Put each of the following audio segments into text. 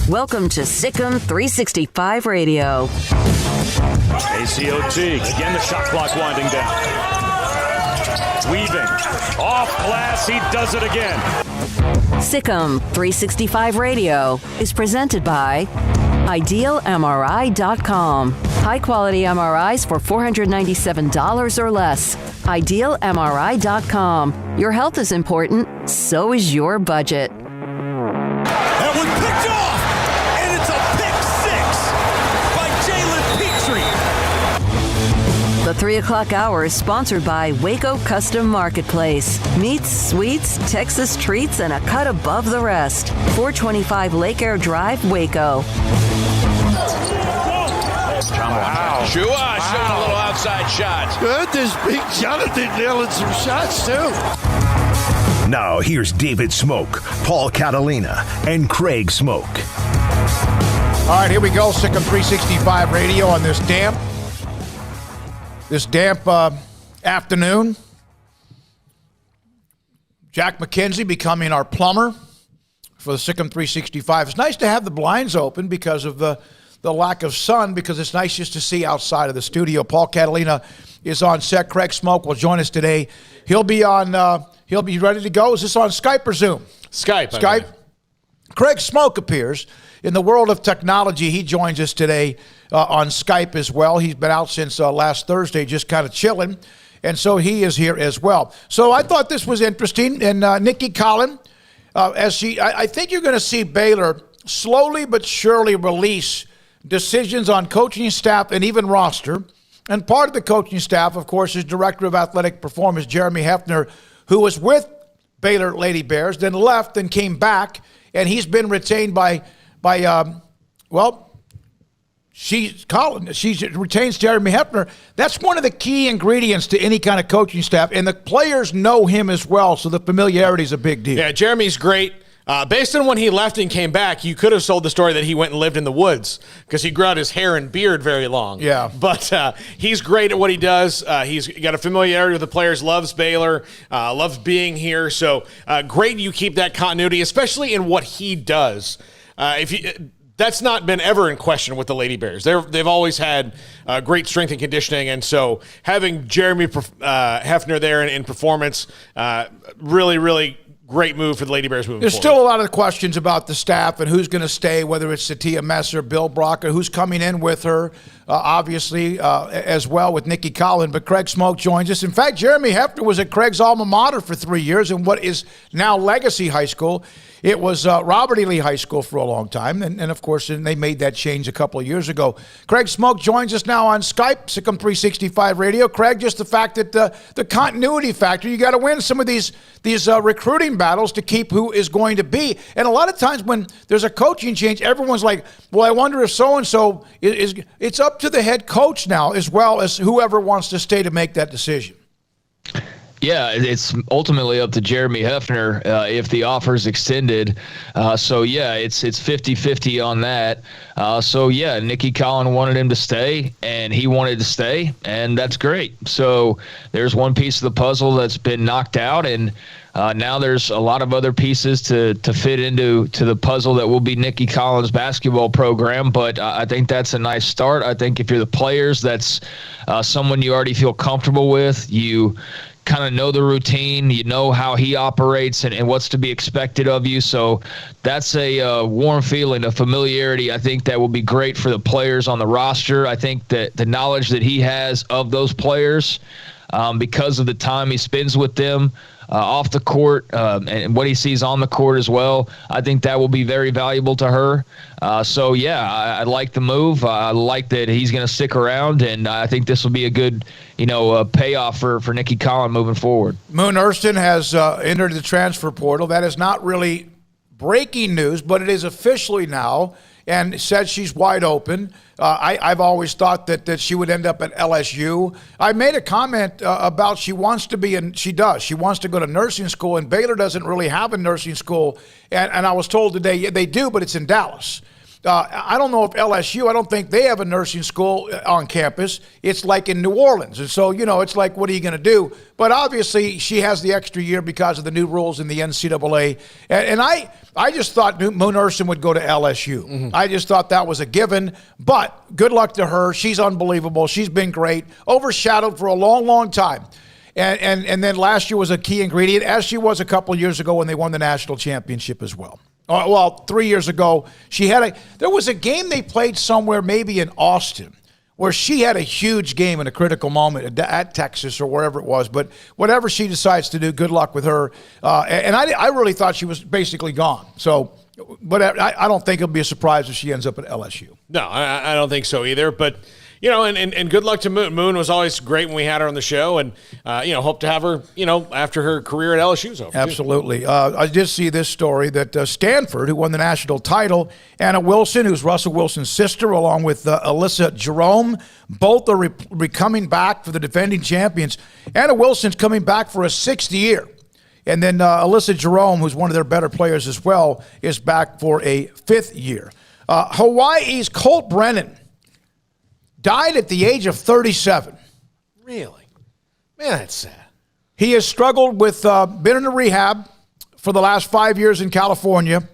Welcome to SicEm365 Radio. ACOT. Again, the shot clock winding down. Weaving. Off glass. He does it again. SicEm365 Radio is presented by IdealMRI.com. High-quality MRIs for $497 or less. IdealMRI.com. Your health is important. So is your budget. That one picked off! And it's a pick six by Jalen Petrie. The 3 o'clock hour is sponsored by Waco Custom Marketplace. Meats, sweets, Texas treats, and a cut above the rest. 425 Lake Air Drive, Waco. Wow. Shua showing a little outside shot. Goodness, Big Jonathan nailing some shots, too. Now, here's David Smoak, Paul Catalina, and Craig Smoak. All right, here we go. SicEm365 Radio on this damp afternoon. Jack McKenzie becoming our plumber for the SicEm365. It's nice to have the blinds open because of the lack of sun, because it's nice just to see outside of the studio. Paul Catalina is on set. Craig Smoak will join us today. He'll be on. He'll be ready to go. Is this on Skype or Zoom? Skype. Skype. Craig Smoak appears. In the world of technology, he joins us today on Skype as well. He's been out since last Thursday, just kind of chilling. And so he is here as well. So I thought this was interesting. And Nikki Collin, I think you're going to see Baylor slowly but surely release decisions on coaching staff and even roster. And part of the coaching staff, of course, is Director of Athletic Performance, Jeremy Hefner, who was with Baylor Lady Bears, then left and came back, and he's been retained she retains Jeremy Hefner. That's one of the key ingredients to any kind of coaching staff, and the players know him as well, so the familiarity is a big deal. Yeah, Jeremy's great. Based on when he left and came back, you could have sold the story that he went and lived in the woods because he grew out his hair and beard very long. Yeah. But he's great at what he does. He's got a familiarity with the players, loves Baylor, loves being here. So great you keep that continuity, especially in what he does. That's not been ever in question with the Lady Bears. They've always had great strength and conditioning, and so having Jeremy Hefner there in performance, really, really great move for the Lady Bears moving There's forward. still a lot of questions about the staff and who's going to stay, whether it's Satia Messer, Bill Brock, or who's coming in with her, obviously, as well with Nikki Collin. But Craig Smoak joins us. In fact, Jeremy Hefner was at Craig's alma mater for 3 years in what is now Legacy High School. It was Robert E. Lee High School for a long time, and of course, they made that change a couple of years ago. Craig Smoak joins us now on Skype, SicEm365 Radio. Craig, just the fact that the continuity factor, you got to win some of these recruiting battles to keep who is going to be. And a lot of times when there's a coaching change, everyone's like, well, I wonder if so-and-so is – it's up to the head coach now as well as whoever wants to stay to make that decision. Yeah, it's ultimately up to Jeremy Hefner if the offer is extended. So, yeah, it's 50-50 on that. So, yeah, Nikki Collin wanted him to stay, and he wanted to stay, and that's great. So there's one piece of the puzzle that's been knocked out, and now there's a lot of other pieces to fit into the puzzle that will be Nikki Collin's basketball program. But I think that's a nice start. I think if you're the players, that's someone you already feel comfortable with. You kind of know the routine, you know how he operates and what's to be expected of you. So that's a warm feeling, a familiarity. I think that will be great for the players on the roster. I think that the knowledge that he has of those players because of the time he spends with them off the court and what he sees on the court as well. I think that will be very valuable to her. So, yeah, I like the move. I like that he's going to stick around, and I think this will be a good, payoff for Nikki Collin moving forward. Moon Erston has entered the transfer portal. That is not really breaking news, but it is officially now, and said she's wide open. I've always thought that she would end up at LSU. I made a comment about she wants to be, and she does. She wants to go to nursing school, and Baylor doesn't really have a nursing school. And I was told today they do, but it's in Dallas. I don't know if LSU, I don't think they have a nursing school on campus. It's like in New Orleans. And so, it's like, what are you going to do? But obviously, she has the extra year because of the new rules in the NCAA. And I just thought Moon Erston would go to LSU. Mm-hmm. I just thought that was a given. But good luck to her. She's unbelievable. She's been great. Overshadowed for a long, long time. And then last year was a key ingredient, as she was a couple years ago when they won the national championship as well. Well, 3 years ago, there was a game they played somewhere, maybe in Austin, where she had a huge game in a critical moment at Texas or wherever it was. But whatever she decides to do, good luck with her. And I really thought she was basically gone. So, but I don't think it'll be a surprise if she ends up at LSU. No, I don't think so either. But, and good luck to Moon. Moon was always great when we had her on the show, and, hope to have her, after her career at LSU's over. Absolutely. I did see this story that Stanford, who won the national title, Anna Wilson, who's Russell Wilson's sister, along with Alyssa Jerome, both are coming back for the defending champions. Anna Wilson's coming back for a 6th year. And then Alyssa Jerome, who's one of their better players as well, is back for a 5th year. Hawaii's Colt Brennan died at the age of 37. Really? Man, that's sad. He has struggled with, been in a rehab for the last 5 years in California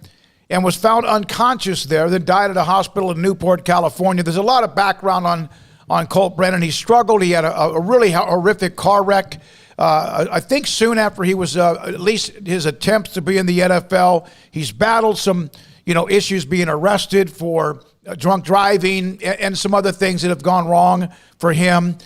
and was found unconscious there, then died at a hospital in Newport, California. There's a lot of background on Colt Brennan. He struggled. He had a really horrific car wreck. I think soon after he was, at least his attempts to be in the NFL, he's battled some, issues being arrested for drunk driving and some other things that have gone wrong for him.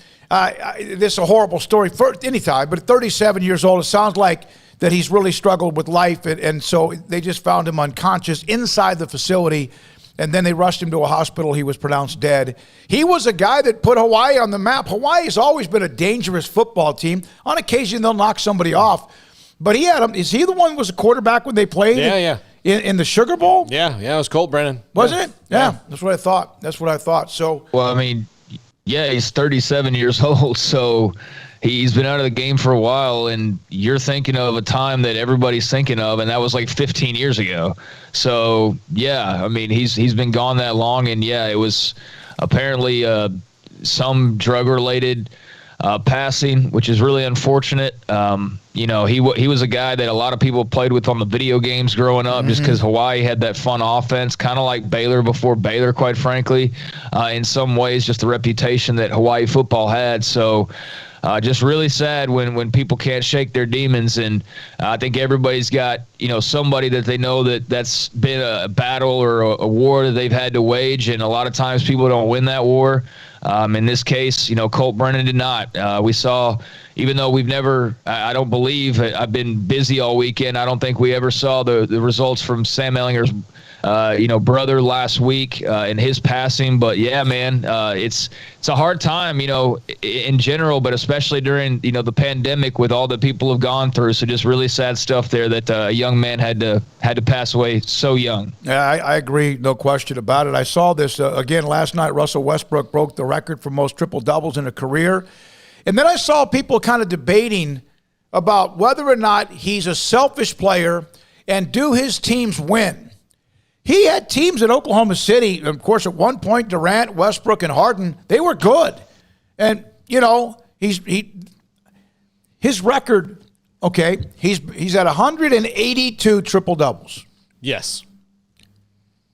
This is a horrible story for any time, but at 37 years old, it sounds like that he's really struggled with life, and so they just found him unconscious inside the facility, and then they rushed him to a hospital. He was pronounced dead. He was a guy that put Hawaii on the map. Hawaii has always been a dangerous football team. On occasion, they'll knock somebody off, but he had him. Is he the one who was a quarterback when they played? Yeah. In the Sugar Bowl? Yeah, it was Colt Brennan. Wasn't it? Yeah, that's what I thought. So, well, I mean, yeah, he's 37 years old, so he's been out of the game for a while, and you're thinking of a time that everybody's thinking of, and that was like 15 years ago. So, yeah, I mean, he's been gone that long, and yeah, it was apparently some drug-related passing, which is really unfortunate. He was a guy that a lot of people played with on the video games growing up, just because Hawaii had that fun offense, kind of like Baylor before Baylor, quite frankly. In some ways, just the reputation that Hawaii football had. So just really sad when people can't shake their demons. And I think everybody's got, somebody that they know that's been a battle or a war that they've had to wage. And a lot of times people don't win that war. In this case, Colt Brennan did not. We saw, even though we've never, I don't believe, I've been busy all weekend, I don't think we ever saw the results from Sam Ehlinger's, brother last week in his passing. But yeah, man, it's a hard time, in general, but especially during, the pandemic with all that people have gone through. So just really sad stuff there that a young man had to pass away so young. Yeah, I agree. No question about it. I saw this again last night. Russell Westbrook broke the record for most triple doubles in a career. And then I saw people kind of debating about whether or not he's a selfish player and do his teams win. He had teams at Oklahoma City, of course, at one point, Durant, Westbrook, and Harden, they were good. And, his record, okay, he's at 182 triple-doubles. Yes.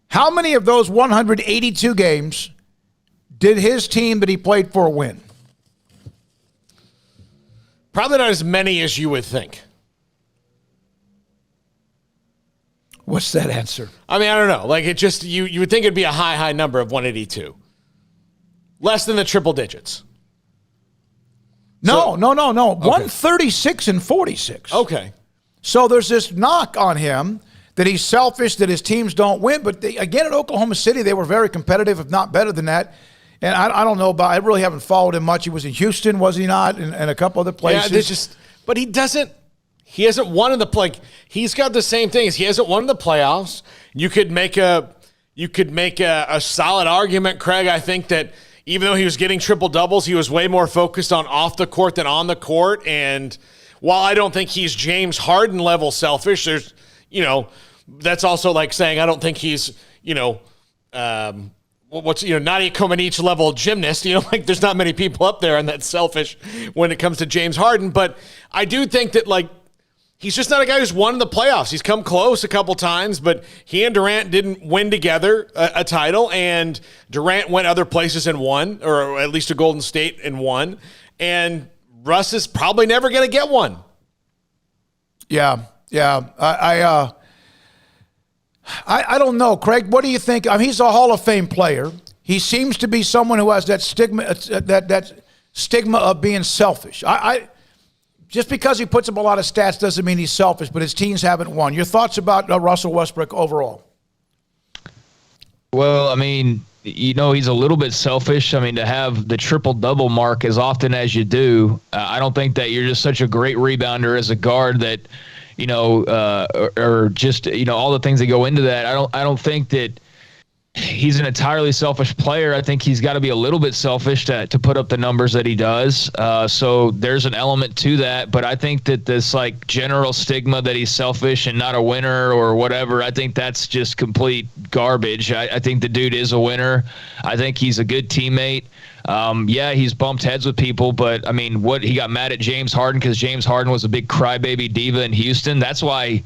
How many of those 182 games did his team that he played for win? Probably not as many as you would think. What's that answer? I mean, I don't know. Like, it just, you would think it'd be a high number of 182. Less than the triple digits. No. 136 and 46. Okay. So there's this knock on him that he's selfish, that his teams don't win. But again, at Oklahoma City, they were very competitive, if not better than that. And I don't know about. I really haven't followed him much. He was in Houston, was he not? And a couple other places. Yeah, but he doesn't. He hasn't won in the He's got the same things. He hasn't won in the playoffs. You could make a solid argument, Craig. I think that even though he was getting triple doubles, he was way more focused on off the court than on the court. And while I don't think he's James Harden level selfish, there's that's also like saying I don't think he's Nadia Comaneci level gymnast. There's not many people up there, and that's selfish when it comes to James Harden. But I do think that he's just not a guy who's won in the playoffs. He's come close a couple times, but he and Durant didn't win together a title, and Durant went other places and won, or at least to Golden State and won. And Russ is probably never going to get one. Yeah. I don't know, Craig. What do you think? I mean, he's a Hall of Fame player. He seems to be someone who has that stigma of being selfish. Just because he puts up a lot of stats doesn't mean he's selfish, but his teams haven't won. Your thoughts about Russell Westbrook overall? Well, I mean, he's a little bit selfish. I mean, to have the triple-double mark as often as you do, I don't think that you're just such a great rebounder as a guard that, or just, all the things that go into that. I don't think that he's an entirely selfish player. I think he's got to be a little bit selfish to put up the numbers that he does. So there's an element to that. But I think that this general stigma that he's selfish and not a winner or whatever, I think that's just complete garbage. I think the dude is a winner. I think he's a good teammate. He's bumped heads with people, but I mean, he got mad at James Harden because James Harden was a big crybaby diva in Houston. That's why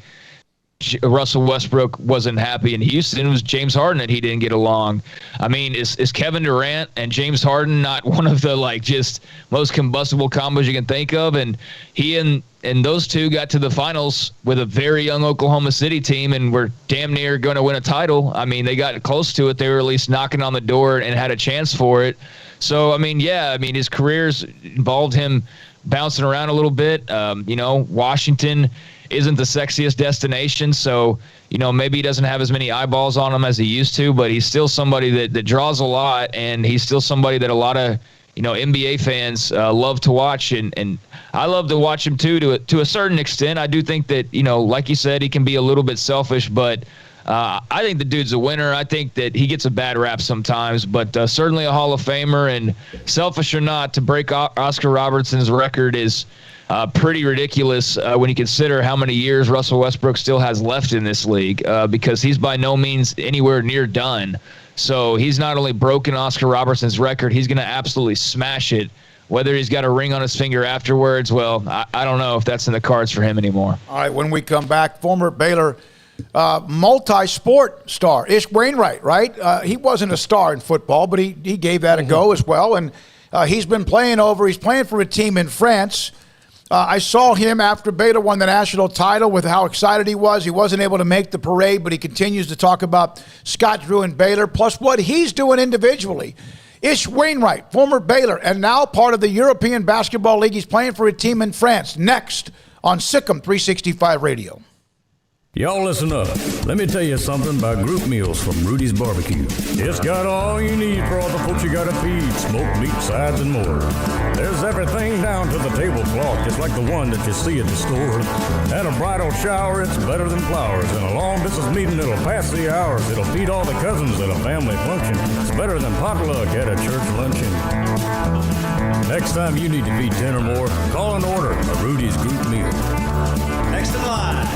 Russell Westbrook wasn't happy in Houston. It was James Harden that he didn't get along. I mean, is Kevin Durant and James Harden not one of the just most combustible combos you can think of? And he and those two got to the finals with a very young Oklahoma City team and were damn near going to win a title. I mean, they got close to it. They were at least knocking on the door and had a chance for it. So, I mean, his career's involved him bouncing around a little bit. Washington isn't the sexiest destination, so maybe he doesn't have as many eyeballs on him as he used to, but he's still somebody that draws a lot, and he's still somebody that a lot of NBA fans love to watch, and I love to watch him too to a certain extent. I do think that like you said, he can be a little bit selfish, but I think the dude's a winner. I think that he gets a bad rap sometimes, but certainly a Hall of Famer, and selfish or not, to break Oscar Robertson's record is pretty ridiculous when you consider how many years Russell Westbrook still has left in this league, because he's by no means anywhere near done. So he's not only broken Oscar Robertson's record, he's going to absolutely smash it. Whether he's got a ring on his finger afterwards, well, I don't know if that's in the cards for him anymore. All right, when we come back, former Baylor multi-sport star, Ish Wainwright, right? He wasn't a star in football, but he gave that a go as well. And he's been playing he's playing for a team in France. I saw him after Baylor won the national title with how excited he was. He wasn't able to make the parade, but he continues to talk about Scott Drew and Baylor, plus what he's doing individually. Ish Wainwright, former Baylor, and now part of the European Basketball League. He's playing for a team in France. Next on SicEm365 Radio. Y'all listen up. Let me tell you something about group meals from Rudy's Barbecue. It's got all you need for all the folks you gotta feed. Smoked meat, sides, and more. There's everything down to the tablecloth, just like the one that you see at the store. At a bridal shower, it's better than flowers. And a long distance meeting, it'll pass the hours. It'll feed all the cousins at a family function. It's better than potluck at a church luncheon. Next time you need to feed 10 or more, call and order a Rudy's group meal. Next in line.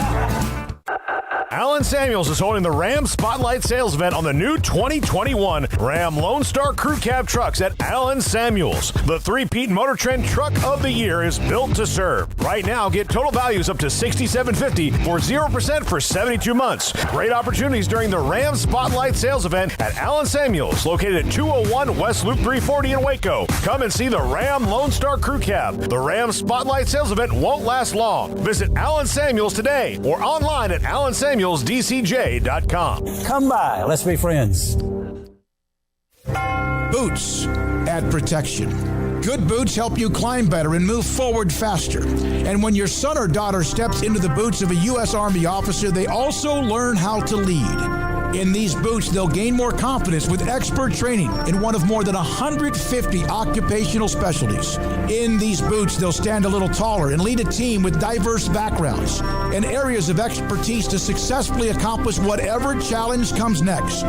Allen Samuels is holding the Ram Spotlight Sales Event on the new 2021 Ram Lone Star Crew Cab trucks at Allen Samuels. The three-peat Motor Trend Truck of the Year is built to serve. Right now, get total values up to $6,750 for 0% for 72 months. Great opportunities during the Ram Spotlight Sales Event at Allen Samuels, located at 201 West Loop 340 in Waco. Come and see the Ram Lone Star Crew Cab. The Ram Spotlight Sales Event won't last long. Visit Allen Samuels today or online at AllenSamuelsDCJ.com. Come by, let's be friends. Boots add protection. Good boots help you climb better and move forward faster. And when your son or daughter steps into the boots of a U.S. Army officer, they also learn how to lead. In these boots, they'll gain more confidence with expert training in one of more than 150 occupational specialties. In these boots, they'll stand a little taller and lead a team with diverse backgrounds and areas of expertise to successfully accomplish whatever challenge comes next.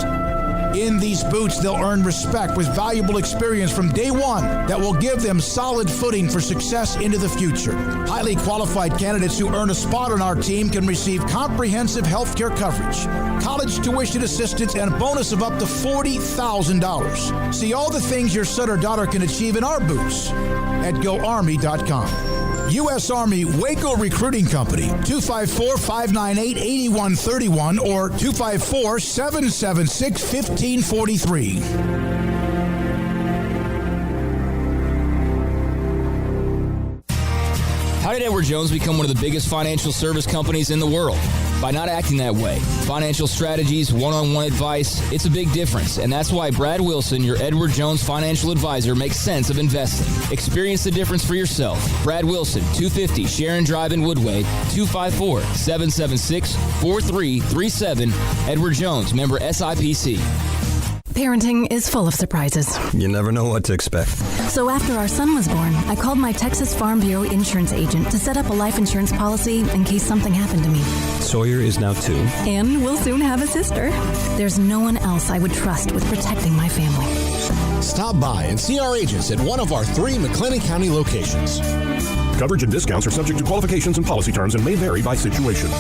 In these boots, they'll earn respect with valuable experience from day one that will give them solid footing for success into the future. Highly qualified candidates who earn a spot on our team can receive comprehensive health care coverage, college tuition assistance, and a bonus of up to $40,000. See all the things your son or daughter can achieve in our boots at GoArmy.com. U.S. Army Waco Recruiting Company, 254-598-8131 or 254-776-1543. How did Edward Jones become one of the biggest financial service companies in the world? By not acting that way. Financial strategies, one-on-one advice, it's a big difference. And that's why Brad Wilson, your Edward Jones financial advisor, makes sense of investing. Experience the difference for yourself. Brad Wilson, 250 Sharon Drive in Woodway, 254-776-4337. Edward Jones, member SIPC. Parenting is full of surprises. You never know what to expect. So after our son was born, I called my Texas Farm Bureau insurance agent to set up a life insurance policy in case something happened to me. Sawyer is now 2. And we'll soon have a sister. There's no one else I would trust with protecting my family. Stop by and see our agents at one of our 3 McLennan County locations. Coverage and discounts are subject to qualifications and policy terms and may vary by situation.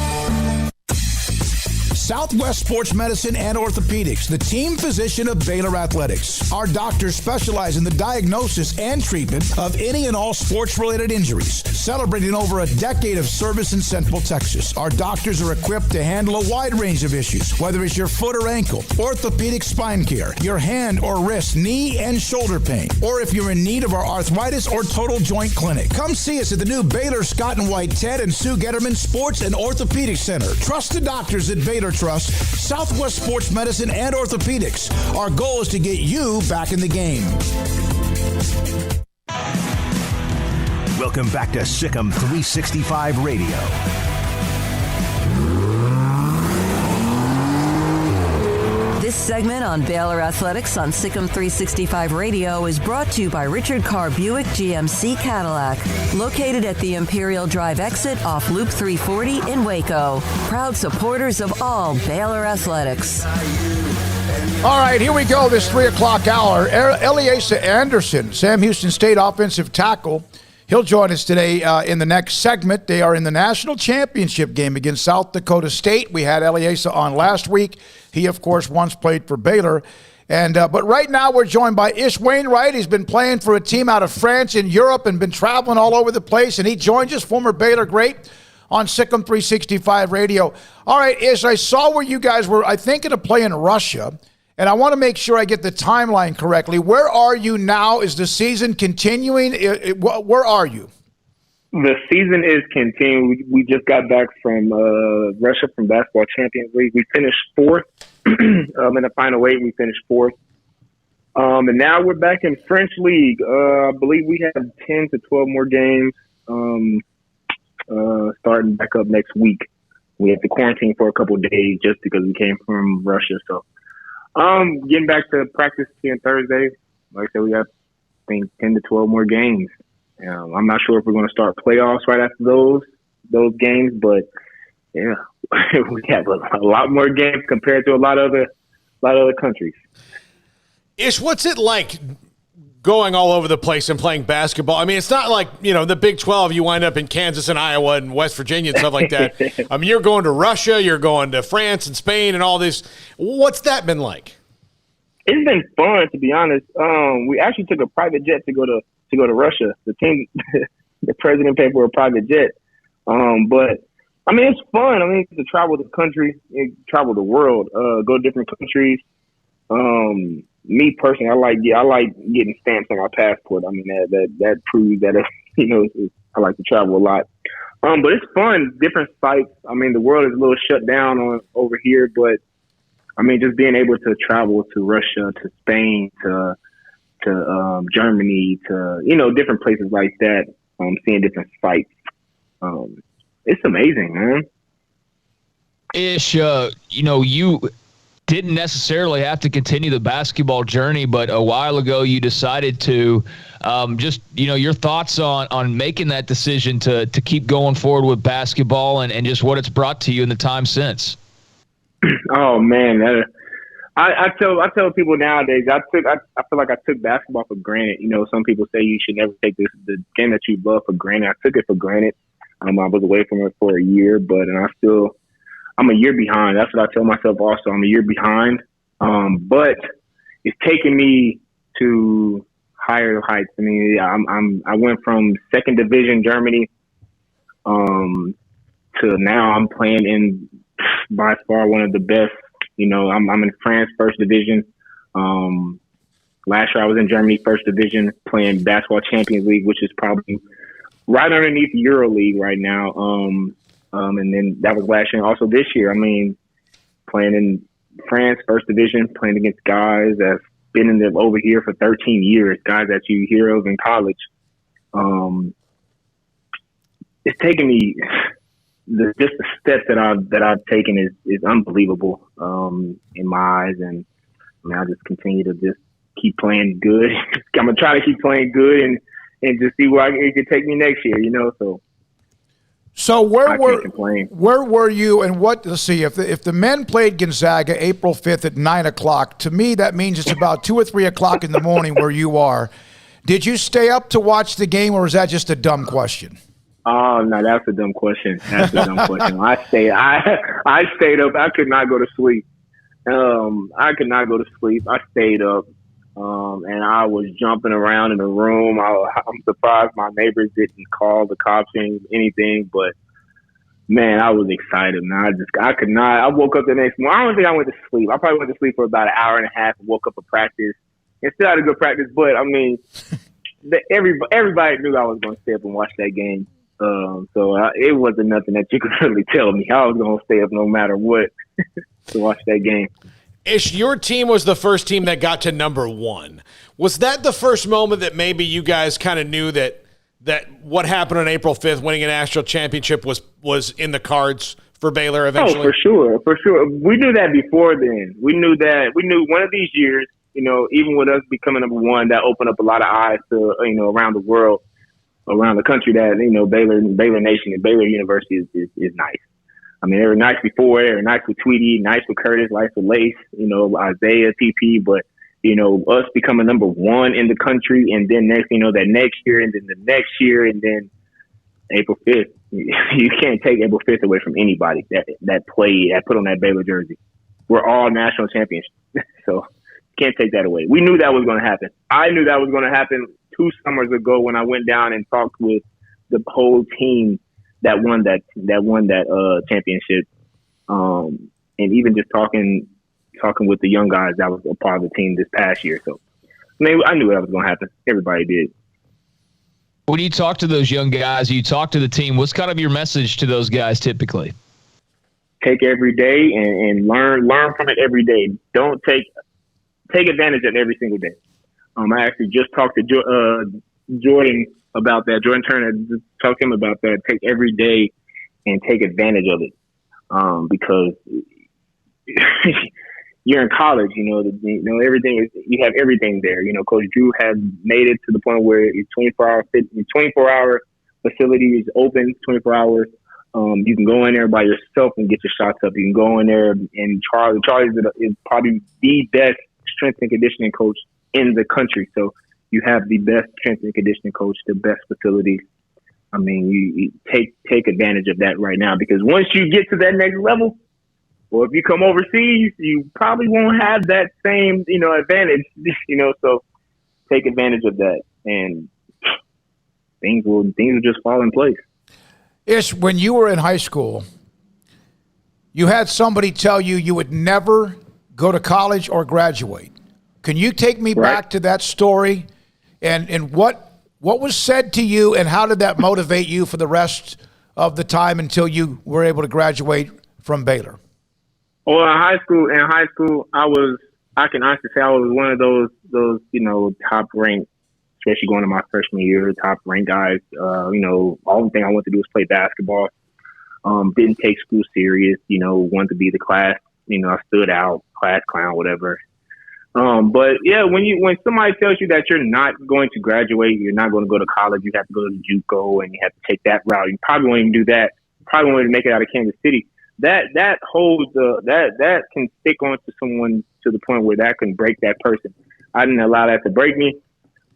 Southwest Sports Medicine and Orthopedics, the team physician of Baylor Athletics. Our doctors specialize in the diagnosis and treatment of any and all sports-related injuries. Celebrating over a decade of service in Central Texas, our doctors are equipped to handle a wide range of issues, whether it's your foot or ankle, orthopedic spine care, your hand or wrist, knee and shoulder pain, or if you're in need of our arthritis or total joint clinic. Come see us at the new Baylor Scott and White Ted and Sue Getterman Sports and Orthopedic Center. Trusted doctors at Baylor Trust, Southwest Sports Medicine and Orthopedics. Our goal is to get you back in the game. Welcome back to SicEm365 Radio. This segment on Baylor Athletics on SicEm365 Radio is brought to you by Richard Carr Buick GMC Cadillac, located at the Imperial Drive exit off Loop 340 in Waco. Proud supporters of all Baylor Athletics. All right, here we go, this 3 o'clock hour. Eliezer Anderson, Sam Houston State offensive tackle. He'll join us today in the next segment. They are in the national championship game against South Dakota State. We had Eliezer on last week. He, of course, once played for Baylor. But right now we're joined by Ish Wainwright. He's been playing for a team out of France and Europe and been traveling all over the place. And he joins us, former Baylor great, on SicEm365 Radio. All right, Ish, I saw where you guys were, I think, going to play in Russia. And I want to make sure I get the timeline correctly. Where are you now? Is the season continuing? Where are you? The season is continuing. We just got back from Russia from Basketball Champions League. We finished 4th. In the final 8, we finished 4th. And now we're back in French League. I believe we have 10 to 12 more games starting back up next week. We have to quarantine for a couple of days just because we came from Russia. So getting back to practice again Thursday. Like I said, we got, I think, 10 to 12 more games. I'm not sure if we're going to start playoffs right after those games, but yeah, we have a lot more games compared to a lot of other countries. Ish, what's it like going all over the place and playing basketball? I mean, it's not like, the Big 12, you wind up in Kansas and Iowa and West Virginia and stuff like that. I mean, you're going to Russia, you're going to France and Spain and all this. What's that been like? It's been fun, to be honest. We actually took a private jet to go to Russia. The team, the president paid for a private jet. But I mean, it's fun. I mean, to travel the country, travel the world, go to different countries. Me personally, I like getting stamps on my passport. I mean, that proves that I like to travel a lot. But it's fun, different sites. I mean, the world is a little shut down over here, but I mean, just being able to travel to Russia, to Spain, to to Germany to, different places like that, seeing different sites. It's amazing, man. Ish, you didn't necessarily have to continue the basketball journey, but a while ago you decided to. Your thoughts on making that decision to keep going forward with basketball and just what it's brought to you in the time since. Oh man, I tell people nowadays, I feel like I took basketball for granted. Some people say you should never take the game that you love for granted. I took it for granted. I was away from it for a year, but I'm a year behind. That's what I tell myself also. I'm a year behind. But it's taken me to higher heights. I mean, I went from second division Germany to now I'm playing in by far one of the best. I'm in France first division. Last year I was in Germany first division playing Basketball Champions League, which is probably right underneath Euro League right now. And then that was last year. Also this year, playing in France first division, playing against guys that's been in there over here for 13 years, guys that you hear of in college. It's taken me just the steps that I've taken is unbelievable in my eyes, and I just continue to just keep playing good. I'm gonna try to keep playing good and just see where it could take me next year. So where were you, and what? Let's see. If the men played Gonzaga April 5th at 9:00, to me that means it's about 2 or 3 o'clock in the morning where you are. Did you stay up to watch the game, or is that just a dumb question? Oh no, that's a dumb question. I stayed up. I could not go to sleep. I stayed up, and I was jumping around in the room. I'm surprised my neighbors didn't call the cops or anything, but man, I was excited. Man, I could not. I woke up the next morning. I don't think I went to sleep. I probably went to sleep for about an hour and a half and woke up for practice. And still had a good practice, but everybody knew I was going to stay up and watch that game. It wasn't nothing that you could really tell me. I was going to stay up no matter what to watch that game. Ish, your team was the first team that got to number 1. Was that the first moment that maybe you guys kind of knew that what happened on April 5th, winning a national championship, was in the cards for Baylor eventually? Oh, for sure. We knew that before then. We knew one of these years, even with us becoming number 1, that opened up a lot of eyes to, around the world, around the country, that, Baylor Nation and Baylor University is nice. They were nice before. They were nice with Tweety, nice with Curtis, nice with Lace, Isaiah, TP. But, us becoming number 1 in the country, and then next, that next year, and then the next year, and then April 5th. You can't take April 5th away from anybody that put on that Baylor jersey. We're all national champions. So can't take that away. We knew that was going to happen. I knew that was going to happen 2 summers ago when I went down and talked with the whole team that won that championship, and even just talking with the young guys that was a part of the team this past year. So, I knew that was going to happen. Everybody did. When you talk to those young guys, you talk to the team, what's kind of your message to those guys typically? Take every day and learn from it every day. Don't take advantage of it every single day. I actually just talked to Jordan about that. Jordan Turner, just talked to him about that. Take every day and take advantage of it, because you're in college. Everything is. You have everything there. Coach Drew has made it to the point where it's 24-hour facility is open, 24 hours. You can go in there by yourself and get your shots up. You can go in there, and Charlie is probably the best strength and conditioning coach in the country. So you have the best strength and conditioning coach, the best facilities. You take advantage of that right now, because once you get to that next level, or if you come overseas, you probably won't have that same, advantage, so take advantage of that, and things will just fall in place. Ish, when you were in high school, you had somebody tell you would never go to college or graduate. Can you take me back to that story, and what was said to you, and how did that motivate you for the rest of the time until you were able to graduate from Baylor? Well, in high school, I I can honestly say I was one of those top ranked, especially going to my freshman year, top ranked guys. All the thing I wanted to do was play basketball. Didn't take school serious. Wanted to be the class. I stood out, class clown, whatever. But yeah, when somebody tells you that you're not going to graduate, you're not going to go to college, you have to go to JUCO and you have to take that route. You probably won't even do that. Probably won't even make it out of Kansas City. That holds that can stick on to someone to the point where that can break that person. I didn't allow that to break me.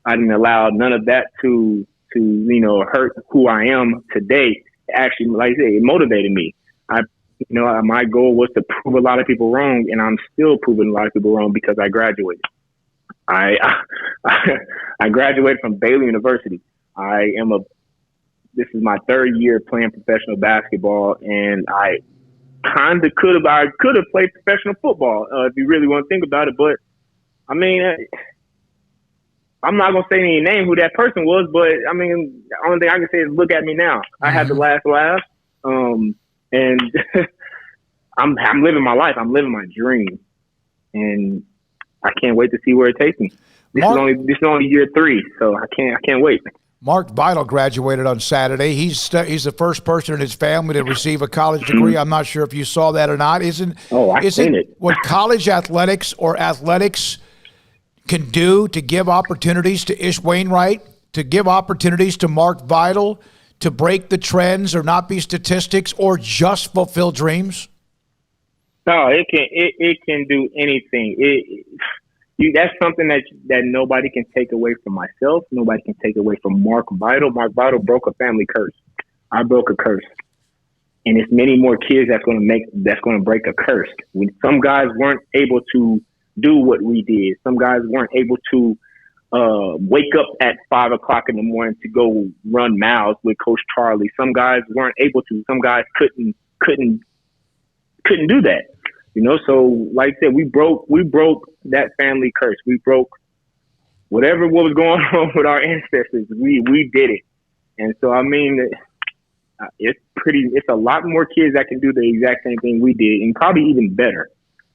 I didn't allow none of that to hurt who I am today. Actually, like I said, it motivated me. My goal was to prove a lot of people wrong, and I'm still proving a lot of people wrong because I graduated. I graduated from Baylor University. This is my third year playing professional basketball, and I could have played professional football if you really want to think about it. But I mean, I'm not gonna say any name who that person was, but I mean, the only thing I can say is look at me now. I had the last laugh, and I'm living my life. I'm living my dream, and I can't wait to see where it takes me. This is only year 3, so I can't wait. Mark Vital graduated on Saturday. He's the first person in his family to receive a college degree. I'm not sure if you saw that or not. I've seen it. What college athletics or athletics can do to give opportunities to Ish Wainwright, to give opportunities to Mark Vital, to break the trends or not be statistics or just fulfill dreams? No, it can do anything. That's something that nobody can take away from myself. Nobody can take away from Mark Vital. Mark Vital broke a family curse. I broke a curse, and it's many more kids that's going to break a curse. When some guys weren't able to do what we did, some guys weren't able to wake up at 5 o'clock in the morning to go run miles with Coach Charlie. Some guys weren't able to. Some guys couldn't do that. So like I said, we broke that family curse. We broke what was going on with our ancestors. We did it. And so, I mean, it's a lot more kids that can do the exact same thing we did, and probably even better.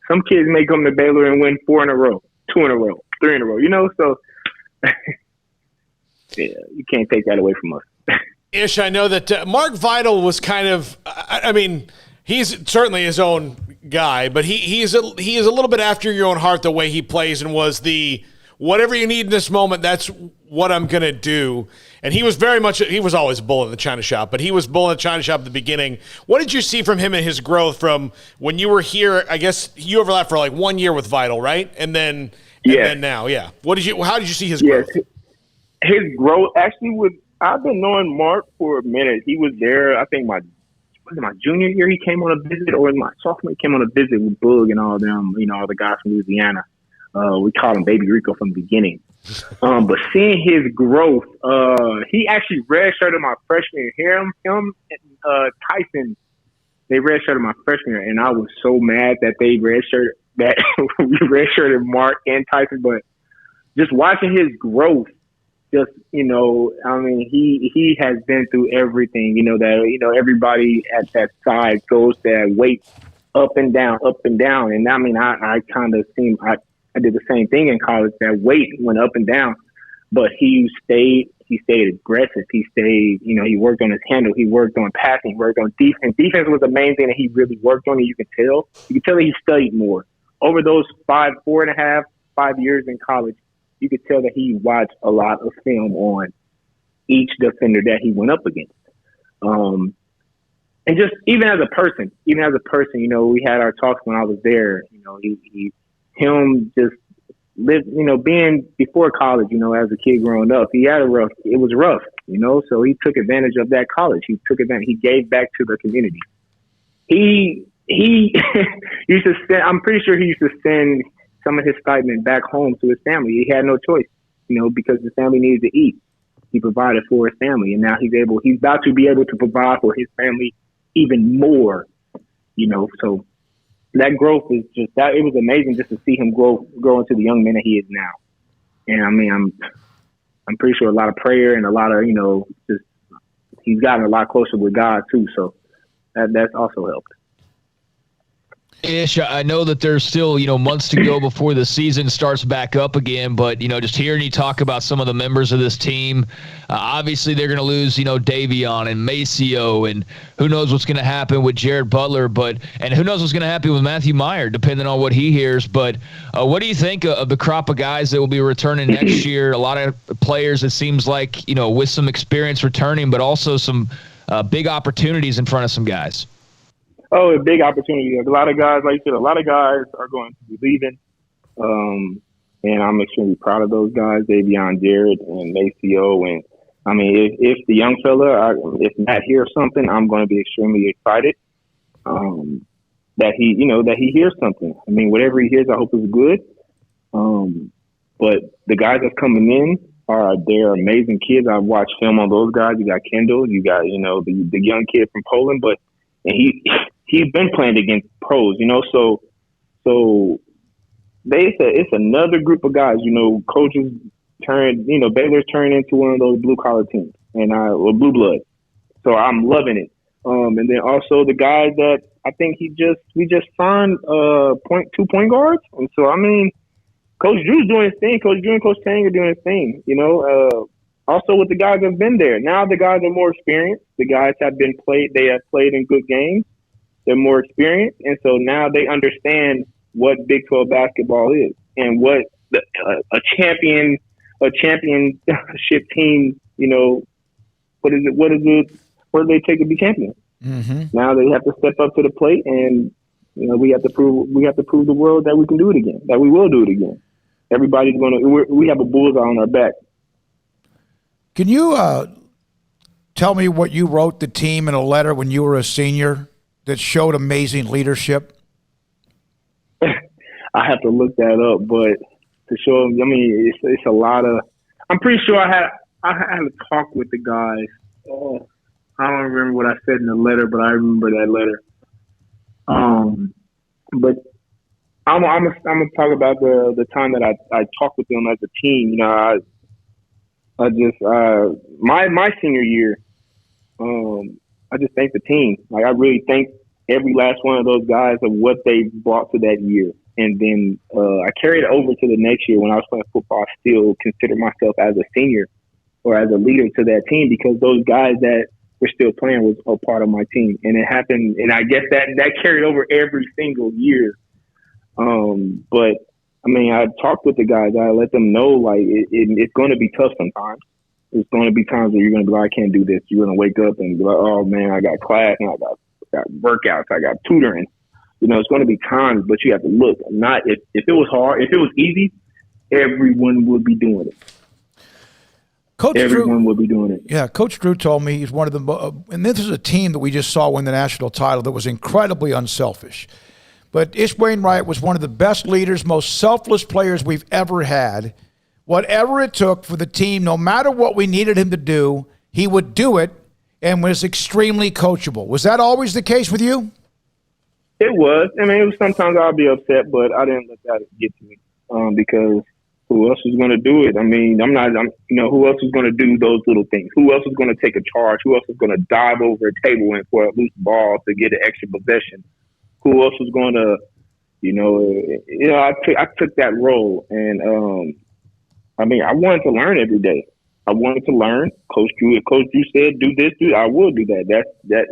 Some kids may come to Baylor and win 4 in a row, 2 in a row, 3 in a row, so yeah, you can't take that away from us. Ish, I know that Mark Vital was kind of, I mean, he's certainly his own guy, but he is a little bit after your own heart the way he plays, and was the whatever you need in this moment, that's what I'm going to do. And he was he was always a bull in the China shop, but he was bull in the China shop at the beginning. What did you see from him and his growth from when you were here? I guess you overlapped for like 1 year with Vital, right? And then now, yeah. How did you see his growth? His growth, actually, I've been knowing Mark for a minute. He was there, I think, my junior year he came on a visit, or in my sophomore he came on a visit with Boog and all them, all the guys from Louisiana. We called him Baby Rico from the beginning. But seeing his growth, he actually redshirted my freshman year. Him and Tyson, they redshirted my freshman year, and I was so mad that they redshirted that we redshirted Mark and Tyson. But just watching his growth, he has been through everything. Everybody at that side goes that weight up and down. And I mean, I kind of I did the same thing in college. That weight went up and down, but he stayed aggressive. He stayed, he worked on his handle. He worked on passing. He worked on defense. Defense was the main thing that he really worked on. And you can tell that he studied more over those 5 years in college. You could tell that he watched a lot of film on each defender that he went up against. And just even as a person, we had our talks when I was there. Him just lived, being before college, as a kid growing up, it was rough, so he took advantage of that college. He gave back to the community. He used to I'm pretty sure he used to send some of his stipend back home to his family. He had no choice, because his family needed to eat. He provided for his family, and now he's about to be able to provide for his family even more, so that growth is it was amazing just to see him grow into the young man that he is now. And I mean, I'm pretty sure a lot of prayer and a lot of, just he's gotten a lot closer with God too. So that's also helped. Ish, I know that there's still, months to go before the season starts back up again, but, just hearing you talk about some of the members of this team, obviously they're going to lose, Davion and Maceo, and who knows what's going to happen with Jared Butler, and who knows what's going to happen with Matthew Meyer, depending on what he hears. But what do you think of the crop of guys that will be returning next year? A lot of players, it seems like, with some experience returning, but also some big opportunities in front of some guys. Oh, a big opportunity. A lot of guys, like you said, a lot of guys are going to be leaving. And I'm extremely proud of those guys, Davion, Jared, and Maceo. And I mean, if the young fella, if Matt hears something, I'm going to be extremely excited that he hears something. I mean, whatever he hears, I hope is good. But the guys that's coming in they're amazing kids. I've watched film on those guys. You got Kendall, you got the young kid from Poland, and he's been playing against pros, so it's another group of guys, coaches Baylor's turned into one of those blue collar teams or blue blood. So I'm loving it. And then also the guys that I think we just signed 2 point guards. And so, I mean, Coach Drew's doing his thing. Coach Drew and Coach Tang are doing his thing, Also with the guys that have been there. Now the guys are more experienced. The guys they have played in good games. They're more experienced, and so now they understand what Big 12 basketball is and what a championship team. What is it? What do they take to be champions? Mm-hmm. Now they have to step up to the plate, and we have to prove the world that we can do it again. That we will do it again. Everybody's we have a bullseye on our back. Can you tell me what you wrote the team in a letter when you were a senior that showed amazing leadership? I have to look that up, but to show them, I mean, it's a lot of. I'm pretty sure I had a talk with the guys. Oh, I don't remember what I said in the letter, but I remember that letter. But I'm gonna talk about the time that I talked with them as a team. I just my senior year. I just thank the team. Like, I really thank every last one of those guys of what they brought to that year. And then I carried it over to the next year when I was playing football. I still consider myself as a senior or as a leader to that team because those guys that were still playing was a part of my team. And it happened, and I guess that carried over every single year. But, I mean, I talked with the guys. I let them know, like, it's going to be tough sometimes. There's going to be times where you're going to be like, I can't do this. You're going to wake up and be like, oh, man, I got class and I got workouts. I got tutoring. It's going to be times, but you have to look. Not if it was hard, if it was easy, everyone would be doing it. Everyone would be doing it. Yeah, Coach Drew told me he's one of the and this is a team that we just saw win the national title that was incredibly unselfish. But Ish Wainwright was one of the best leaders, most selfless players we've ever had. Whatever it took for the team, no matter what we needed him to do, he would do it and was extremely coachable. Was that always the case with you? It was. I mean, it was sometimes I'll be upset, but I didn't let that get to me because who else is going to do it? I mean, who else is going to do those little things? Who else is going to take a charge? Who else is going to dive over a table and for a loose ball to get an extra possession? Who else is going to, I took that role and, I mean, I wanted to learn every day. I wanted to learn. Coach Drew said, do this, I will do that. That's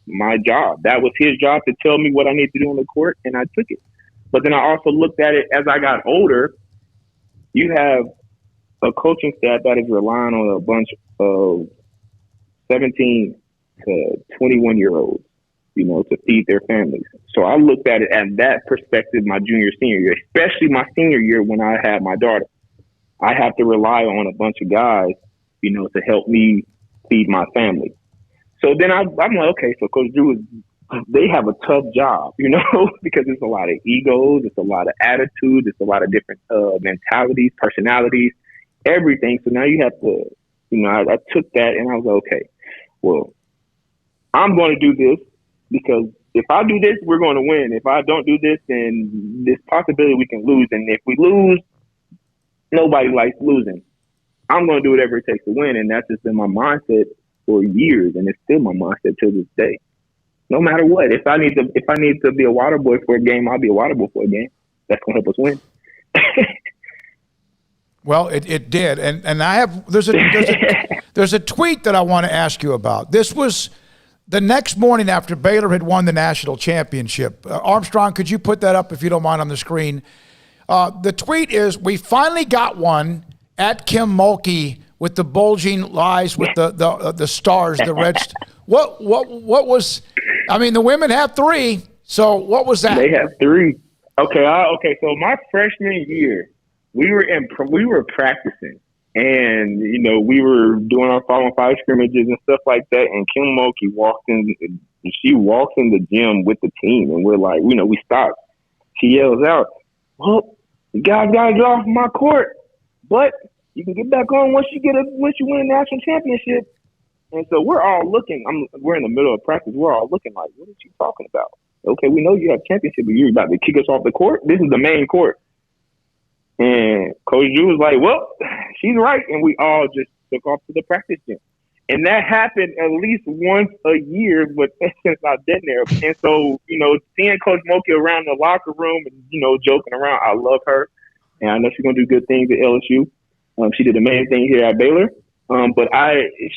my job. That was his job to tell me what I need to do on the court, and I took it. But then I also looked at it as I got older. You have a coaching staff that is relying on a bunch of 17 to 21-year-olds, to feed their families. So I looked at it at that perspective my senior year, especially my senior year when I had my daughter. I have to rely on a bunch of guys, to help me feed my family. So then I'm like, okay, so Coach Drew, they have a tough job, because it's a lot of egos, it's a lot of attitudes, it's a lot of different mentalities, personalities, everything. So now you have to, I took that and I was like, okay, well, I'm going to do this because if I do this, we're going to win. If I don't do this, then there's possibility we can lose. And if we lose, nobody likes losing. I'm going to do whatever it takes to win. And that's just been my mindset for years. And it's still my mindset to this day. No matter what, if I need to be a water boy for a game, I'll be a water boy for a game. That's gonna help us win. Well, it did, and I have there's a tweet that I want to ask you about. This was the next morning after Baylor had won the national championship. Armstrong, could you put that up if you don't mind on the screen? The tweet is, "We finally got one at Kim Mulkey with the bulging eyes with the stars, the red." What was? I mean, the women have 3. So what was that? They have 3. Okay. So my freshman year, we were practicing, and we were doing our 5-on-5 scrimmages and stuff like that. And Kim Mulkey walks in the gym with the team, and we're like, we stopped. She yells out, "Well, you guys gotta get off my court, but you can get back on once you win a national championship." And so we're all looking. We're in the middle of practice. We're all looking like, "What are you talking about? Okay, we know you have championship, but you're about to kick us off the court. This is the main court." And Coach Drew was like, "Well, she's right," and we all just took off to the practice gym. And that happened at least once a year, but since I've been there. And so, seeing Coach Mulkey around the locker room and, joking around, I love her. And I know she's going to do good things at LSU. She did amazing things here at Baylor. But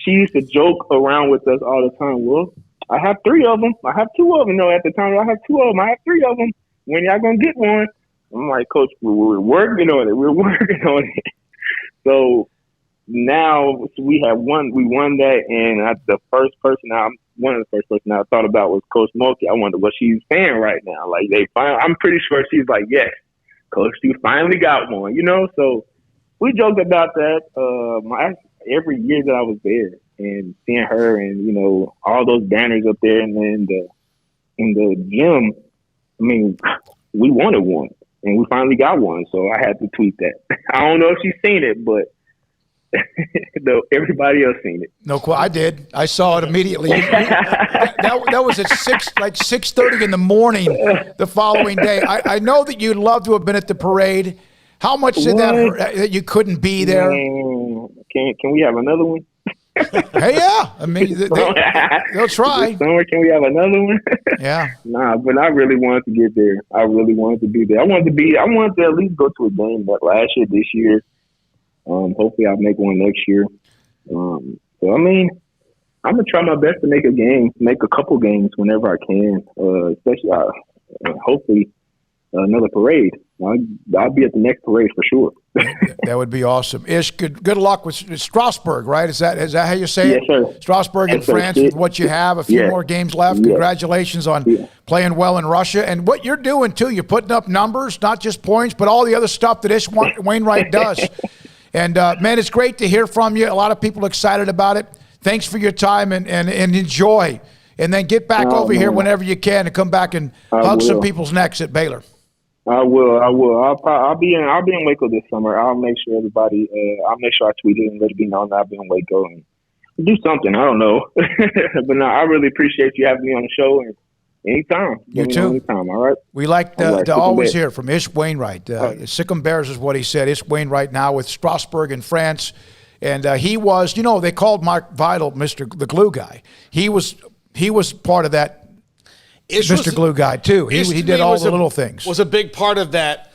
she used to joke around with us all the time. "Well, I have 3 of them. I have 2 of them." No, at the time, I have 2 of them. I have 3 of them. When y'all going to get one? I'm like, "Coach, we're working on it. We're working on it." So now we won that, and one of the first person I thought about was Coach Mulkey. I wonder what she's saying right now. Like, I'm pretty sure she's like, "Yes, Coach, you finally got one." So we joked about that every year that I was there, and seeing her and all those banners up there, and then in the gym. I mean, we wanted one. And we finally got one, so I had to tweet that. I don't know if she's seen it, but everybody else seen it. No, I did. I saw it immediately. that was at 6:30 in the morning the following day. I know that you'd love to have been at the parade. How much did that hurt that you couldn't be there? Can we have another one? Hey, yeah. I mean, they'll try. This summer, can we have another one? Yeah. Nah, but I really wanted to get there. I really wanted to be there. I wanted to at least go to a game that last year, this year. Hopefully I'll make one next year. So, I mean, I'm going to try my best to make a couple games whenever I can, especially hopefully another parade. I'll be at the next parade for sure. That would be awesome. Ish, good luck with Strasbourg, right? Is that how you say it? Yes, sir. Strasbourg in France, with what you have, a few more games left. Yeah. Congratulations on playing well in Russia. And what you're doing, too, you're putting up numbers, not just points, but all the other stuff that Ish Wainwright does. And, man, it's great to hear from you. A lot of people excited about it. Thanks for your time and enjoy. And then get back over here whenever you can and come back and hug some people's necks at Baylor. I will. I'll be in Waco this summer. I'll make sure everybody. I'll make sure I tweet it and let it be known that I'll be in Waco and do something. I don't know, but no, I really appreciate you having me on the show. And anytime, you too. Anytime. All right. We like to always hear from Ish Wainwright. Sic'Em Bears is what he said. Ish Wainwright now with Strasbourg in France, and he was. They called Mark Vidal the glue guy. He was part of that. Mr. Glue Guy, too. He did all the little things. Was a big part of that.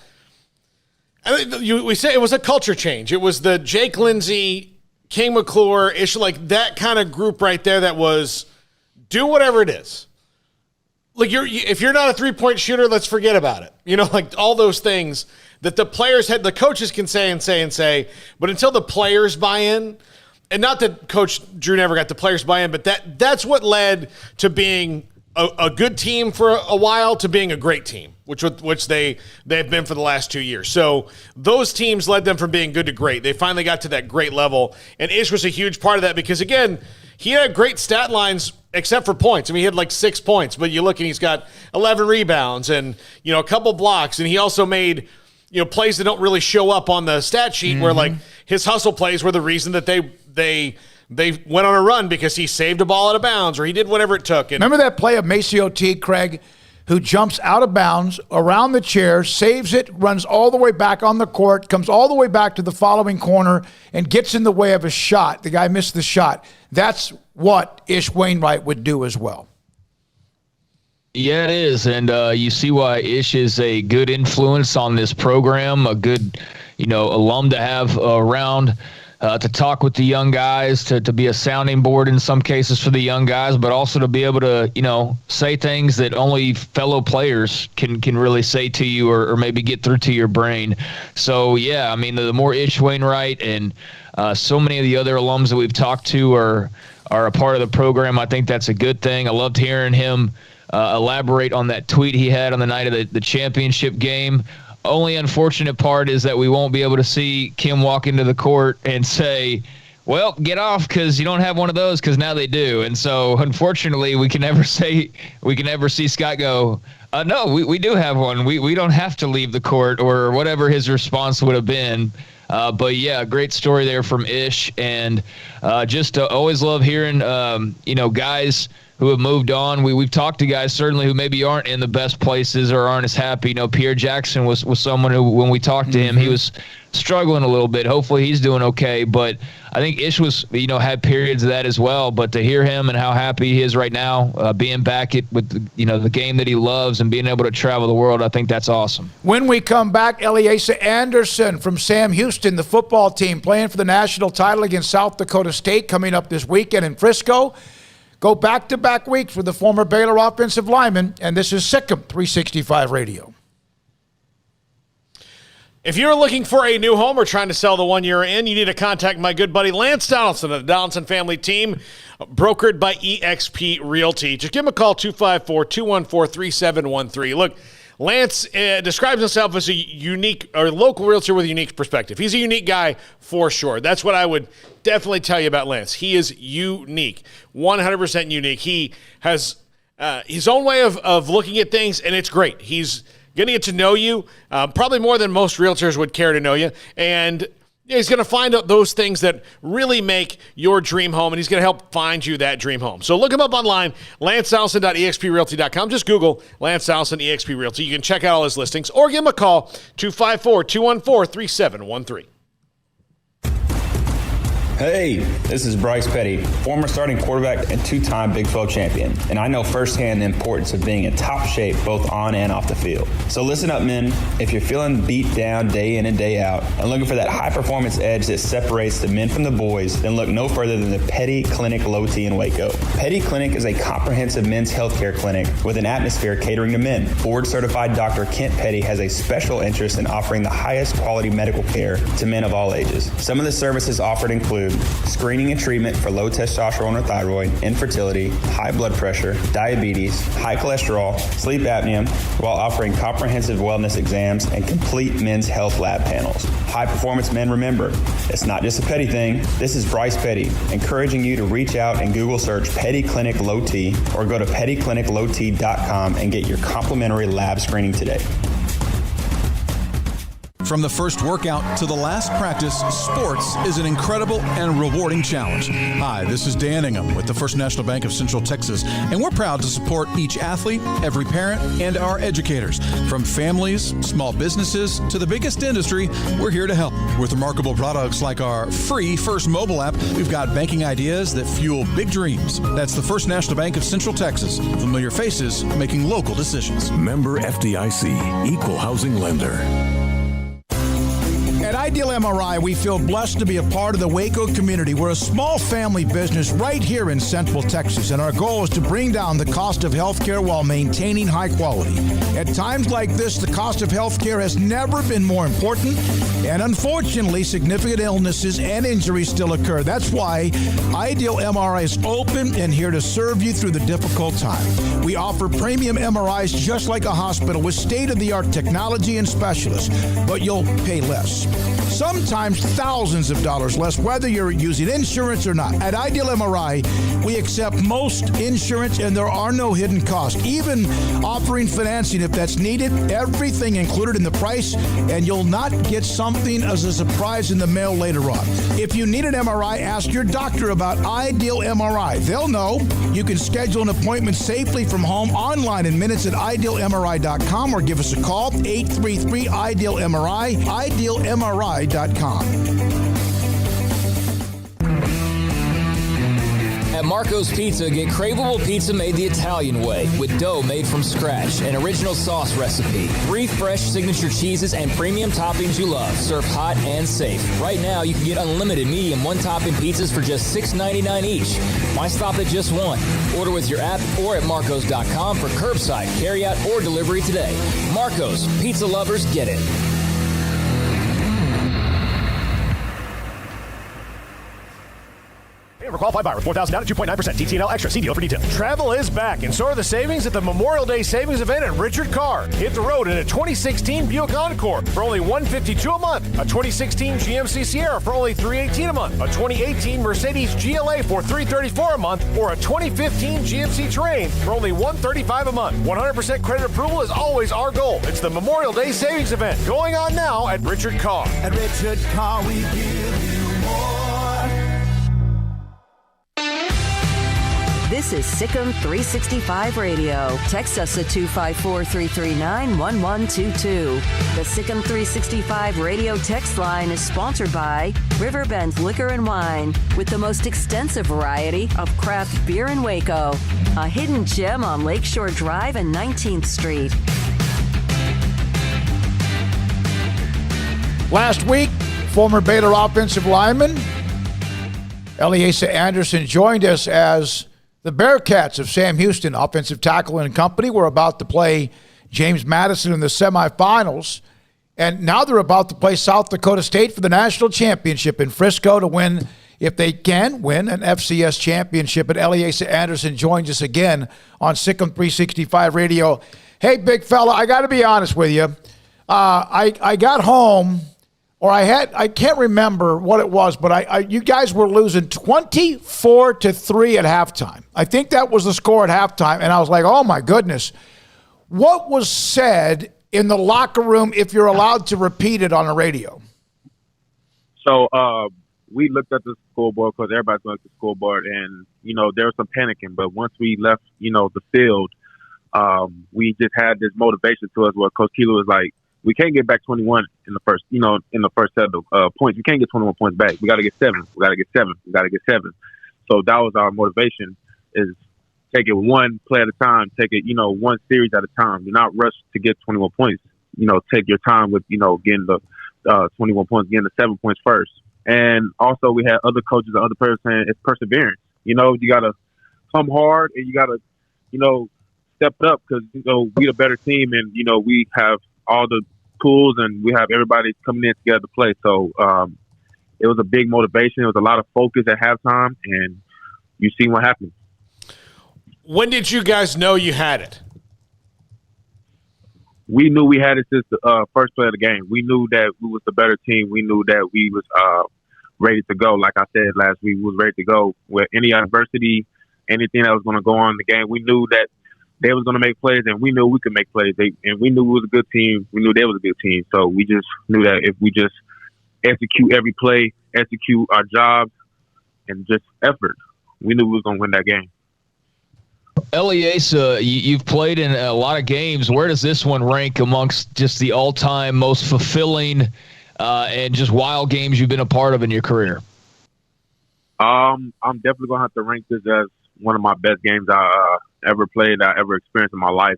I mean, we say it was a culture change. It was the Jake Lindsey, King McClure, like that kind of group right there that was do whatever it is. Like if you're not a 3-point shooter, let's forget about it. Like all those things that the players had, the coaches can say, but until the players buy in, and not that Coach Drew never got the players buy in, but that's what led to being a good team for a while to being a great team, which they've been for the last 2 years. So those teams led them from being good to great. They finally got to that great level, and Ish was a huge part of that because, again, he had great stat lines except for points. I mean, he had like 6 points, but you look and he's got 11 rebounds and, a couple blocks, and he also made, plays that don't really show up on the stat sheet where, like, his hustle plays were the reason that they went on a run because he saved a ball out of bounds or he did whatever it took. And remember that play of Maceo T, Craig, who jumps out of bounds, around the chair, saves it, runs all the way back on the court, comes all the way back to the following corner, and gets in the way of a shot. The guy missed the shot. That's what Ish Wainwright would do as well. Yeah, it is. And you see why Ish is a good influence on this program, a good, alum to have around to talk with the young guys, to be a sounding board in some cases for the young guys, but also to be able to, say things that only fellow players can really say to you or maybe get through to your brain. So, yeah, I mean, the more Ish Wainwright and so many of the other alums that we've talked to are a part of the program, I think that's a good thing. I loved hearing him elaborate on that tweet he had on the night of the championship game. Only unfortunate part is that we won't be able to see Kim walk into the court and say, well, get off because you don't have one of those, because now they do. And so, unfortunately, we can never see Scott go, no, we do have one. We don't have to leave the court, or whatever his response would have been. But, yeah, great story there from Ish. And just always love hearing, guys who have moved on. We've talked to guys certainly who maybe aren't in the best places or aren't as happy. Pierre Jackson was someone who, when we talked to him, he was struggling a little bit. Hopefully he's doing okay. But I think Ish was, had periods of that as well. But to hear him and how happy he is right now, being back with the game that he loves and being able to travel the world, I think that's awesome. When we come back, Eliasa Anderson from Sam Houston, the football team, playing for the national title against South Dakota State coming up this weekend in Frisco. Go back-to-back weeks with the former Baylor offensive lineman, and this is SicEm365 Radio. If you're looking for a new home or trying to sell the one you're in, you need to contact my good buddy Lance Donaldson of the Donaldson family team, brokered by eXp Realty. Just give him a call, 254-214-3713. Look, Lance describes himself as a unique or local realtor with a unique perspective. He's a unique guy for sure. That's what I would definitely tell you about Lance. He is unique, 100% unique. He has his own way of looking at things, and it's great. He's going to get to know you probably more than most realtors would care to know you, and he's going to find out those things that really make your dream home, and he's going to help find you that dream home. So look him up online, lancedonaldson.exprealty.com. Just Google Lance Donaldson eXp Realty. You can check out all his listings, or give him a call, 254-214-3713. Hey, this is Bryce Petty, former starting quarterback and two-time Big 12 champion, and I know firsthand the importance of being in top shape both on and off the field. So listen up, men. If you're feeling beat down day in and day out and looking for that high-performance edge that separates the men from the boys, then look no further than the Petty Clinic Low T in Waco. Petty Clinic is a comprehensive men's healthcare clinic with an atmosphere catering to men. Board-certified Dr. Kent Petty has a special interest in offering the highest quality medical care to men of all ages. Some of the services offered include screening and treatment for low testosterone or thyroid, infertility, high blood pressure, diabetes, high cholesterol, sleep apnea, while offering comprehensive wellness exams and complete men's health lab panels. High performance men, remember, it's not just a Petty thing. This is Bryce Petty, encouraging you to reach out and Google search Petty Clinic Low T or go to pettycliniclowt.com and get your complimentary lab screening today. From the first workout to the last practice, sports is an incredible and rewarding challenge. Hi, this is Dan Ingham with the First National Bank of Central Texas, and we're proud to support each athlete, every parent, and our educators. From families, small businesses, to the biggest industry, we're here to help. With remarkable products like our free First mobile app, we've got banking ideas that fuel big dreams. That's the First National Bank of Central Texas. Familiar faces making local decisions. Member FDIC, Equal Housing Lender. At Ideal MRI, we feel blessed to be a part of the Waco community. We're a small family business right here in Central Texas, and our goal is to bring down the cost of healthcare while maintaining high quality. At times like this, the cost of healthcare has never been more important, and unfortunately, significant illnesses and injuries still occur. That's why Ideal MRI is open and here to serve you through the difficult time. We offer premium MRIs just like a hospital with state-of-the-art technology and specialists, but you'll pay less. Sometimes thousands of dollars less, whether you're using insurance or not. At Ideal MRI, we accept most insurance and there are no hidden costs. Even offering financing if that's needed, everything included in the price, and you'll not get something as a surprise in the mail later on. If you need an MRI, ask your doctor about Ideal MRI. They'll know. You can schedule an appointment safely from home online in minutes at idealmri.com or give us a call, 833-IDEAL-MRI, idealmri.com. At Marco's Pizza, get craveable pizza made the Italian way with dough made from scratch, an original sauce recipe, 3 fresh signature cheeses, and premium toppings you love, served hot and safe. Right now, you can get unlimited medium one-topping pizzas for just $6.99 each. Why stop at just one? Order with your app or at marcos.com for curbside, carryout, or delivery today. Marco's, pizza lovers get it. For qualified buyer with 4,000 down at 2.9% TTNL extra. See deal for details. Travel is back, and so are the savings at the Memorial Day Savings Event at Richard Carr. Hit the road in a 2016 Buick Encore for only $152 a month, a 2016 GMC Sierra for only $318 a month, a 2018 Mercedes GLA for $334 a month, or a 2015 GMC Terrain for only $135 a month. 100% credit approval is always our goal. It's the Memorial Day Savings Event going on now at Richard Carr. At Richard Carr, we give you more. This is SicEm365 Radio. Text us at 254-339-1122. The SicEm365 Radio text line is sponsored by Riverbend Liquor and Wine, with the most extensive variety of craft beer in Waco. A hidden gem on Lakeshore Drive and 19th Street. Last week, former Baylor offensive lineman Eliezer Anderson joined us as the Bearcats of Sam Houston, offensive tackle and company, were about to play James Madison in the semifinals. And now they're about to play South Dakota State for the national championship in Frisco to win, if they can, win an FCS championship. And Eliezer Anderson joins us again on SicEm365 Radio. Hey, big fella, I got to be honest with you. I got home, or I can't remember what it was, but you guys were losing 24-3 at halftime. I think that was the score at halftime, and I was like, oh my goodness. What was said in the locker room, if you're allowed to repeat it on the radio? So we looked at the scoreboard, because everybody's looking at the scoreboard, and, there was some panicking. But once we left, the field, we just had this motivation to us where Coach Keeler was like, we can't get back 21 in the first, in the first set of points. We can't get 21 points back. We got to get 7. We got to get 7. We got to get 7. So that was our motivation, is take it one play at a time, take it, one series at a time. Do not rush to get 21 points. Take your time with, getting the 21 points, getting the 7 points first. And also we had other coaches and other players saying it's perseverance. You got to come hard, and you got to, step it up, because, we the better team, and, we have all the tools, and we have everybody coming in together to play. So it was a big motivation. It was a lot of focus at halftime, and you see what happened. When did you guys know you had it? We knew we had it since the first play of the game. We knew that we was the better team. We knew that we was ready to go. Like I said last week, we was ready to go with any adversity, anything that was going to go on in the game. We knew that they was going to make plays, and we knew we could make plays. And we knew we was a good team. We knew they was a good team. So we just knew that if we just execute every play, execute our jobs, and just effort, we knew we was going to win that game. Eliezer, you've played in a lot of games. Where does this one rank amongst just the all-time most fulfilling and just wild games you've been a part of in your career? I'm definitely going to have to rank this as one of my best games I ever played, I ever experienced in my life.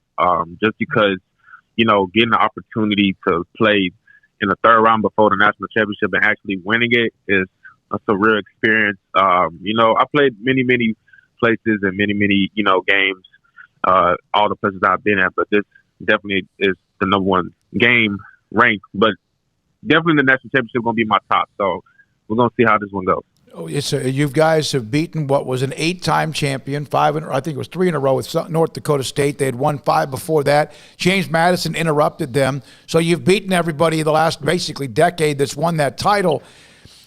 Just because, getting the opportunity to play in the third round before the national championship and actually winning it is a surreal experience. I played many places and many games, all the places I've been at, but this definitely is the number one game ranked. But definitely the national championship is going to be my top. So we're going to see how this one goes. Oh, you guys have beaten what was an 8-time champion, I think it was 3 in a row with North Dakota State. They had won 5 before that. James Madison interrupted them. So you've beaten everybody the last basically decade that's won that title.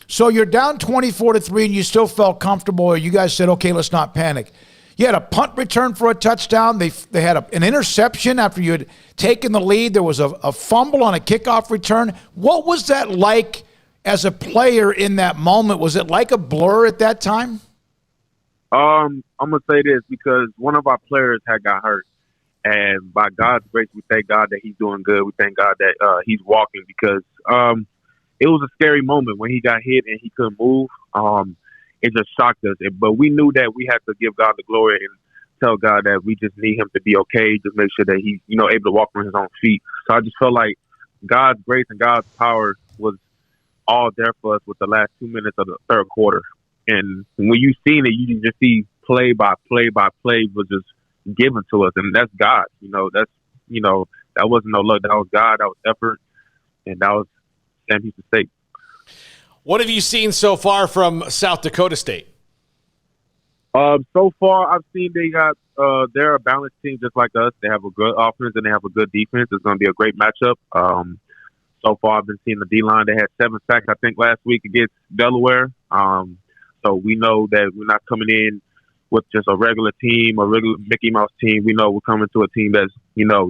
So you're down 24-3 and you still felt comfortable, or you guys said, okay, let's not panic. You had a punt return for a touchdown. They had an interception after you had taken the lead. There was a fumble on a kickoff return. What was that like as a player in that moment? Was it like a blur at that time? I'm going to say this, because one of our players had got hurt. And by God's grace, we thank God that he's doing good. We thank God that he's walking, because it was a scary moment when he got hit and he couldn't move. it just shocked us. But we knew that we had to give God the glory and tell God that we just need him to be okay, just make sure that he's, able to walk on his own feet. So I just felt like God's grace and God's power was all there for us with the last 2 minutes of the third quarter. And when you seen it, you can just see play by play was just given to us. And that's God, that wasn't no luck. That was God, that was effort, and that was Sam Houston State. What have you seen so far from South Dakota State? So far, I've seen they got they're a balanced team just like us. They have a good offense and they have a good defense. It's going to be a great matchup. So far, I've been seeing the D-line. They had 7 sacks, I think, last week against Delaware. So we know that we're not coming in with just a regular team, a regular Mickey Mouse team. We know we're coming to a team that's,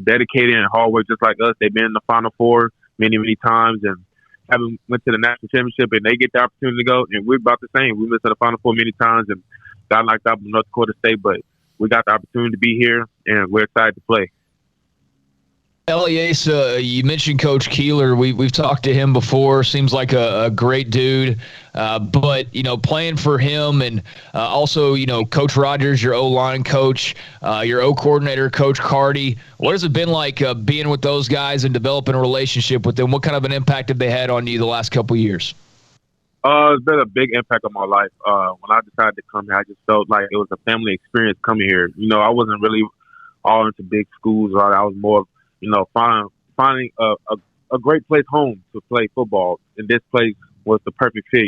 dedicated and hard work just like us. They've been in the Final Four many, many times and haven't went to the national championship, and they get the opportunity to go. And we're about the same. We went to the Final Four many times and got knocked out by North Dakota State, but we got the opportunity to be here, and we're excited to play. Elias, you mentioned Coach Keeler. We've talked to him before. Seems like a great dude. But, playing for him and also, Coach Rogers, your O-line coach, your O-coordinator, Coach Carty. What has it been like being with those guys and developing a relationship with them? What kind of an impact have they had on you the last couple of years? It's been a big impact on my life. When I decided to come here, I just felt like it was a family experience coming here. I wasn't really all into big schools. I was more, finding a great place home to play football. And this place was the perfect fit,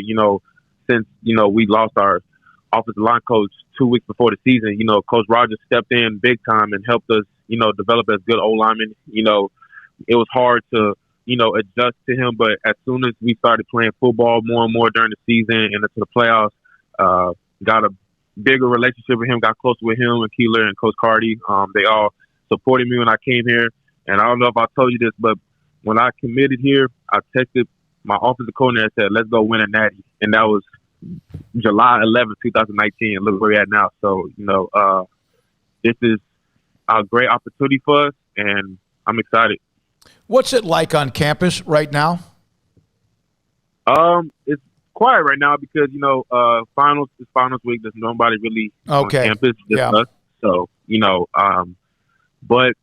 since, we lost our offensive line coach 2 weeks before the season. Coach Rogers stepped in big time and helped us, develop as good O-linemen. It was hard to, adjust to him. But as soon as we started playing football more and more during the season and into the playoffs, got a bigger relationship with him, got closer with him and Keeler and Coach Carty. They all supported me when I came here. And I don't know if I told you this, but when I committed here, I texted my offensive coordinator and said, let's go win a natty. And that was July 11th, 2019. Look where we're at now. So, this is a great opportunity for us, and I'm excited. What's it like on campus right now? It's quiet right now because, finals is finals week. There's nobody really on campus, just us. So, but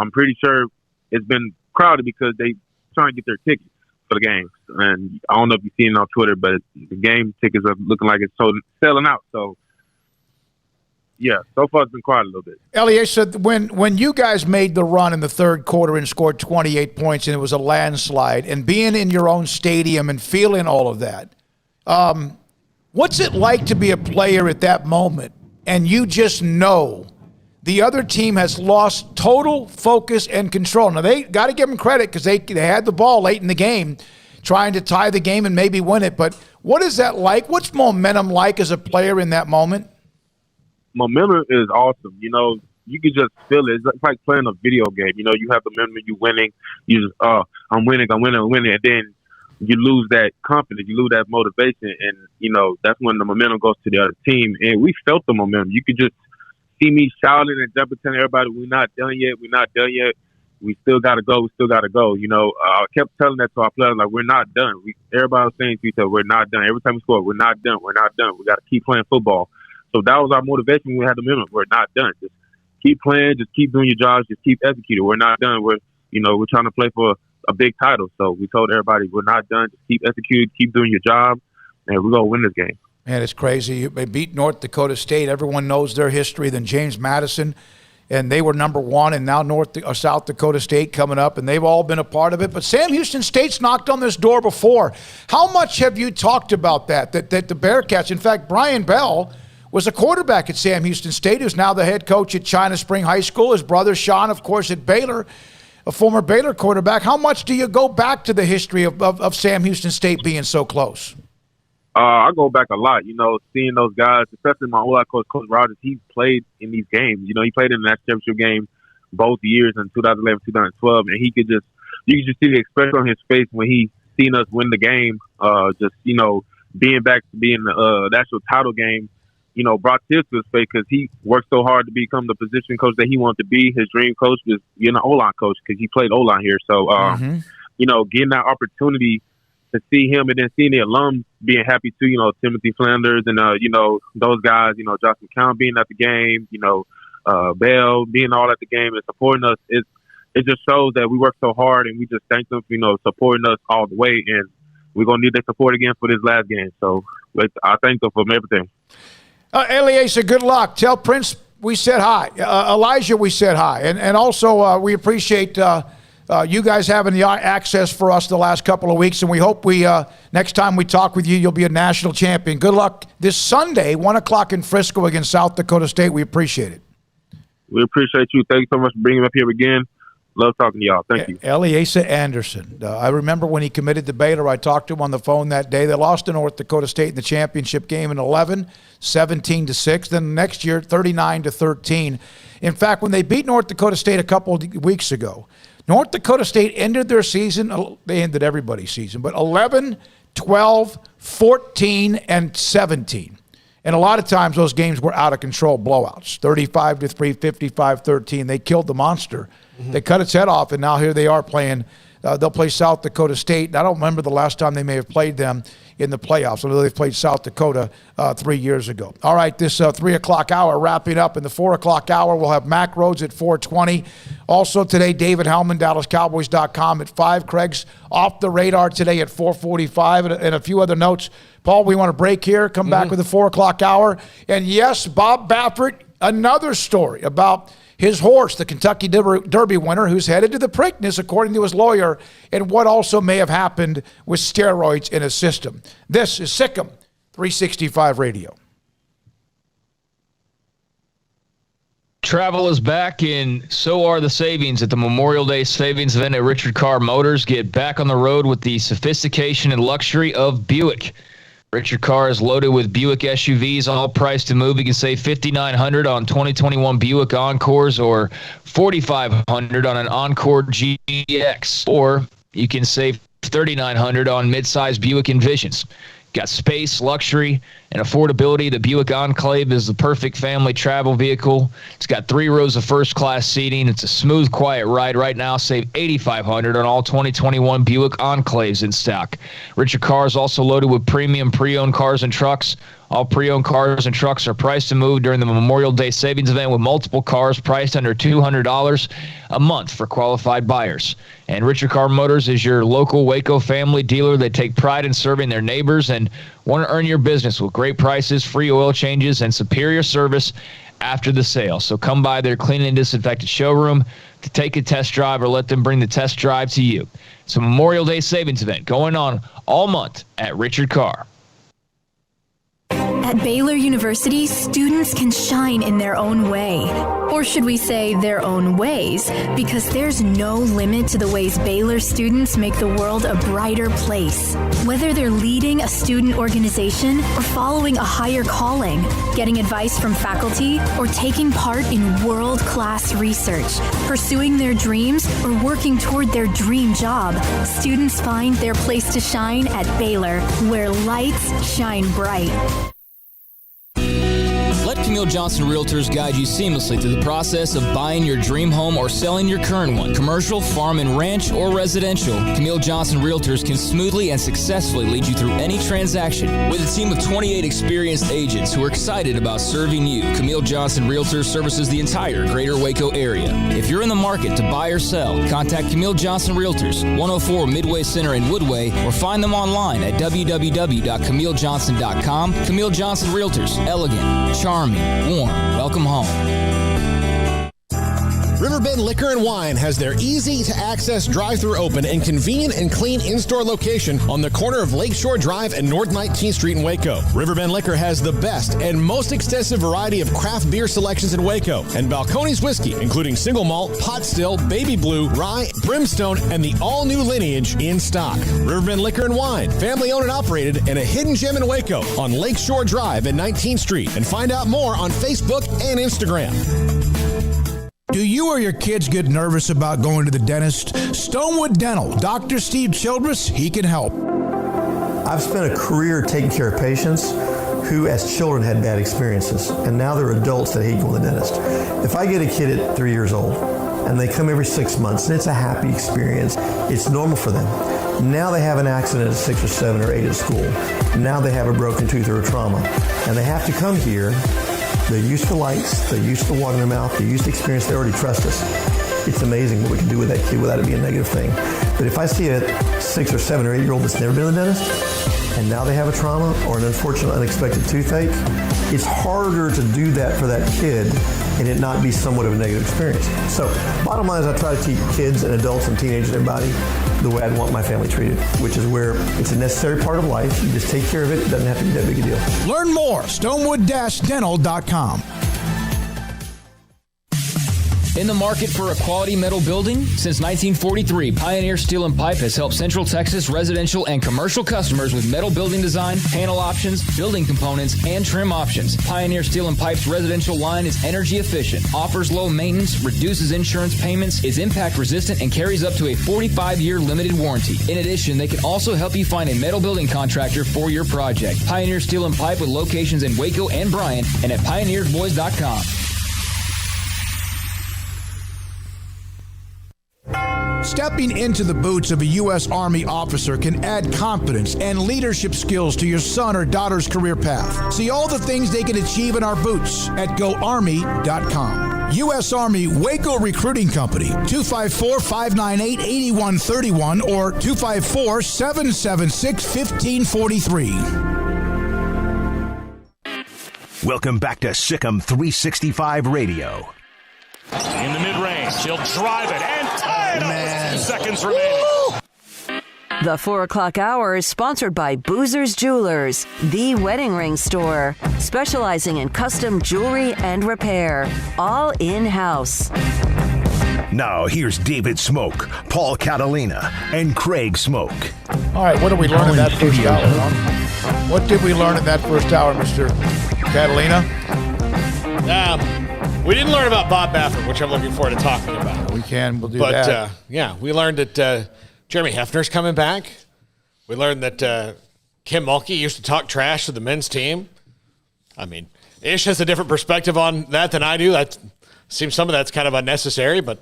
I'm pretty sure it's been crowded because they trying to get their tickets for the games. And I don't know if you've seen it on Twitter, but the game tickets are looking like it's selling out. So, yeah, so far it's been quiet a little bit. Elias, so when you guys made the run in the third quarter and scored 28 points and it was a landslide, and being in your own stadium and feeling all of that, what's it like to be a player at that moment and you just know the other team has lost total focus and control? Now, they got to give them credit because they had the ball late in the game trying to tie the game and maybe win it. But what is that like? What's momentum like as a player in that moment? Momentum is awesome. You can just feel it. It's like playing a video game. You have the momentum, you're winning. You just, I'm winning. And then you lose that confidence. You lose that motivation. And, that's when the momentum goes to the other team. And we felt the momentum. You could just see me shouting and jumping, telling everybody, we're not done yet. We still got to go. I kept telling that to our players, like, we're not done. Everybody was saying to each other, we're not done. Every time we score, we're not done. We got to keep playing football. So that was our motivation when we had the minimum. We're not done. Just keep playing. Just keep doing your jobs. Just keep executing. We're not done. We're trying to play for a big title. So we told everybody, we're not done. Just keep executing. Keep doing your job. And we're going to win this game. Man, it's crazy. They beat North Dakota State. Everyone knows their history. Then James Madison, and they were number one, and now South Dakota State coming up, and they've all been a part of it. But Sam Houston State's knocked on this door before. How much have you talked about that the Bearcats? In fact, Brian Bell was a quarterback at Sam Houston State, who's now the head coach at China Spring High School. His brother Sean, of course, at Baylor, a former Baylor quarterback. How much do you go back to the history of Sam Houston State being so close? I go back a lot, seeing those guys, especially my old coach, Coach Rogers. He played in these games. He played in the national championship game both years in 2011, 2012, and you could just see the expression on his face when he seen us win the game. Being back to being the national title game, brought tears to his face because he worked so hard to become the position coach that he wanted to be. His dream coach was being an O-line coach because he played O-line here. So, getting that opportunity to see him and then seeing the alums being happy too, Timothy Flanders and, those guys, Josh McCown being at the game, Bell being all at the game and supporting us, it just shows that we work so hard, and we just thank them for, supporting us all the way. And we're going to need their support again for this last game. So I thank them for everything. Eliezer, good luck. Tell Prince we said hi. Elijah, we said hi. And also we appreciate you guys having the access for us the last couple of weeks, and we hope next time we talk with you, you'll be a national champion. Good luck this Sunday, 1 o'clock in Frisco against South Dakota State. We appreciate it. We appreciate you. Thank you so much for bringing me up here again. Love talking to y'all. Thank you. Eliezer Anderson. I remember when he committed to Baylor, I talked to him on the phone that day. They lost to North Dakota State in the championship game in 11, 17-6. Then the next year, 39-13. In fact, when they beat North Dakota State a couple of weeks ago, North Dakota State ended their season. They ended everybody's season, but 11, 12, 14, and 17. And a lot of times those games were out of control blowouts, 35-3, 55-13. They killed the monster. Mm-hmm. They cut its head off, and now here they are playing. They'll play South Dakota State. I don't remember the last time they may have played them in the playoffs, although they've played South Dakota 3 years ago. All right, this 3 o'clock hour wrapping up. In the 4 o'clock hour, we'll have Mack Rhoades at 4:20. Also today, David Hellman, DallasCowboys.com at 5. Craig's off the radar today at 4:45, and a few other notes. Paul, we want to break here, come back with the 4 o'clock hour. And yes, Bob Baffert, another story about his horse, the Kentucky Derby winner, who's headed to the Preakness, according to his lawyer, and what also may have happened with steroids in his system. This is SicEm365 Radio. Travel is back, and so are the savings at the Memorial Day savings event at Richard Carr Motors. Get back on the road with the sophistication and luxury of Buick. Richard Carr is loaded with Buick SUVs, all priced to move. You can save $5,900 on 2021 Buick Encores or $4,500 on an Encore GX. Or you can save $3,900 on midsize Buick Envisions. Got space, luxury, and affordability. The Buick Enclave is the perfect family travel vehicle. It's got 3 rows of first-class seating. It's a smooth, quiet ride. Right now, save $8,500 on all 2021 Buick Enclaves in stock. Richard Carr is also loaded with premium pre-owned cars and trucks. All pre-owned cars and trucks are priced to move during the Memorial Day savings event, with multiple cars priced under $200 a month for qualified buyers. And Richard Carr Motors is your local Waco family dealer. They take pride in serving their neighbors and want to earn your business with great prices, free oil changes, and superior service after the sale. So come by their clean and disinfected showroom to take a test drive, or let them bring the test drive to you. It's a Memorial Day savings event going on all month at Richard Carr. At Baylor University, students can shine in their own way. Or should we say their own ways? Because there's no limit to the ways Baylor students make the world a brighter place. Whether they're leading a student organization or following a higher calling, getting advice from faculty, or taking part in world-class research, pursuing their dreams, or working toward their dream job, students find their place to shine at Baylor, where lights shine bright. Let Camille Johnson Realtors guide you seamlessly through the process of buying your dream home or selling your current one. Commercial, farm and ranch, or residential, Camille Johnson Realtors can smoothly and successfully lead you through any transaction. With a team of 28 experienced agents who are excited about serving you, Camille Johnson Realtors services the entire greater Waco area. If you're in the market to buy or sell, contact Camille Johnson Realtors, 104 Midway Center in Woodway, or find them online at www.camillejohnson.com. Camille Johnson Realtors, elegant, charming, warm. Welcome home. Riverbend Liquor and Wine has their easy-to-access drive-thru open and convenient and clean in-store location on the corner of Lakeshore Drive and North 19th Street in Waco. Riverbend Liquor has the best and most extensive variety of craft beer selections in Waco, and Balcones whiskey, including single malt, pot still, baby blue, rye, brimstone, and the all-new lineage in stock. Riverbend Liquor and Wine, family-owned and operated, and a hidden gem in Waco on Lakeshore Drive and 19th Street. And find out more on Facebook and Instagram. Do you or your kids get nervous about going to the dentist? Stonewood Dental, Dr. Steve Childress, he can help. I've spent a career taking care of patients who as children had bad experiences, and now they're adults that hate going to the dentist. If I get a kid at 3 years old and they come every 6 months and it's a happy experience, it's normal for them. Now they have an accident at 6 or 7 or 8 at school. Now they have a broken tooth or a trauma. And they have to come here. They're used to lights. They're used to water in their mouth. They're used to experience. They already trust us. It's amazing what we can do with that kid without it being a negative thing. But if I see a 6 or 7 or 8-year-old that's never been to the dentist, and now they have a trauma or an unfortunate unexpected toothache, it's harder to do that for that kid and it not be somewhat of a negative experience. So bottom line is I try to teach kids and adults and teenagers and everybody the way I'd want my family treated, which is where it's a necessary part of life. You just take care of it. It doesn't have to be that big a deal. Learn more, stonewood-dental.com. In the market for a quality metal building? Since 1943, Pioneer Steel and Pipe has helped Central Texas residential and commercial customers with metal building design, panel options, building components, and trim options. Pioneer Steel and Pipe's residential line is energy efficient, offers low maintenance, reduces insurance payments, is impact resistant, and carries up to a 45-year limited warranty. In addition, they can also help you find a metal building contractor for your project. Pioneer Steel and Pipe with locations in Waco and Bryan and at pioneersboys.com. Stepping into the boots of a U.S. Army officer can add confidence and leadership skills to your son or daughter's career path. See all the things they can achieve in our boots at GoArmy.com. U.S. Army Waco Recruiting Company, 254-598-8131 or 254-776-1543. Welcome back to SicEm365 Radio. In the mid-range, he'll drive it and tie it up with 2 seconds remaining. The 4 o'clock hour is sponsored by Boozer's Jewelers, the wedding ring store, specializing in custom jewelry and repair, all in-house. Now, here's David Smoak, Paul Catalina, and Craig Smoak. All right, what did we learn in that first hour? What did we learn in that first hour, Mr. Catalina? We didn't learn about Bob Baffert, which I'm looking forward to talking about. We'll do that. But, we learned that Jeremy Hefner's coming back. We learned that Kim Mulkey used to talk trash to the men's team. I mean, Ish has a different perspective on that than I do. That seems some of that's kind of unnecessary, but,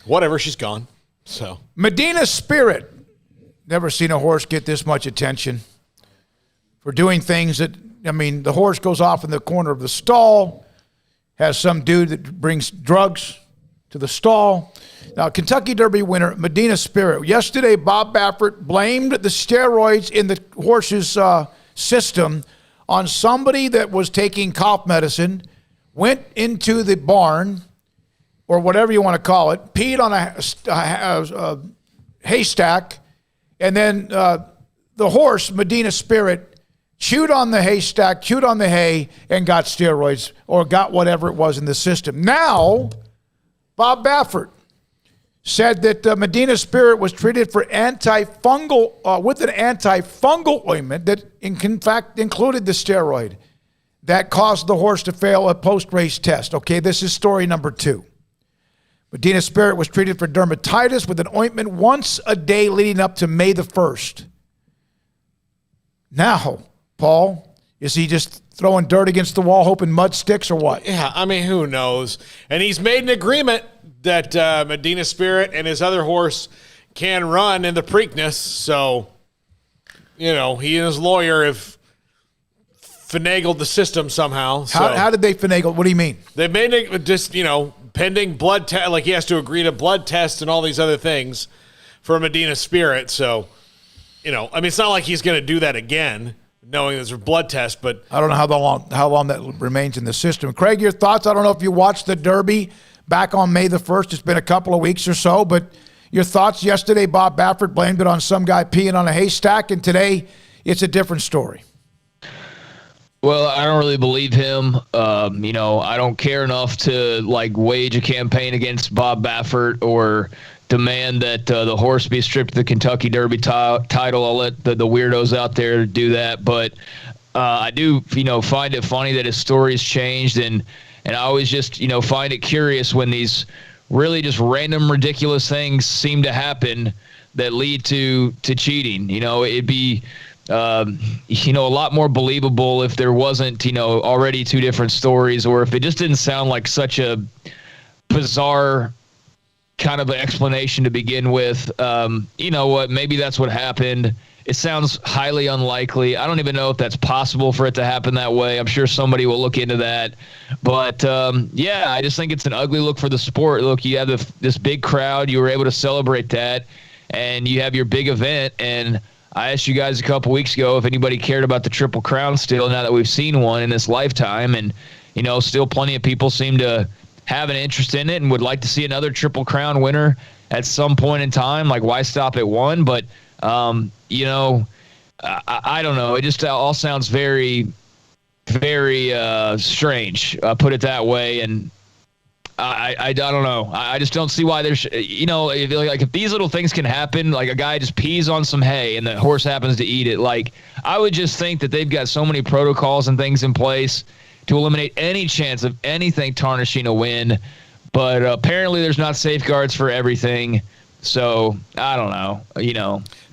whatever, she's gone. So Medina Spirit. Never seen a horse get this much attention for doing things that, the horse goes off in the corner of the stall, has some dude that brings drugs to the stall. Now, Kentucky Derby winner, Medina Spirit. Yesterday, Bob Baffert blamed the steroids in the horse's system on somebody that was taking cough medicine, went into the barn, or whatever you want to call it, peed on a haystack, and then the horse, Medina Spirit, chewed on the haystack, chewed on the hay, and got steroids or got whatever it was in the system. Now, Bob Baffert said that Medina Spirit was treated for antifungal with an antifungal ointment that, in fact, included the steroid that caused the horse to fail a post-race test. Okay, this is story number 2. Medina Spirit was treated for dermatitis with an ointment once a day leading up to May the 1st. Now, Paul, is he just throwing dirt against the wall, hoping mud sticks, or what? Yeah, who knows? And he's made an agreement that Medina Spirit and his other horse can run in the Preakness. So, he and his lawyer have finagled the system somehow. So how did they finagle? What do you mean? They made it just, pending blood test. Like he has to agree to blood tests and all these other things for Medina Spirit. So, it's not like he's going to do that again, knowing there's a blood test, but I don't know how long that remains in the system. Craig, your thoughts? I don't know if you watched the Derby back on May the 1st. It's been a couple of weeks or so, but your thoughts? Yesterday, Bob Baffert blamed it on some guy peeing on a haystack, and today it's a different story. Well, I don't really believe him. I don't care enough to wage a campaign against Bob Baffert or demand that the horse be stripped of the Kentucky Derby title. I'll let the weirdos out there do that. But I do, find it funny that his story's changed. And I always just, find it curious when these really just random, ridiculous things seem to happen that lead to cheating. It'd be, a lot more believable if there wasn't, already 2 different stories, or if it just didn't sound like such a bizarre kind of an explanation to begin with. You know what? Maybe that's what happened. It sounds highly unlikely. I don't even know if that's possible for it to happen that way. I'm sure somebody will look into that. But, I just think it's an ugly look for the sport. Look, you have this big crowd. You were able to celebrate that, and you have your big event. And I asked you guys a couple weeks ago if anybody cared about the Triple Crown still, now that we've seen one in this lifetime. And, still plenty of people seem to have an interest in it and would like to see another Triple Crown winner at some point in time. Like, why stop at one? But, I don't know. It just all sounds very, very strange, put it that way. And I don't know. I just don't see why there's, if these little things can happen, like a guy just pees on some hay and the horse happens to eat it. Like, I would just think that they've got so many protocols and things in place to eliminate any chance of anything tarnishing a win. But apparently there's not safeguards for everything. So I don't know,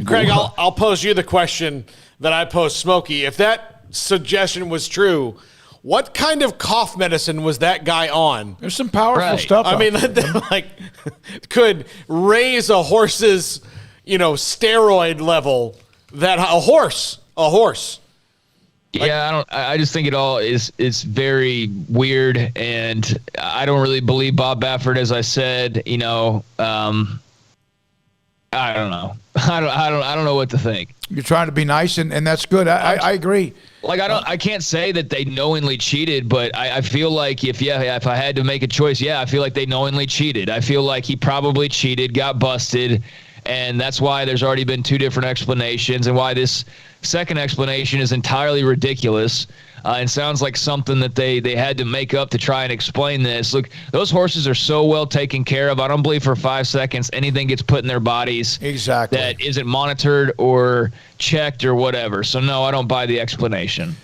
Craig, I'll pose you the question that I posed Smokey. If that suggestion was true, what kind of cough medicine was that guy on? There's some powerful stuff. I mean, like, could raise a horse's, steroid level. That a horse. Yeah, I just think it all is very weird, and I don't really believe Bob Baffert, as I said. I don't know. I don't know what to think. You're trying to be nice, and that's good. I agree. Like, I can't say that they knowingly cheated, but I feel like if I had to make a choice, I feel like they knowingly cheated. I feel like he probably cheated, got busted, and that's why there's already been two different explanations, and why this second explanation is entirely ridiculous. And sounds like something that they had to make up to try and explain this. Look, those horses are so well taken care of. I don't believe for 5 seconds anything gets put in their bodies that isn't monitored or checked or whatever. So, no, I don't buy the explanation.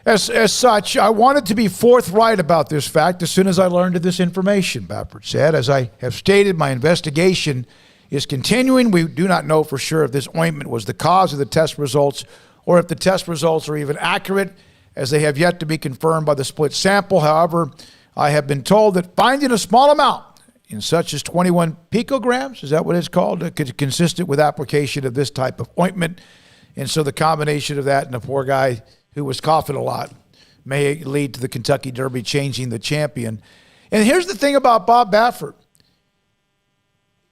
As such, I wanted to be forthright about this fact as soon as I learned of this information, Baffert said. As I have stated, my investigation is continuing. We do not know for sure if this ointment was the cause of the test results or if the test results are even accurate, as they have yet to be confirmed by the split sample. However, I have been told that finding a small amount in such as 21 picograms, is that what it's called, consistent with application of this type of ointment. And so the combination of that and a poor guy who was coughing a lot may lead to the Kentucky Derby changing the champion. And here's the thing about Bob Baffert.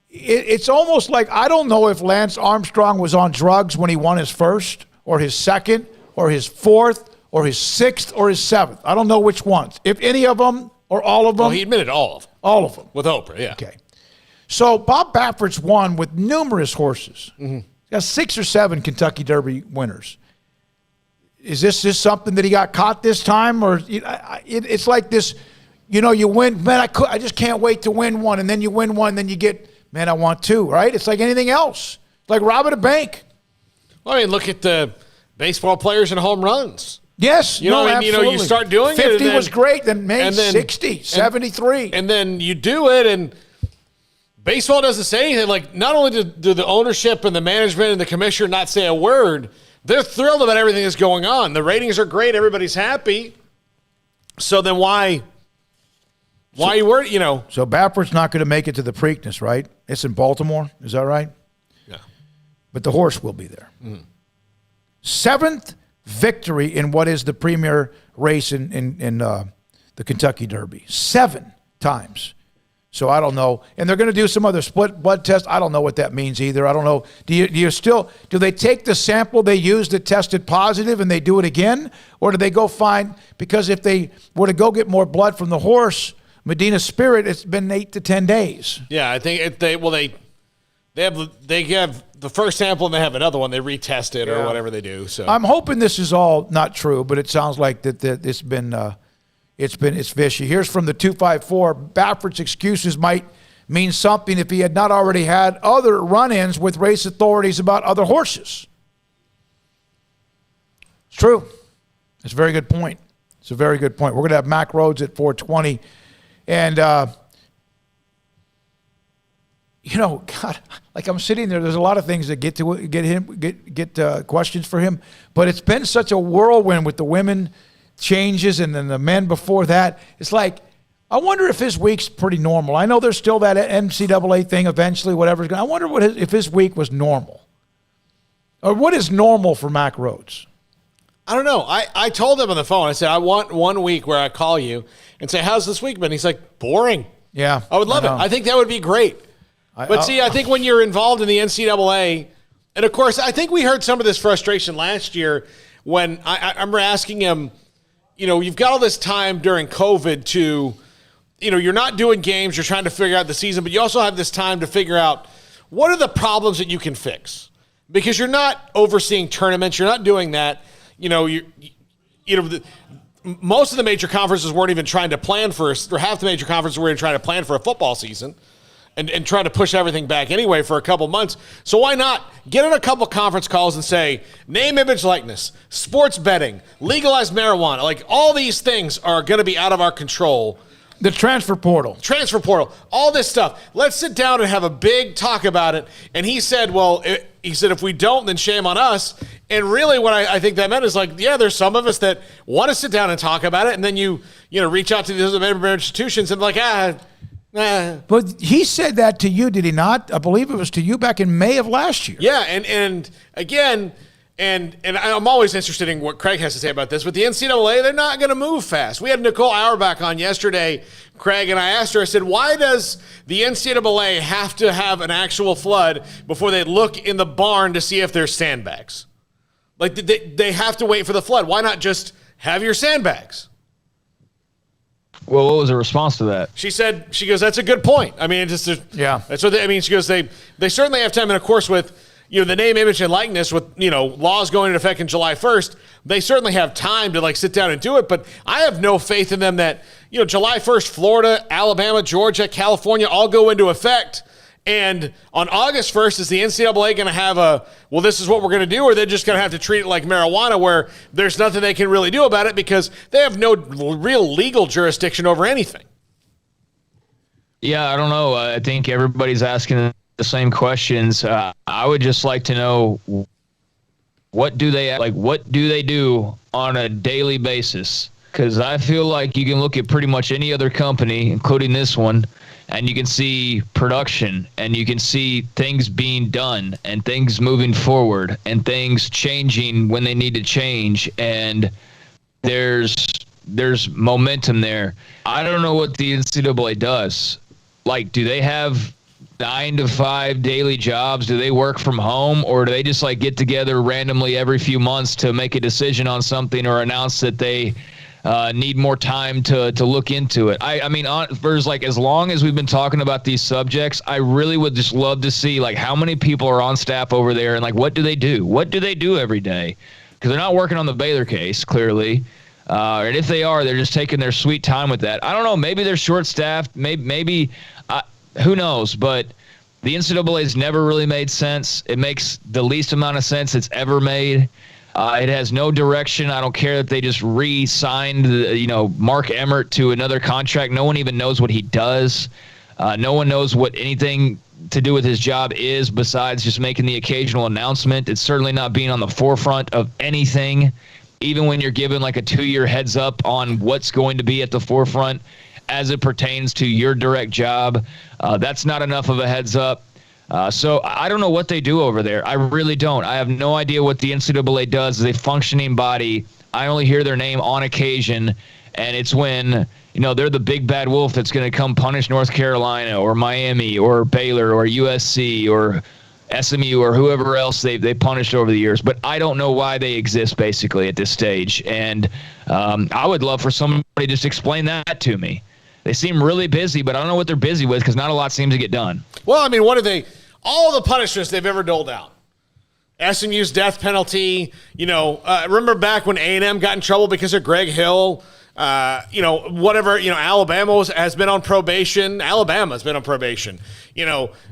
It's almost like, I don't know if Lance Armstrong was on drugs when he won his first or his second or his fourth or his sixth or his seventh. I don't know which ones. If any of them or all of them. Well, he admitted all of them. All of them. With Oprah, yeah. Okay. So Bob Baffert's won with numerous horses. Mm-hmm. He's got 6 or 7 Kentucky Derby winners. Is this just something that he got caught this time? Or it's like this, you win, man, I just can't wait to win one. And then you win one, then you get, man, I want 2, right? It's like anything else. It's like robbing a bank. Well, I mean, look at the baseball players and home runs. Yes. Absolutely. You start doing 50 it. 50 was great, then maybe 60, 73. And then you do it, and baseball doesn't say anything. Like, not only do the ownership and the management and the commissioner not say a word, they're thrilled about everything that's going on. The ratings are great. Everybody's happy. So then why you were, So Baffert's not going to make it to the Preakness, right? It's in Baltimore. Is that right? Yeah. But the horse will be there. Mm-hmm. 7th victory in what is the premier race in the Kentucky Derby. 7 times. So I don't know. And they're going to do some other split blood test. I don't know what that means either. I don't know. Do they take the sample they used that tested positive and they do it again? Or do they go find, because if they were to go get more blood from the horse, Medina Spirit, it's been 8 to 10 days. Yeah, I think they have the first sample and they have another one. They retest it or whatever they do. So I'm hoping this is all not true, but it sounds like that it's fishy. Here's from the 254. Baffert's excuses might mean something if he had not already had other run-ins with race authorities about other horses. It's true. It's a very good point. It's a very good point. We're going to have Mack Rhoades at 4:20, and God, like I'm sitting there. There's a lot of things that get questions for him, but it's been such a whirlwind with the women changes and then the men before that. It's like I wonder if his week's pretty normal. I know there's still that NCAA thing eventually, whatever's going. I wonder if his week was normal. Or what is normal for Mack Rhoades? I don't know. I told him on the phone, I said, I want 1 week where I call you and say, how's this week been? He's like, boring. Yeah. I would love it. I think that would be great. But I think when you're involved in the NCAA, and of course, I think we heard some of this frustration last year when I remember asking him, you've got all this time during COVID to, you're not doing games, you're trying to figure out the season, but you also have this time to figure out what are the problems that you can fix. Because you're not overseeing tournaments, you're not doing that. Most of the major conferences weren't even trying to plan for, or half the major conferences weren't even trying to plan for a football season and try to push everything back anyway for a couple months. So why not get on a couple conference calls and say, name, image, likeness, sports betting, legalized marijuana, like all these things are going to be out of our control. The transfer portal, all this stuff. Let's sit down and have a big talk about it. And he said, if we don't, then shame on us. And really what I think that meant is like, yeah, there's some of us that want to sit down and talk about it. And then you reach out to these other member institutions and like, But he said that to you, did he not? I believe it was to you back in May of last year. Yeah. And again, and I'm always interested in what Craig has to say about this, but the NCAA, they're not going to move fast. We had Nicole Auerbach on yesterday, Craig, and I asked her, I said, why does the NCAA have to have an actual flood before they look in the barn to see if there's sandbags? Like, they have to wait for the flood. Why not just have your sandbags? Well, what was the response to that? She goes, that's a good point. I mean, that's what she goes, they certainly have time, and of course with, the name, image, and likeness with, laws going into effect on July 1st, they certainly have time to, sit down and do it. But I have no faith in them that, July 1st, Florida, Alabama, Georgia, California all go into effect. And on August 1st, is the NCAA going to have this is what we're going to do, or they're just going to have to treat it like marijuana where there's nothing they can really do about it because they have no real legal jurisdiction over anything? Yeah, I don't know. I think everybody's asking the same questions. I would just like to know what do they do on a daily basis? Because I feel like you can look at pretty much any other company, including this one, and you can see production and you can see things being done and things moving forward and things changing when they need to change. And there's momentum there. I don't know what the NCAA does. Do they have 9 to 5 daily jobs? Do they work from home, or do they just get together randomly every few months to make a decision on something or announce that they need more time to look into it? I mean, as long as we've been talking about these subjects, I really would just love to see how many people are on staff over there and what do they do? What do they do every day? Because they're not working on the Baylor case, clearly. And if they are, they're just taking their sweet time with that. I don't know. Maybe they're short-staffed. Maybe who knows? But the NCAA has never really made sense. It makes the least amount of sense it's ever made. It has no direction. I don't care that they just re-signed, Mark Emmert to another contract. No one even knows what he does. No one knows what anything to do with his job is besides just making the occasional announcement. It's certainly not being on the forefront of anything, even when you're given a 2-year heads up on what's going to be at the forefront as it pertains to your direct job. That's not enough of a heads up. So I don't know what they do over there. I really don't. I have no idea what the NCAA does as a functioning body. I only hear their name on occasion, and it's when, they're the big bad wolf that's going to come punish North Carolina or Miami or Baylor or USC or SMU or whoever else they punished over the years. But I don't know why they exist basically at this stage. And I would love for somebody to just explain that to me. They seem really busy, but I don't know what they're busy with because not a lot seems to get done. Well, I mean, what are they? All the punishments they've ever doled out. SMU's death penalty. Remember back when A&M got in trouble because of Greg Hill. Whatever. Alabama has been on probation. Alabama's been on probation.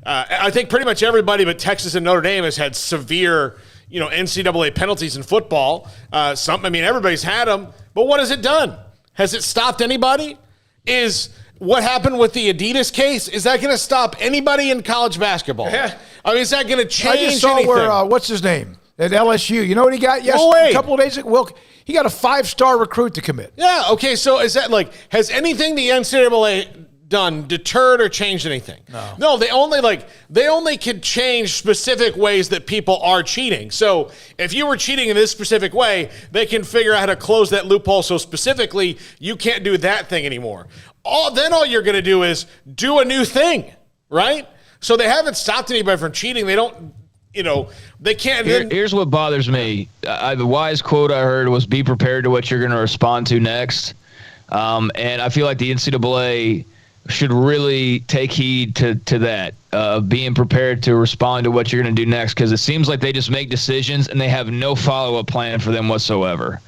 I think pretty much everybody but Texas and Notre Dame has had severe, NCAA penalties in football. Everybody's had them. But what has it done? Has it stopped anybody? Is what happened with the Adidas case, is that going to stop anybody in college basketball? Yeah. I mean, is that going to change I just saw anything? where, what's his name? at LSU. You know what he got yesterday? A couple of days ago? Well, he got a 5-star recruit to commit. Yeah, okay, so is that has anything the NCAA done deterred or changed anything? No, they only can change specific ways that people are cheating. So if you were cheating in this specific way, they can figure out how to close that loophole so specifically you can't do that thing anymore. All you're going to do is do a new thing, right? So they haven't stopped anybody from cheating. They don't, they can't. Here's what bothers me. The wise quote I heard was, be prepared to what you're going to respond to next. And I feel like the NCAA should really take heed to that, being prepared to respond to what you're going to do next, because it seems like they just make decisions and they have no follow-up plan for them whatsoever.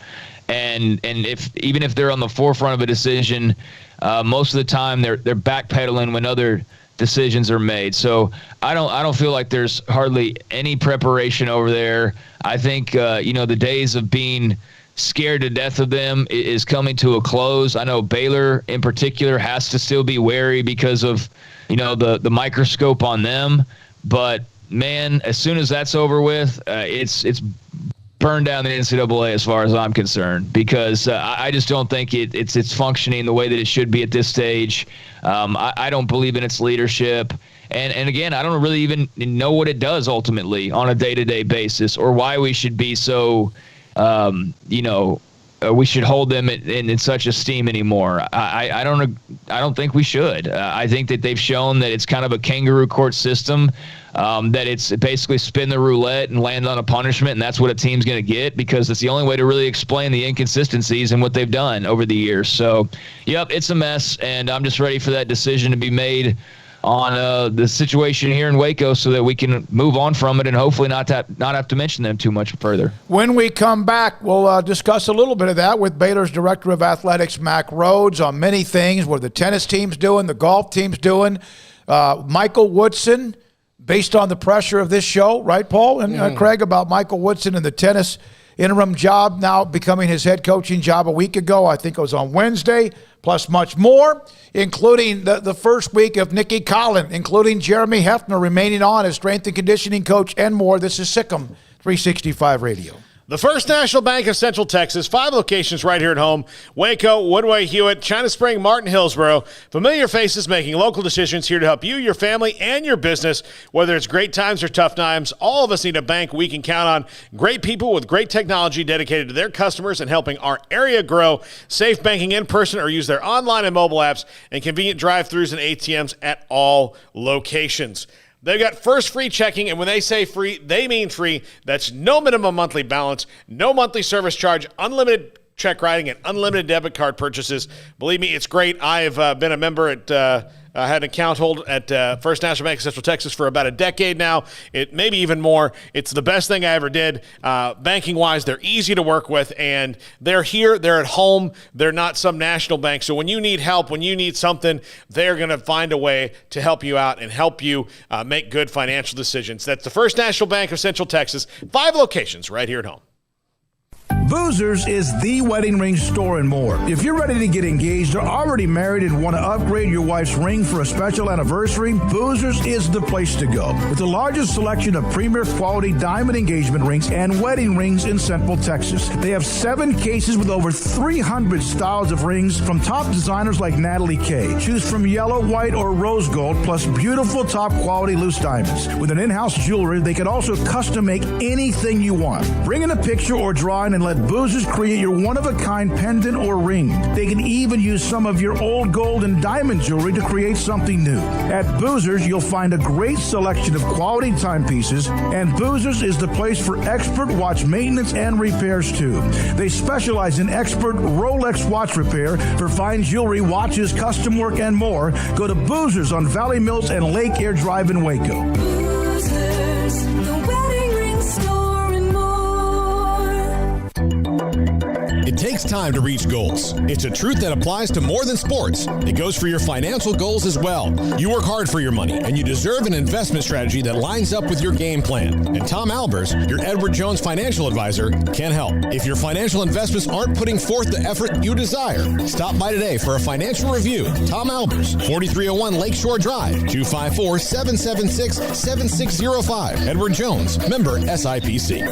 And even if they're on the forefront of a decision, most of the time they're backpedaling when other decisions are made. So I don't feel like there's hardly any preparation over there. I think the days of being scared to death of them is coming to a close. I know Baylor in particular has to still be wary because of the microscope on them, but man, as soon as that's over with, it's burn down the NCAA as far as I'm concerned, because I just don't think it's functioning the way that it should be at this stage. I don't believe in its leadership. And again, I don't really even know what it does ultimately on a day-to-day basis, or why we should be so, we should hold them in such esteem anymore. I don't think we should. I think that they've shown that it's kind of a kangaroo court system, that it's basically spin the roulette and land on a punishment, and that's what a team's going to get, because it's the only way to really explain the inconsistencies in what they've done over the years. So, yep, it's a mess, and I'm just ready for that decision to be made on the situation here in Waco, so that we can move on from it and hopefully not have to mention them too much further. When we come back, we'll discuss a little bit of that with Baylor's Director of Athletics, Mack Rhoades, on many things, what the tennis team's doing, the golf team's doing. Michael Woodson, based on the pressure of this show, right, Paul? And Craig, about Michael Woodson and the tennis interim job now becoming his head coaching job a week ago. I think it was on Wednesday, plus much more, including the first week of Nikki Collin, including Jeremy Hefner remaining on as strength and conditioning coach, and more. This is SicEm365 Radio. The First National Bank of Central Texas, 5 locations right here at home: Waco, Woodway, Hewitt, China Spring, Martin, Hillsboro. Familiar faces making local decisions here to help you, your family, and your business. Whether it's great times or tough times, all of us need a bank we can count on. Great people with great technology dedicated to their customers and helping our area grow. Safe banking in person or use their online and mobile apps, and convenient drive-thrus and ATMs at all locations. They've got first free checking, and when they say free, they mean free. That's no minimum monthly balance, no monthly service charge, unlimited check writing, and unlimited debit card purchases. Believe me, it's great. I've been a member at had an account hold at First National Bank of Central Texas for about a decade now. It maybe even more. It's the best thing I ever did. Banking-wise, they're easy to work with, and they're here. They're at home. They're not some national bank. So when you need help, when you need something, they're going to find a way to help you out and help you make good financial decisions. That's the First National Bank of Central Texas. 5 locations right here at home. Boozers is the wedding ring store and more. If you're ready to get engaged or already married and want to upgrade your wife's ring for a special anniversary, Boozers is the place to go. With the largest selection of premier quality diamond engagement rings and wedding rings in Central Texas. They have 7 cases with over 300 styles of rings from top designers like Natalie Kay. Choose from yellow, white, or rose gold, plus beautiful top quality loose diamonds. With an in-house jeweler, they can also custom make anything you want. Bring in a picture or drawing and let Boozers create your one-of-a-kind pendant or ring. They can even use some of your old gold and diamond jewelry to create something new. At Boozers, you'll find a great selection of quality timepieces, and Boozers is the place for expert watch maintenance and repairs, too. They specialize in expert Rolex watch repair for fine jewelry, watches, custom work, and more. Go to Boozers on Valley Mills and Lake Air Drive in Waco. Boozers, the wedding ring store and more. It takes time time to reach goals. It's a truth that applies to more than sports. It goes for your financial goals as well. You work hard for your money, and you deserve an investment strategy that lines up with your game plan. And Tom Albers, your Edward Jones financial advisor, can help. If your financial investments aren't putting forth the effort you desire, stop by today for a financial review. Tom Albers, 4301 Lakeshore Drive, 254-776-7605. Edward Jones, member SIPC.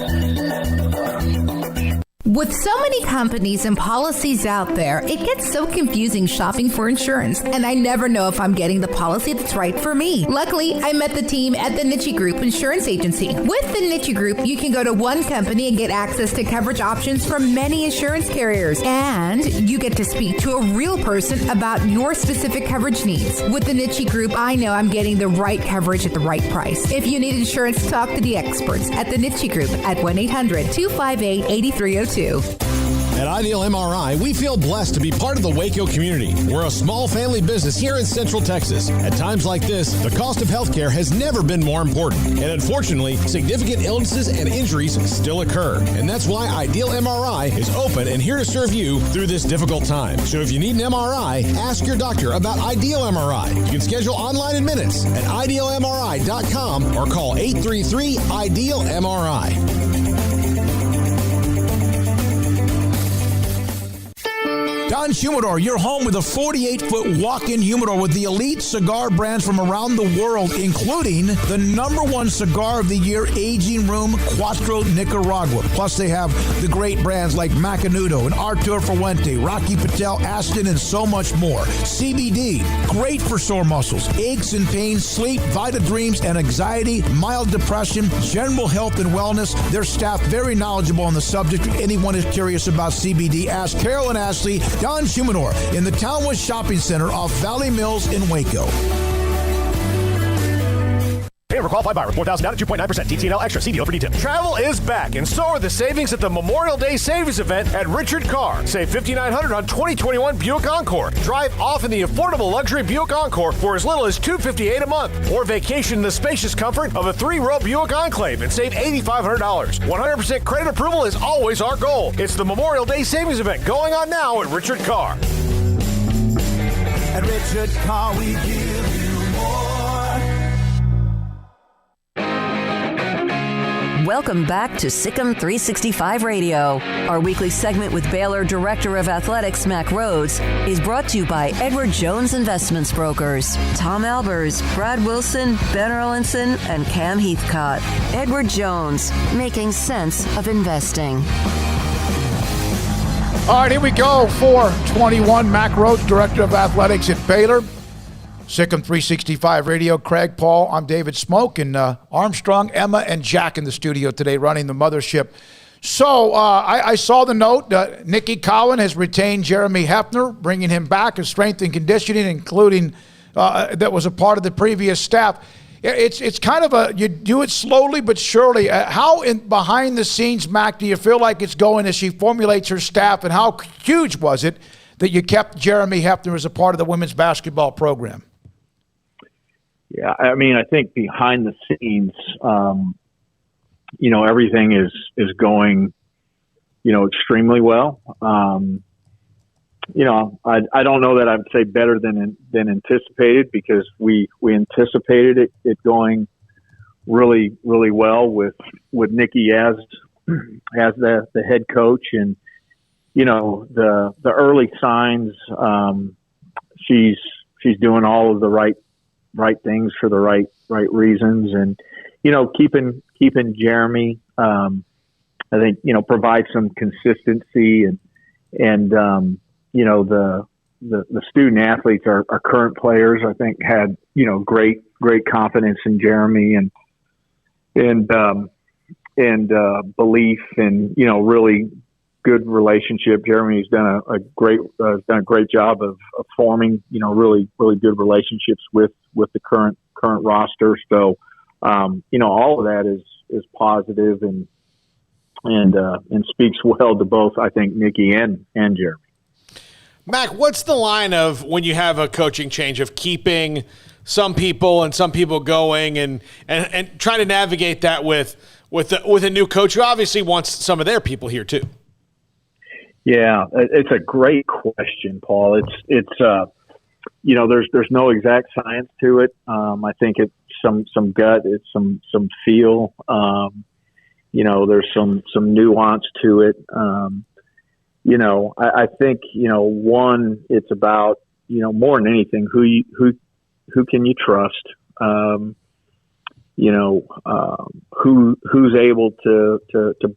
With so many companies and policies out there, it gets so confusing shopping for insurance, and I never know if I'm getting the policy that's right for me. Luckily, I met the team at the Niche Group Insurance Agency. With the Niche Group, you can go to one company and get access to coverage options from many insurance carriers, and you get to speak to a real person about your specific coverage needs. With the Niche Group, I know I'm getting the right coverage at the right price. If you need insurance, talk to the experts at the Niche Group at 1-800-258-8302. At Ideal MRI, we feel blessed to be part of the Waco community. We're a small family business here in Central Texas. At times like this, the cost of healthcare has never been more important. And unfortunately, significant illnesses and injuries still occur. And that's why Ideal MRI is open and here to serve you through this difficult time. So if you need an MRI, ask your doctor about Ideal MRI. You can schedule online in minutes at idealmri.com or call 833-IDEAL-MRI. Don Humidor, your home with a 48-foot walk-in humidor with the elite cigar brands from around the world, including the #1 cigar of the year, Aging Room Cuatro Nicaragua. Plus, they have the great brands like Macanudo and Artur Fuente, Rocky Patel, Aston, and so much more. CBD, great for sore muscles, aches and pains, sleep, Vita Dreams, and anxiety, mild depression, general health and wellness. Their staff very knowledgeable on the subject. If anyone is curious about CBD, ask Carol and Ashley. Don Humidor in the Townwood Shopping Center off Valley Mills in Waco. Pay over qualified buyer with $4,000 down at 2.9%. TTL Extra. See deal for details. Travel is back, and so are the savings at the Memorial Day Savings Event at Richard Carr. Save $5,900 on 2021 Buick Encore. Drive off in the affordable luxury Buick Encore for as little as $258 a month. Or vacation in the spacious comfort of a 3-row Buick Enclave and save $8,500. 100% credit approval is always our goal. It's the Memorial Day Savings Event going on now at Richard Carr. At Richard Carr, we give you more. Welcome back to SicEm365 Radio. Our weekly segment with Baylor Director of Athletics Mack Rhoades is brought to you by Edward Jones Investments Brokers. Tom Albers, Brad Wilson, Ben Erlinson, and Cam Heathcott. Edward Jones, making sense of investing. All right, here we go. 421, Mack Rhoades, Director of Athletics at Baylor. SicEm365 Radio, Craig, Paul, I'm David Smoak, and Armstrong, Emma, and Jack in the studio today running the mothership. So I saw the note. Nikki Collin has retained Jeremy Hefner, bringing him back as strength and conditioning, including that was a part of the previous staff. It's kind of you do it slowly but surely. How behind the scenes, Mac, do you feel like it's going as she formulates her staff, and how huge was it that you kept Jeremy Hefner as a part of the women's basketball program? Yeah, I mean, I think behind the scenes, everything is going, extremely well. I don't know that I'd say better than anticipated, because we anticipated it going really, really well with Nikki as the head coach, and the early signs, she's doing all of the right things for the right reasons, and keeping Jeremy, I think provide some consistency, and the student athletes, our current players, I think had great confidence in Jeremy, and belief, and really good relationship. Jeremy's done a great job of forming really good relationships with the current roster. So all of that is positive and speaks well to both, I think, Nikki and Jeremy. Mac, what's the line of when you have a coaching change of keeping some people and some people going, and trying to navigate that with a new coach who obviously wants some of their people here too? Yeah, it's a great question, Paul. It's there's no exact science to it. I think it's some gut, it's some feel. There's some nuance to it. I think one, it's about more than anything who can you trust. Who's able to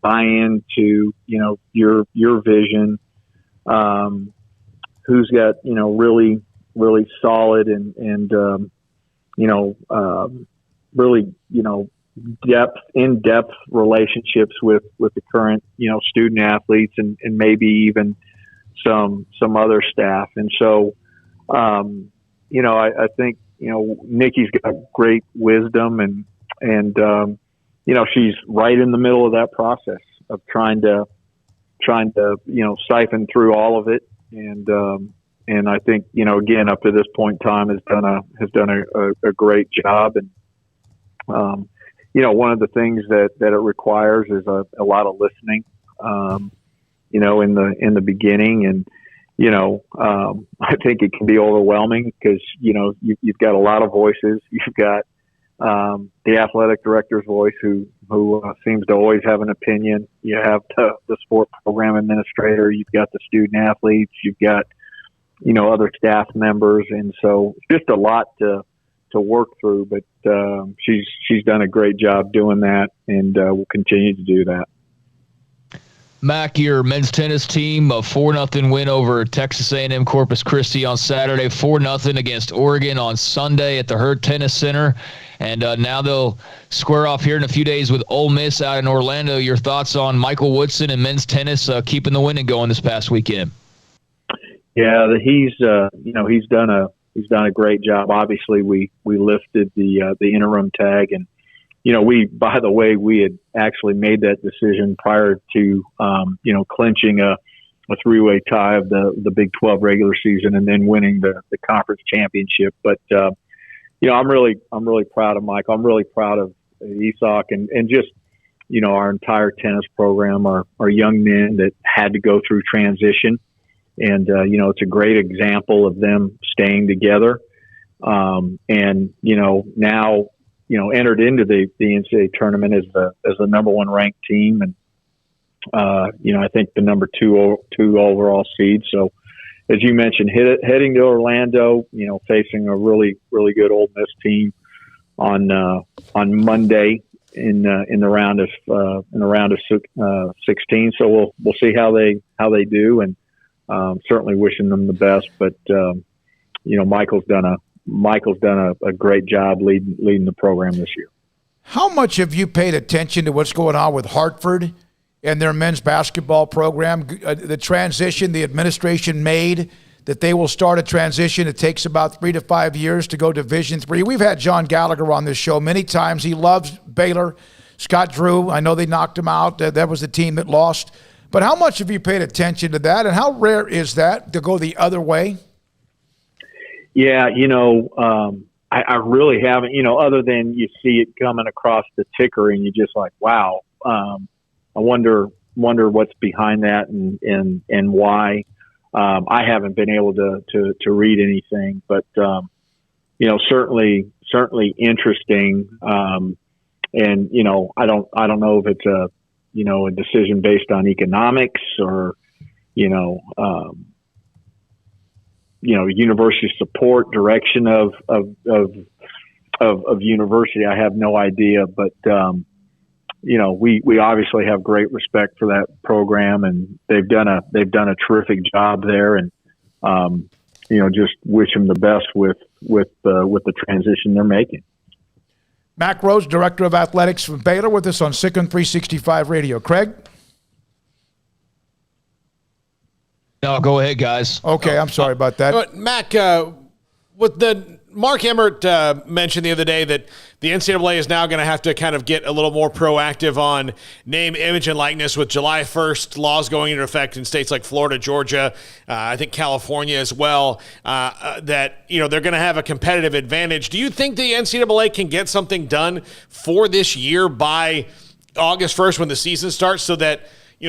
buy into your vision, who's got really solid and really in-depth relationships with the current student athletes and maybe even some other staff. And so I think Nikki's got great wisdom and she's right in the middle of that process of trying to siphon through all of it. And I think, again, up to this point in time has done a great job. And, one of the things that it requires is a lot of listening, in the beginning. And, I think it can be overwhelming because, you've got a lot of voices. You've got the athletic director's voice who seems to always have an opinion. You have the sport program administrator. You've got the student athletes. You've got, other staff members. And so it's just a lot to work through, but she's done a great job doing that and will continue to do that. Mack, your men's tennis team, a 4-0 win over Texas A&M Corpus Christi on Saturday, 4-0 against Oregon on Sunday at the Hurt Tennis Center, and now they'll square off here in a few days with Ole Miss out in Orlando. Your thoughts on Michael Woodson and men's tennis keeping the winning going this past weekend? Yeah, he's done a great job. Obviously, we lifted the interim tag, and by the way, we had actually made that decision prior to clinching a three-way tie of the Big 12 regular season and then winning the conference championship. But I'm really proud of Mike. I'm really proud of Isak and just our entire tennis program, our young men that had to go through transition. And, it's a great example of them staying together. And, now, entered into the NCAA tournament as the number one ranked team. And, I think the number two overall seed. So as you mentioned, heading to Orlando, facing a really, really good Ole Miss team on Monday in the round of 16. So we'll see how they do. And, certainly wishing them the best, but Michael's done a great job leading the program this year. How much have you paid attention to what's going on with Hartford and their men's basketball program? The transition the administration made, that they will start a transition. It takes about 3 to 5 years to go Division III. We've had John Gallagher on this show many times. He loves Baylor. Scott Drew, I know they knocked him out. That was the team that lost. But how much have you paid attention to that, and how rare is that to go the other way? Yeah, I really haven't, other than you see it coming across the ticker and you're just like, wow. I wonder what's behind that and why. I haven't been able to read anything, but certainly interesting. And I don't know if it's a decision based on economics or, university support, direction of university. I have no idea, but, we obviously have great respect for that program, and they've done a terrific job there, and, just wish them the best with the transition they're making. Mack Rhoades, Director of Athletics from Baylor, with us on SicEm365 Radio. Craig? No, go ahead, guys. Okay, I'm sorry about that. Mack, with the Mark Emmert mentioned the other day that the NCAA is now going to have to kind of get a little more proactive on name, image, and likeness with July 1st laws going into effect in states like Florida, Georgia, I think California as well, that, they're going to have a competitive advantage. Do you think the NCAA can get something done for this year by August 1st when the season starts so that,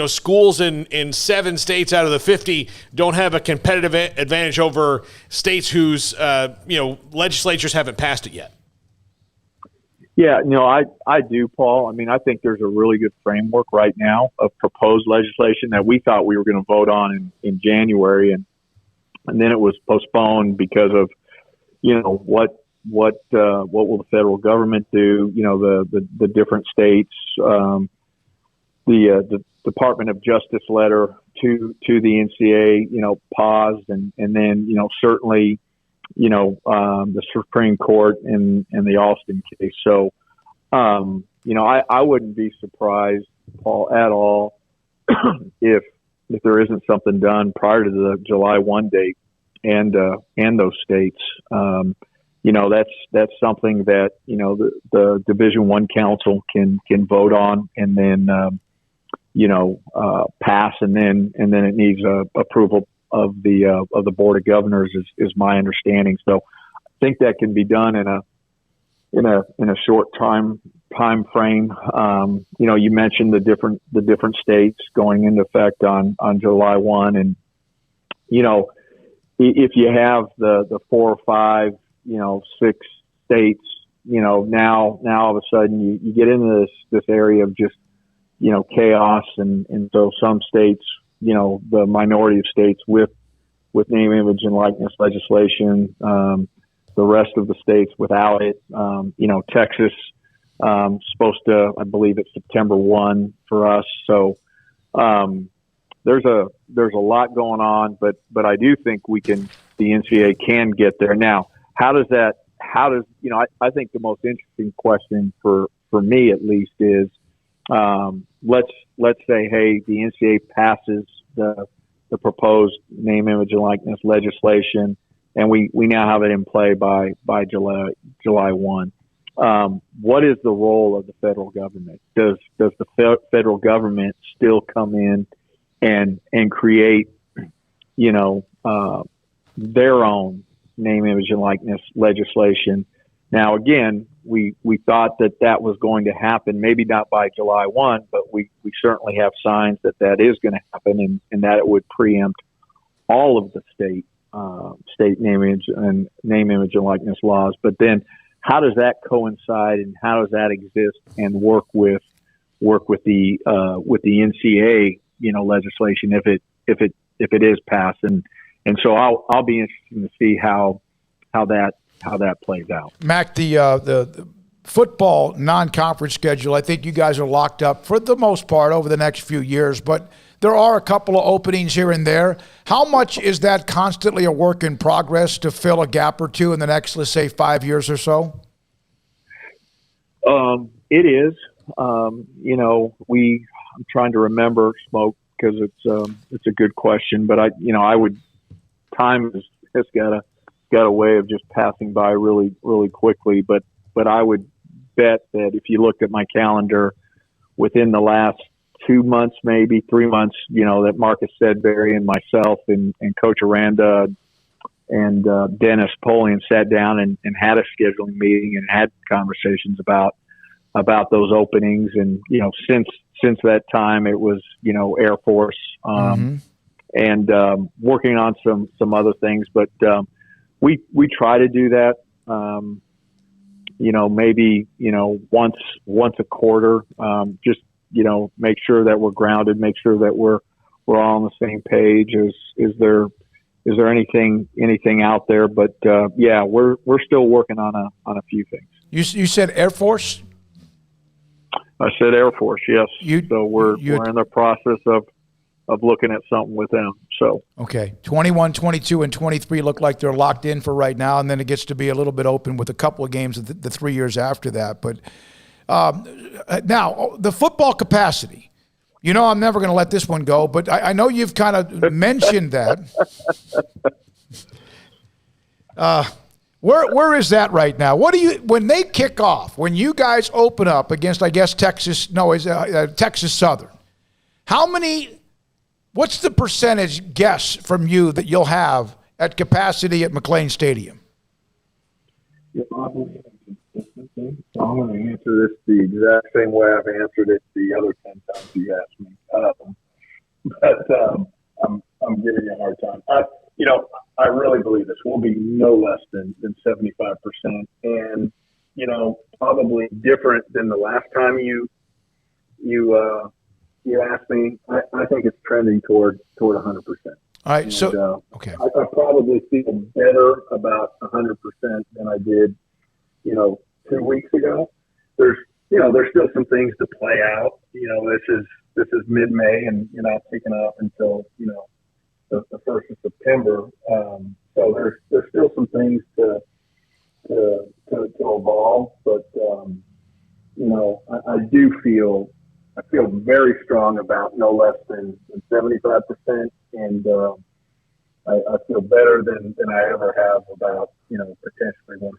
schools in 7 states out of the 50 don't have a competitive advantage over states whose, legislatures haven't passed it yet? Yeah, I do, Paul. I mean, I think there's a really good framework right now of proposed legislation that we thought we were going to vote on in January, and then it was postponed because of, what will the federal government do? The different states, the Department of Justice letter to the NCAA, paused, and then certainly. The Supreme Court in the Alston case. So, I wouldn't be surprised, Paul, at all if there isn't something done prior to the July 1 date and those states. That's something that, the Division I Council can vote on and then, pass, and then it needs approval of the Board of Governors is my understanding. So I think that can be done in a short time frame. You mentioned the different states going into effect on July 1, and if you have the 4 or 5, 6 states, now all of a sudden you get into this area of just chaos, and so some states, the minority of states with name, image, and likeness legislation, the rest of the states without it. Texas supposed to, I believe it's September 1 for us. So there's a lot going on, but I do think the NCAA can get there. Now, I think the most interesting question for me at least is, let's say, hey, the NCAA passes the proposed name, image, and likeness legislation, and we now have it in play by July 1. What is the role of the federal government? Does the federal government still come in and create, their own name, image, and likeness legislation? Now, again, we thought that was going to happen, maybe not by July 1, but we certainly have signs that is going to happen, and that it would preempt all of the state name, image, and likeness laws. But then, how does that coincide, and how does that exist and work with the NCAA legislation if it is passed? And so I'll be interested to see how that plays out. Mack, the football non-conference schedule, I think you guys are locked up for the most part over the next few years, but there are a couple of openings here and there. How much is that constantly a work in progress to fill a gap or two in the next, let's say, 5 years or so? It is. I'm trying to remember, Smoak, because it's a good question, but time has got a way of just passing by really, really quickly. But I would bet that if you looked at my calendar within the last 2 months, maybe 3 months, that Marcus Sedberry and myself and Coach Aranda and Dennis Polian sat down and had a scheduling meeting and had conversations about those openings. And, since that time, it was, Air Force and working on some other things. But we try to do that, maybe, once a quarter, just, make sure that we're grounded, make sure that we're all on the same page. Is there anything out there? But we're still working on a few things. You said Air Force? I said Air Force, yes. So we're in the process of looking at something with them. So okay, 21, 22, and 23 look like they're locked in for right now, and then it gets to be a little bit open with a couple of games the 3 years after that. But now the football capacity. I'm never going to let this one go, but I know you've kind of mentioned that. Where is that right now? When they kick off, when you guys open up against, I guess, Texas Southern, what's the percentage guess from you that you'll have at capacity at McLean Stadium? I believe in consistency, I'm going to answer this the exact same way I've answered it the other 10 times you asked me. I'm giving you a hard time. I really believe this. We'll be no less than 75%. And, probably different than the last time you asked me. I think it's trending toward 100%. All right. Okay. I probably feel better about 100% than I did, 2 weeks ago. There's still some things to play out. This is mid-May, and you're not picking up until the 1st of September. So there's still some things to evolve, but I do feel very strong about no less than 75%, and I feel better than I ever have about potentially 100%.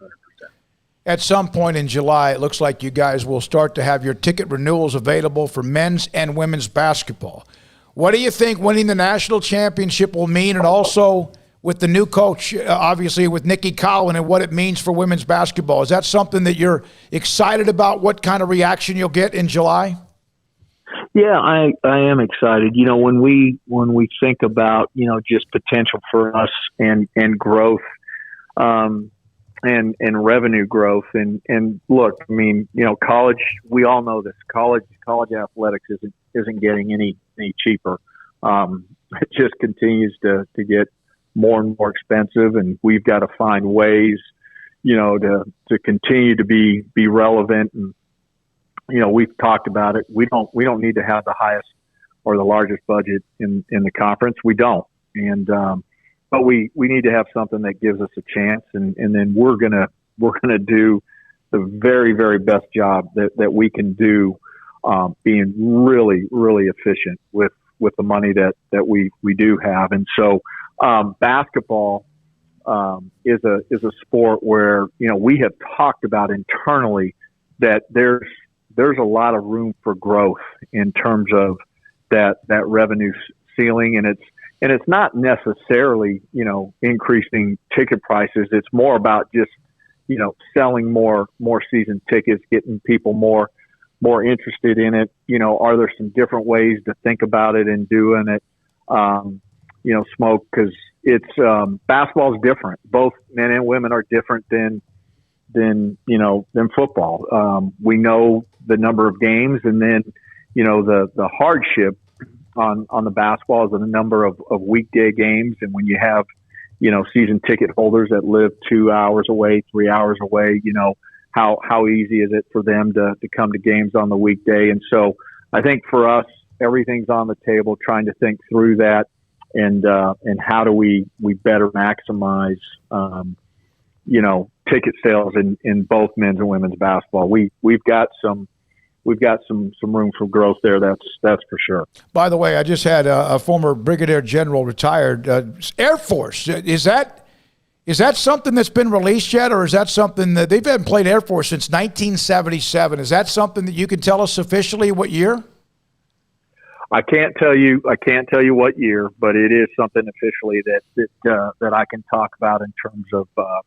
At some point in July, it looks like you guys will start to have your ticket renewals available for men's and women's basketball. What do you think winning the national championship will mean, and also with the new coach, obviously with Nicki Collen, and what it means for women's basketball? Is that something that you're excited about, what kind of reaction you'll get in July? Yeah, I am excited. When we think about, just potential for us and growth, and revenue growth, and look, I mean, college, we all know this, college athletics isn't getting any cheaper. It just continues to get more and more expensive, and we've got to find ways, to continue to be relevant. And, we've talked about it. We don't need to have the highest or the largest budget in the conference. We don't. And, but we need to have something that gives us a chance. And then we're going to do the very, very best job that we can do, being really, really efficient with the money that we do have. And so, basketball, is a sport where, we have talked about internally that there's a lot of room for growth in terms of that revenue ceiling. And it's not necessarily, increasing ticket prices. It's more about just, selling more season tickets, getting people more interested in it. Are there some different ways to think about it and doing it? Smoke, because it's basketball is different. Both men and women are different than football. We know the number of games, and then the hardship on the basketball is the number of weekday games. And when you have season ticket holders that live 2 hours away, 3 hours away, how easy is it for them to come to games on the weekday? And so I think for us, everything's on the table, trying to think through that. And how do we better maximize, ticket sales in both men's and women's basketball? We've got some room for growth there. That's for sure. By the way, I just had a former brigadier general retired, Air Force. Is that something that's been released yet, or is that something that they've been played Air Force since 1977? Is that something that you can tell us officially what year? I can't tell you what year, but it is something officially that I can talk about in terms of a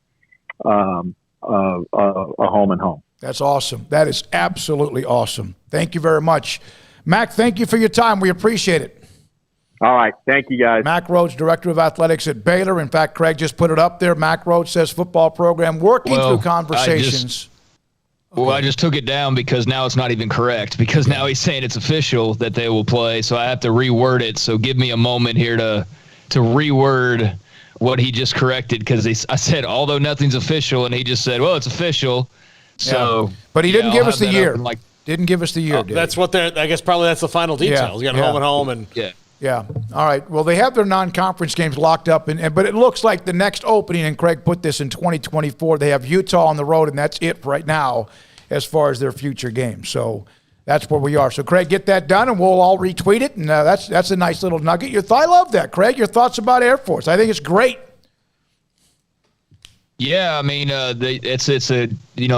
home and home. That's awesome. That is absolutely awesome. Thank you very much, Mack. Thank you for your time. We appreciate it. All right. Thank you, guys. Mack Rhoades, Director of Athletics at Baylor. In fact, Craig just put it up there. Mack Rhoades says football program working through conversations. I just took it down because now it's not even correct, because now he's saying it's official that they will play, so I have to reword it. So give me a moment here to reword what he just corrected, because I said, although nothing's official, and he just said, well, it's official. So, yeah. But he didn't give us the year. Didn't give us the year. That's what I guess probably that's the final details. You got home and home, and yeah. All right. Well, they have their non-conference games locked up, but it looks like the next opening, and Craig put this in 2024. They have Utah on the road, and that's it right now as far as their future games. So that's where we are. So, Craig, get that done, and we'll all retweet it. And that's a nice little nugget. I love that, Craig. Your thoughts about Air Force? I think it's great. Yeah, I mean, it's a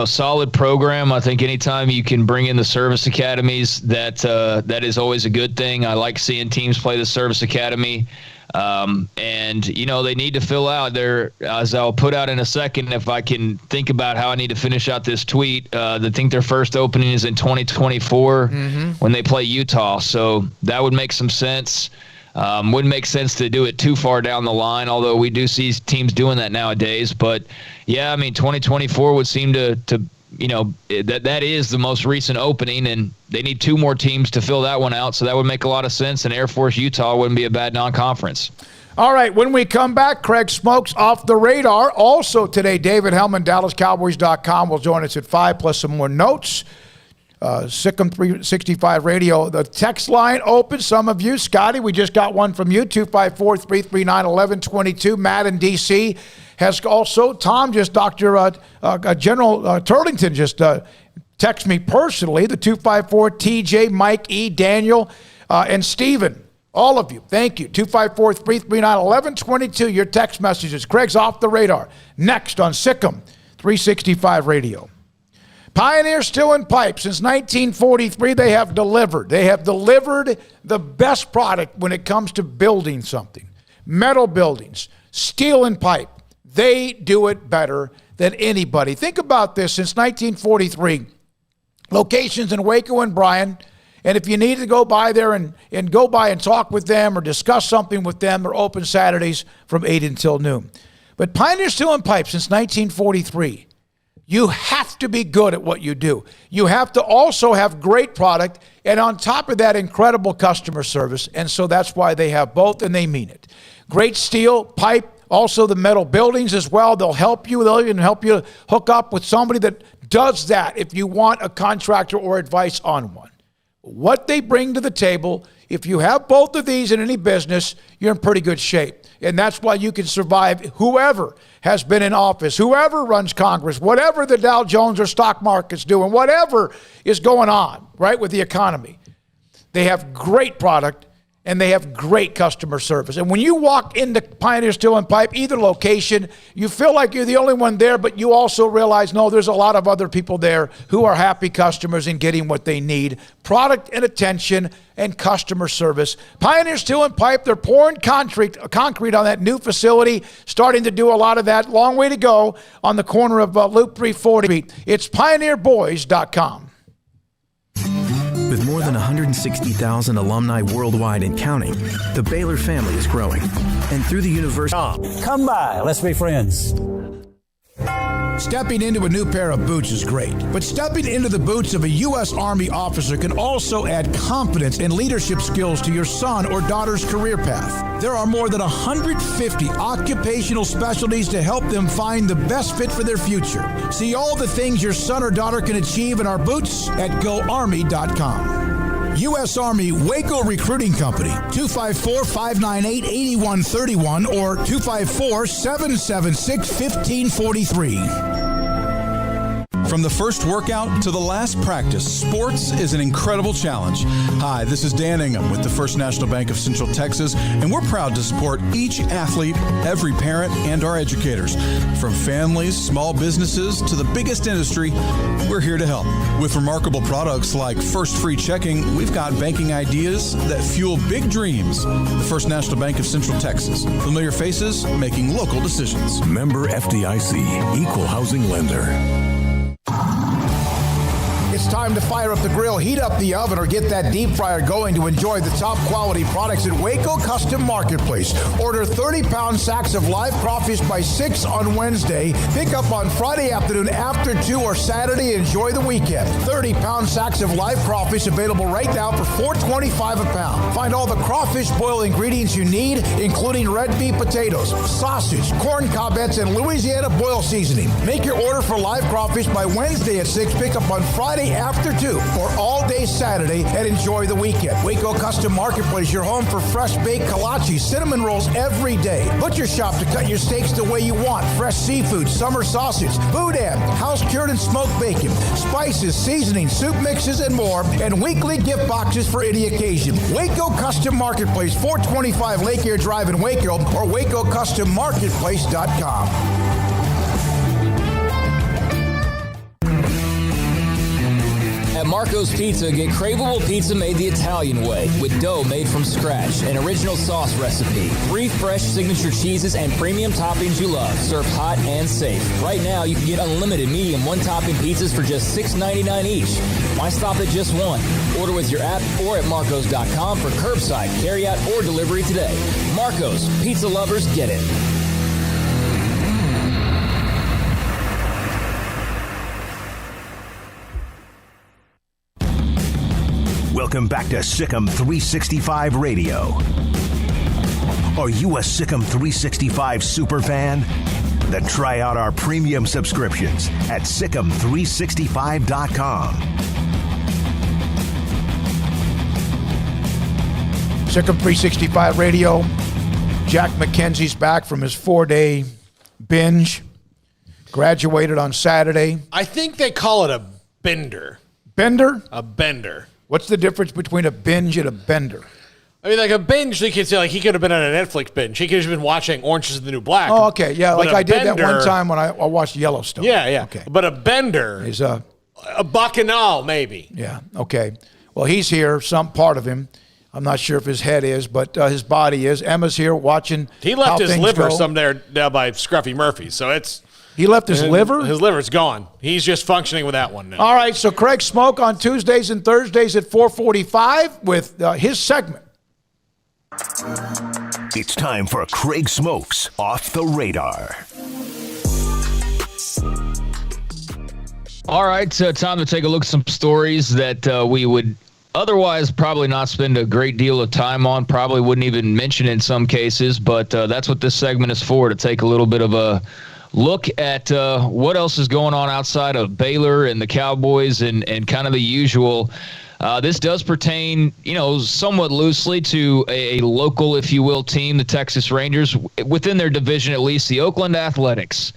solid program. I think anytime you can bring in the service academies, that is always a good thing. I like seeing teams play the service academy. And, they need to fill out their, as I'll put out in a second, if I can think about how I need to finish out this tweet, I think their first opening is in 2024 when they play Utah. So that would make some sense. Wouldn't make sense to do it too far down the line, although we do see teams doing that nowadays. But, 2024 would seem to that is the most recent opening, and they need 2 more teams to fill that one out. So that would make a lot of sense. And Air Force Utah wouldn't be a bad non-conference. All right, when we come back, Craig Smoak's Off the Radar. Also today, David Hellman, DallasCowboys.com, will join us at 5, plus some more notes. SicEm365 Radio. The text line open. Some of you, Scotty, we just got one from you, 254-339-1122. Matt in D.C. has also, Tom, just General Turlington just text me personally, the 254, TJ, Mike E, Daniel, and Steven. All of you, thank you. 254-339-1122, your text messages. Craig's Off the Radar. Next on SicEm365 Radio. Pioneer Steel and Pipe. Since 1943, they have delivered. They have delivered the best product when it comes to building something. Metal buildings, steel and pipe. They do it better than anybody. Think about this. Since 1943, locations in Waco and Bryan. And if you need to go by there and go by and talk with them or discuss something with them, they're open Saturdays from 8 until noon. But Pioneer Steel and Pipe since 1943, you have to be good at what you do. You have to also have great product, and on top of that, incredible customer service. And so that's why they have both, and they mean it. Great steel, pipe, also the metal buildings as well. They'll help you. They'll even help you hook up with somebody that does that if you want a contractor or advice on one. What they bring to the table, if you have both of these in any business, you're in pretty good shape. And that's why you can survive whoever has been in office, whoever runs Congress, whatever the Dow Jones or stock market's doing, whatever is going on, right, with the economy. They have great product, and they have great customer service. And when you walk into Pioneer Steel and Pipe, either location, you feel like you're the only one there, but you also realize, no, there's a lot of other people there who are happy customers and getting what they need. Product and attention and customer service. Pioneer Steel and Pipe, they're pouring concrete on that new facility, starting to do a lot of that. Long way to go on the corner of Loop 340. It's pioneerboys.com. With more than 160,000 alumni worldwide and counting, the Baylor family is growing. And through the university... Come by, let's be friends. Stepping into a new pair of boots is great, but stepping into the boots of a U.S. Army officer can also add confidence and leadership skills to your son or daughter's career path. There are more than 150 occupational specialties to help them find the best fit for their future. See all the things your son or daughter can achieve in our boots at GoArmy.com. U.S. Army Waco Recruiting Company, 254-598-8131 or 254-776-1543. From the first workout to the last practice, sports is an incredible challenge. Hi, this is Dan Ingham with the First National Bank of Central Texas, and we're proud to support each athlete, every parent, and our educators. From families, small businesses, to the biggest industry, we're here to help. With remarkable products like First Free Checking, we've got banking ideas that fuel big dreams. The First National Bank of Central Texas. Familiar faces making local decisions. Member FDIC, Equal Housing Lender. It's time to fire up the grill, heat up the oven, or get that deep fryer going to enjoy the top quality products at Waco Custom Marketplace. Order 30-pound sacks of live crawfish by 6 on Wednesday. Pick up on Friday afternoon after 2 or Saturday. Enjoy the weekend. 30-pound sacks of live crawfish available right now for $4.25 a pound. Find all the crawfish boil ingredients you need, including red beef potatoes, sausage, corn cobettes, and Louisiana boil seasoning. Make your order for live crawfish by Wednesday at 6. Pick up on Friday after 2 or all day Saturday, and enjoy the weekend. Waco Custom Marketplace, your home for fresh baked kolache, cinnamon rolls every day. Butcher shop to cut your steaks the way you want. Fresh seafood, summer sausage, boudin, house cured and smoked bacon, spices, seasonings, soup mixes, and more, and weekly gift boxes for any occasion. Waco Custom Marketplace, 425 Lake Air Drive in Waco, or WacoCustomMarketplace.com. At Marco's Pizza, get craveable pizza made the Italian way with dough made from scratch, an original sauce recipe, 3 fresh signature cheeses, and premium toppings you love, served hot and safe. Right now, you can get unlimited medium one-topping pizzas for just $6.99 each. Why stop at just one? Order with your app or at marcos.com for curbside, carryout, or delivery today. Marco's, pizza lovers get it. Welcome back to SicEm365 Radio. Are you a SicEm365 superfan? Then try out our premium subscriptions at SicEm365.com. SicEm365 Radio. Jack McKenzie's back from his 4-day binge. Graduated on Saturday. I think they call it a bender. Bender? A bender. What's the difference between a binge and a bender? I mean, like a binge, you could say, like, he could have been on a Netflix binge. He could have been watching Orange is the New Black. Oh, okay. Yeah, but like I did bender, that one time when I watched Yellowstone. Yeah, yeah. Okay. But a bender is a bacchanal, maybe. Yeah, okay. Well, he's here, some part of him. I'm not sure if his head is, but his body is. Emma's here watching. He left his liver go. somewhere down by Scruffy Murphy, so it's... He left his liver? His liver's gone. He's just functioning with that one now. All right, so Craig Smoak on Tuesdays and Thursdays at 4:45 with his segment. It's time for Craig Smoak's Off the Radar. All right, time to take a look at some stories that we would otherwise probably not spend a great deal of time on, probably wouldn't even mention in some cases, but that's what this segment is for, to take a little bit of a look at what else is going on outside of Baylor and the Cowboys and kind of the usual. This does pertain, somewhat loosely to a local, if you will, team, the Texas Rangers, within their division at least, the Oakland Athletics.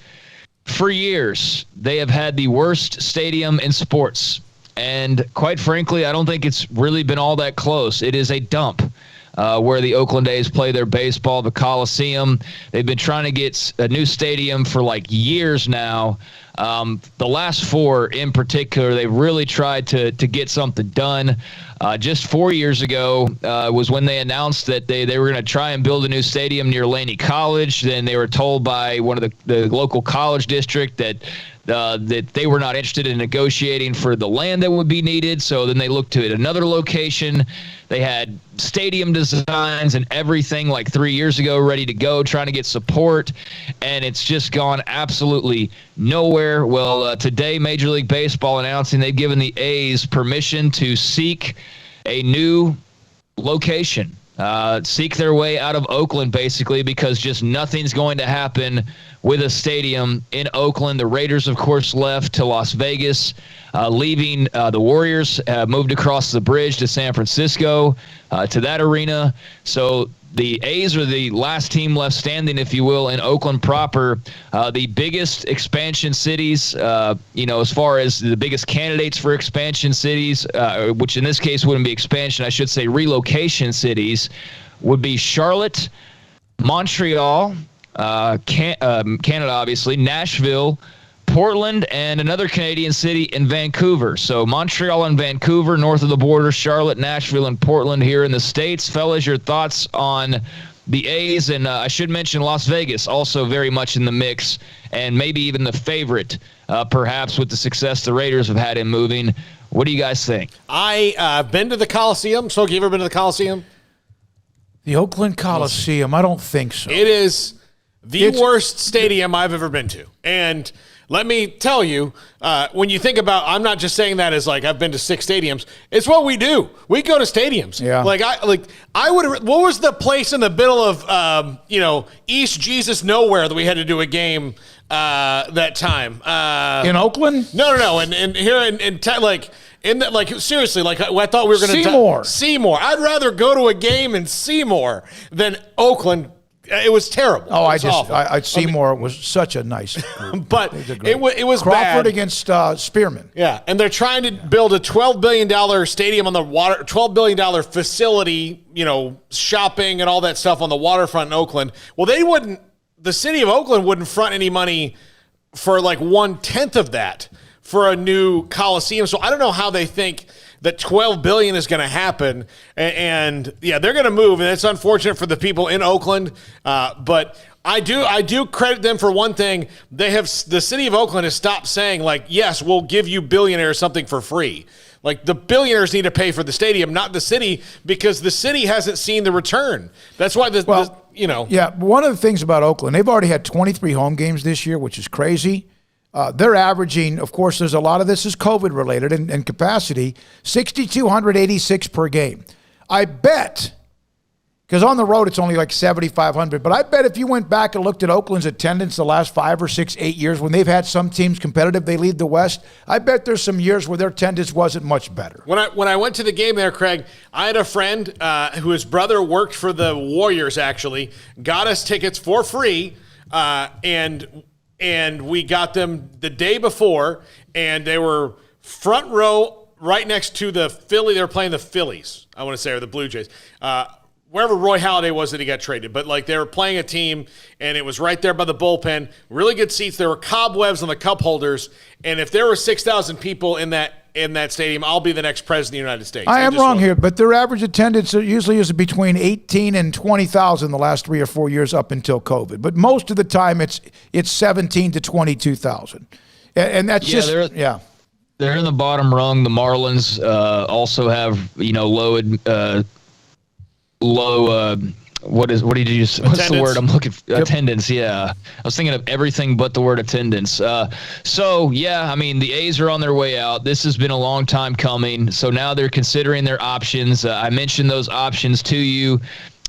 For years, they have had the worst stadium in sports. And quite frankly, I don't think it's really been all that close. It is a dump. Where the Oakland A's play their baseball, the Coliseum. They've been trying to get a new stadium for like years now. The last 4 in particular, they really tried to get something done. Just 4 years ago was when they announced that they were going to try and build a new stadium near Laney College. Then they were told by one of the local college district that they were not interested in negotiating for the land that would be needed. So then they looked to another location. They had stadium designs and everything like 3 years ago ready to go, trying to get support, and it's just gone absolutely nowhere. Well, today Major League Baseball announcing they've given the A's permission to seek a new location. Seek their way out of Oakland, basically, because just nothing's going to happen with a stadium in Oakland. The Raiders, of course, left to Las Vegas, leaving the Warriors, moved across the bridge to San Francisco, to that arena. So the A's are the last team left standing, if you will, in Oakland proper. The biggest expansion cities, as far as the biggest candidates for expansion cities, which in this case wouldn't be expansion, I should say relocation cities, would be Charlotte, Montreal, Canada, obviously, Nashville, Portland, and another Canadian city in Vancouver. So Montreal and Vancouver, north of the border, Charlotte, Nashville, and Portland here in the States. Fellas, your thoughts on the A's? And I should mention Las Vegas, also very much in the mix, and maybe even the favorite, perhaps, with the success the Raiders have had in moving. What do you guys think? I've been to the Coliseum. Smokey, you ever been to the Coliseum? The Oakland Coliseum? I don't think so. It is the worst stadium I've ever been to. And let me tell you, when you think about, I'm not just saying that as like I've been to 6 stadiums. It's what we do. We go to stadiums. Yeah. I would. What was the place in the middle of East Jesus nowhere that we had to do a game that time? In Oakland? No. And here seriously, I thought we were going to Seymour. I'd rather go to a game in Seymour than Oakland. It was terrible. Oh, Seymour was such a nice group. But it was Crawford bad. against Spearman. Yeah, and they're trying to build a $12 billion stadium on the water, $12 billion facility, shopping and all that stuff on the waterfront in Oakland. Well, the city of Oakland wouldn't front any money for like 1/10 of that for a new Coliseum. So I don't know how they think that $12 billion is going to happen. And yeah, they're going to move, and it's unfortunate for the people in Oakland. But I do credit them for one thing. The city of Oakland has stopped saying, like, yes, we'll give you billionaires something for free. Like, the billionaires need to pay for the stadium, not the city, because the city hasn't seen the return. That's why Yeah, one of the things about Oakland, they've already had 23 home games this year, which is crazy. They're averaging, of course, there's a lot of this is COVID related and capacity, 6,286 per game. I bet, because on the road it's only like 7,500, but I bet if you went back and looked at Oakland's attendance the last 5 or 6, 8 years when they've had some teams competitive, they lead the West, I bet there's some years where their attendance wasn't much better. When I went to the game there, Craig, I had a friend who his brother worked for the Warriors, actually, got us tickets for free, and we got them the day before, and they were front row right next to the Philly. They were playing the Phillies, I want to say, or the Blue Jays. Wherever Roy Halladay was that he got traded. But, like, they were playing a team, and it was right there by the bullpen. Really good seats. There were cobwebs on the cup holders. And if there were 6,000 people in that stadium, I'll be the next president of the United States. I am wrong here, but their average attendance usually is between 18 and 20,000 the last 3 or 4 years up until COVID. But most of the time it's 17 to 22,000. And that's They're in the bottom rung. The Marlins also have, what's the word I'm looking for? Attendance. Yeah. I was thinking of everything but the word attendance. The A's are on their way out. This has been a long time coming. So now they're considering their options. I mentioned those options to you.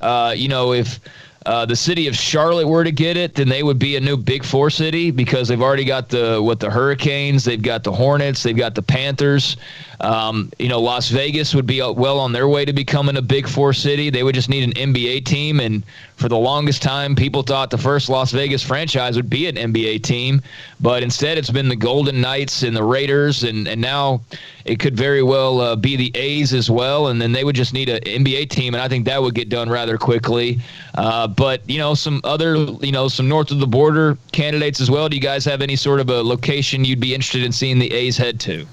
If the city of Charlotte were to get it, then they would be a new Big Four city because they've already got the Hurricanes, they've got the Hornets, they've got the Panthers. Las Vegas would be well on their way to becoming a Big Four city. They would just need an NBA team, and for the longest time, people thought the first Las Vegas franchise would be an NBA team, but instead it's been the Golden Knights and the Raiders, and now it could very well be the A's as well, and then they would just need an NBA team, and I think that would get done rather quickly. But some other, some north of the border candidates as well. Do you guys have any sort of a location you'd be interested in seeing the A's head to?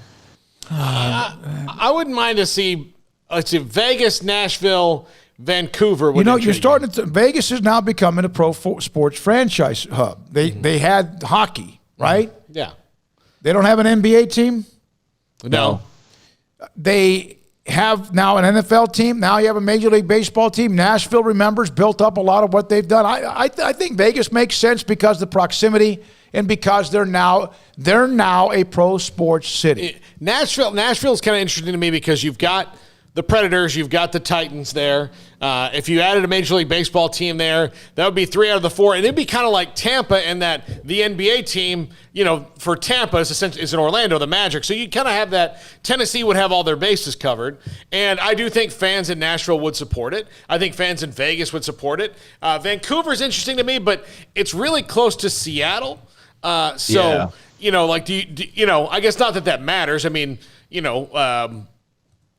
I wouldn't mind to see, Vegas, Nashville, Vancouver. Vegas is now becoming a pro sports franchise hub. They had hockey, right? Yeah. They don't have an NBA team? No. They have now an NFL team. Now you have a Major League Baseball team. Nashville, remembers, built up a lot of what they've done. I think Vegas makes sense because of the proximity and because they're now a pro sports city. Nashville's kind of interesting to me because you've got the Predators, you've got the Titans there. If you added a Major League Baseball team there, that would be 3 out of the 4. And it'd be kind of like Tampa in that the NBA team, for Tampa is in Orlando, the Magic. So you kind of have that. Tennessee would have all their bases covered. And I do think fans in Nashville would support it. I think fans in Vegas would support it. Vancouver's interesting to me, but it's really close to Seattle. I guess not that matters. I mean,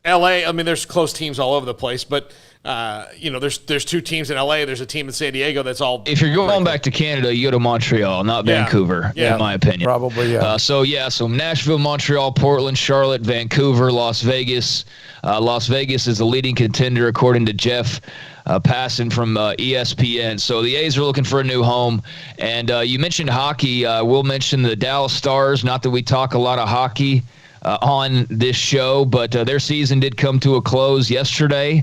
LA, there's close teams all over the place, but there's 2 teams in LA, there's a team in San Diego that's all. If you're going back to Canada, you go to Montreal, not Vancouver, in my opinion. Probably, yeah. So Nashville, Montreal, Portland, Charlotte, Vancouver, Las Vegas. Las Vegas is the leading contender according to Jeff Passan from ESPN. So the A's are looking for a new home. And you mentioned hockey. We'll mention the Dallas Stars. Not that we talk a lot of hockey on this show, but their season did come to a close yesterday.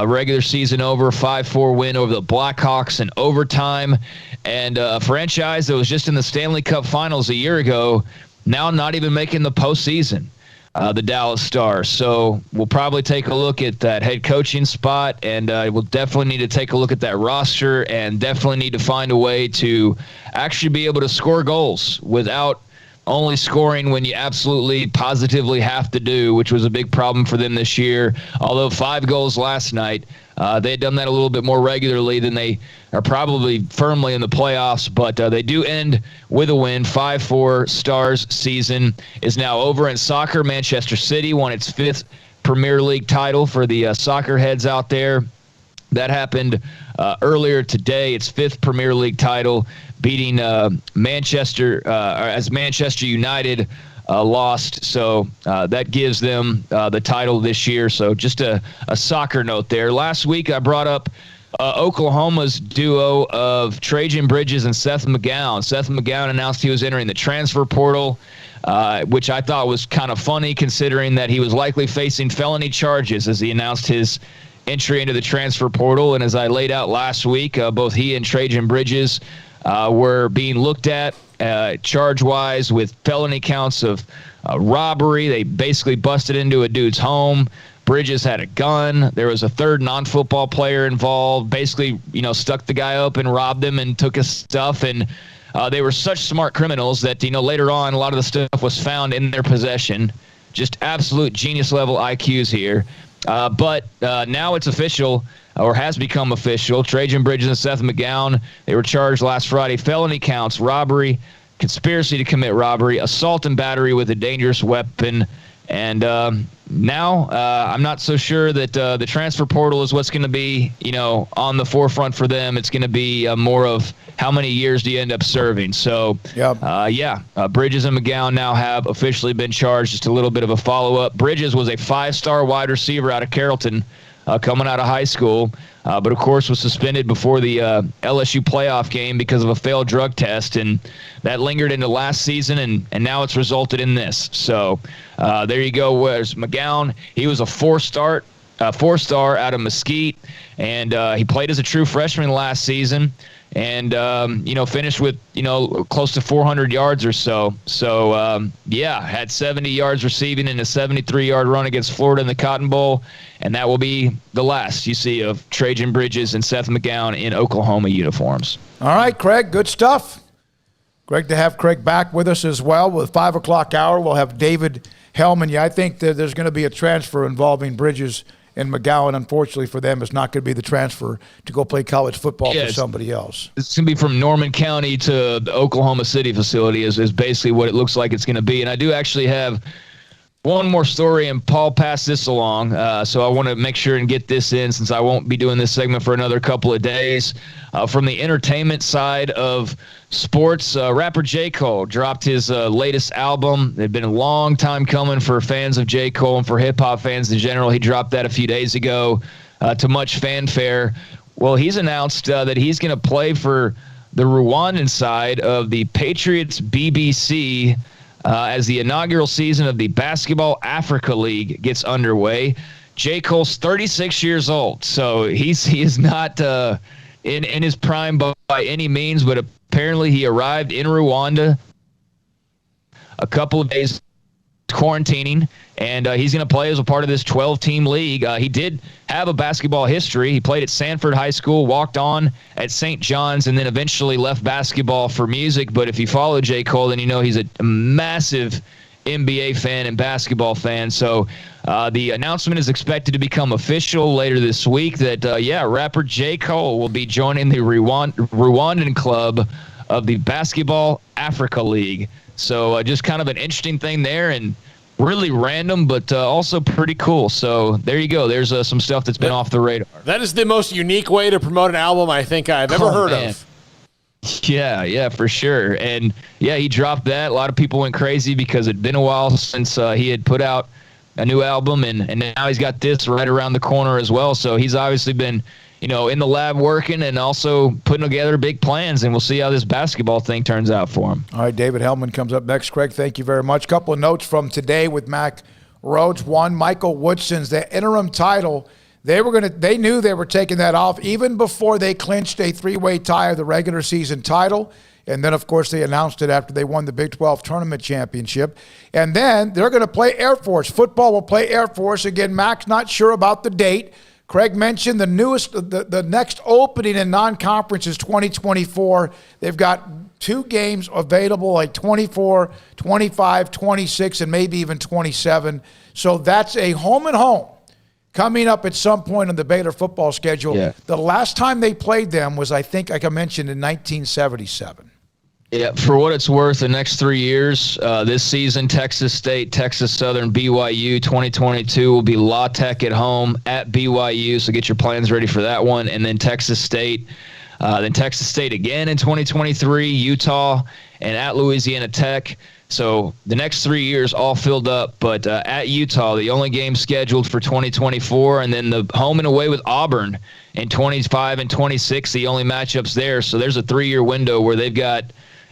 Regular season over, 5-4 win over the Blackhawks in overtime. And a franchise that was just in the Stanley Cup Finals a year ago, now not even making the postseason. The Dallas Stars. So we'll probably take a look at that head coaching spot, and we'll definitely need to take a look at that roster and definitely need to find a way to actually be able to score goals without only scoring when you absolutely positively have to do, which was a big problem for them this year. Although 5 goals last night, they had done that a little bit more regularly than they are probably firmly in the playoffs, but they do end with a win. 5-4 Stars season is now over in soccer. Manchester City won its 5th Premier League title for the soccer heads out there. That happened earlier today. Its 5th Premier League title, beating Manchester United lost. So that gives them the title this year. So just a soccer note there. Last week I brought up Oklahoma's duo of Trajan Bridges and Seth McGowan. Seth McGowan announced he was entering the transfer portal, which I thought was kind of funny considering that he was likely facing felony charges as he announced his entry into the transfer portal. And as I laid out last week, both he and Trajan Bridges were being looked at charge-wise with felony counts of robbery. They basically busted into a dude's home. Bridges had a gun. There was a third non-football player involved, basically, stuck the guy up and robbed him and took his stuff. And they were such smart criminals that, later on, a lot of the stuff was found in their possession. Just absolute genius-level IQs here. But now it's official, or has become official. Trajan Bridges and Seth McGowan, they were charged last Friday. Felony counts, robbery, conspiracy to commit robbery, assault and battery with a dangerous weapon. And now I'm not so sure that the transfer portal is what's going to be, on the forefront for them. It's going to be more of how many years do you end up serving. So, Bridges and McGowan now have officially been charged. Just a little bit of a follow-up. Bridges was a 5-star wide receiver out of Carrollton coming out of high school, but of course was suspended before the LSU playoff game because of a failed drug test, and that lingered into last season, and now it's resulted in this. So there you go. Whereas McGowan, he was a four-star out of Mesquite, and he played as a true freshman last season, and finished with close to 400 yards or so. So had 70 yards receiving in a 73-yard run against Florida in the Cotton Bowl, and that will be the last you see of Trajan Bridges and Seth McGowan in Oklahoma uniforms. All right, Craig, good stuff. Great to have Craig back with us as well. With 5 o'clock hour, we'll have David Hellman. Yeah, I think that there's going to be a transfer involving Bridges and McGowan. Unfortunately for them, it's not going to be the transfer to go play college football for somebody else. It's going to be from Norman County to the Oklahoma City facility is basically what it looks like it's going to be. And I do actually have one more story, and Paul passed this along, so I want to make sure and get this in since I won't be doing this segment for another couple of days. From the entertainment side of sports, rapper J. Cole dropped his latest album. It had been a long time coming for fans of J. Cole and for hip-hop fans in general. He dropped that a few days ago to much fanfare. Well, he's announced that he's going to play for the Rwandan side of the Patriots BBC as the inaugural season of the Basketball Africa League gets underway. J. Cole's 36 years old, so he is not in his prime by any means, but apparently he arrived in Rwanda a couple of days quarantining, and he's going to play as a part of this 12-team league. He did have a basketball history. He played at Sanford High School, walked on at St. John's, and then eventually left basketball for music. But if you follow J. Cole, then you know he's a massive NBA fan and basketball fan. So the announcement is expected to become official later this week that, rapper J. Cole will be joining the Rwandan club of the Basketball Africa League. So just kind of an interesting thing there, and really random, but also pretty cool. So there you go. There's some stuff that's been off the radar. That is the most unique way to promote an album I think I've ever heard of. Yeah, for sure. And, he dropped that. A lot of people went crazy because it'd been a while since he had put out a new album, and now he's got this right around the corner as well. So he's obviously been in the lab working and also putting together big plans, and we'll see how this basketball thing turns out for him. All right, David Hellman comes up next. Craig, thank you very much. Couple of notes from today with Mack Rhoades. One, Michael Woodson's the interim title. They knew they were taking that off even before they clinched a 3-way tie of the regular season title. And then, of course, they announced it after they won the Big 12 tournament championship. And then they're going to play Air Force. Football will play Air Force. Again, Mac's not sure about the date. Craig mentioned the next opening in non-conference is 2024. They've got 2 games available, like 24, 25, 26, and maybe even 27. So that's a home and home coming up at some point on the Baylor football schedule. Yeah. The last time they played them was, I think, like I mentioned, in 1977. Yeah, for what it's worth, the next 3 years, this season, Texas State, Texas Southern, BYU, 2022 will be La Tech at home at BYU, so get your plans ready for that one. And then Texas State again in 2023, Utah, and at Louisiana Tech. So the next 3 years all filled up, but at Utah, the only game scheduled for 2024, and then the home and away with Auburn in 25 and 26, the only matchups there. So there's a 3-year window where they've got,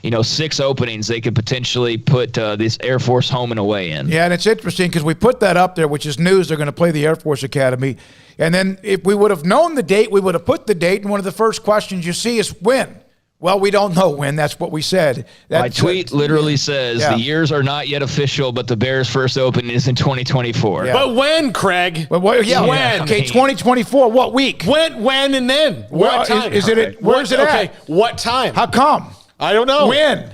6 openings they could potentially put this Air Force home and away in. Yeah, and it's interesting because we put that up there, which is news. They're going to play the Air Force Academy. And then if we would have known the date, we would have put the date, and one of the first questions you see is when. Well, we don't know when. That's what we said. My tweet literally says the years are not yet official, but the Bears' first opening is in 2024. Yeah. But when, Craig? When? Okay, 2024. What week? When, and then? What time? Where's it at? What time? How come? I don't know. When?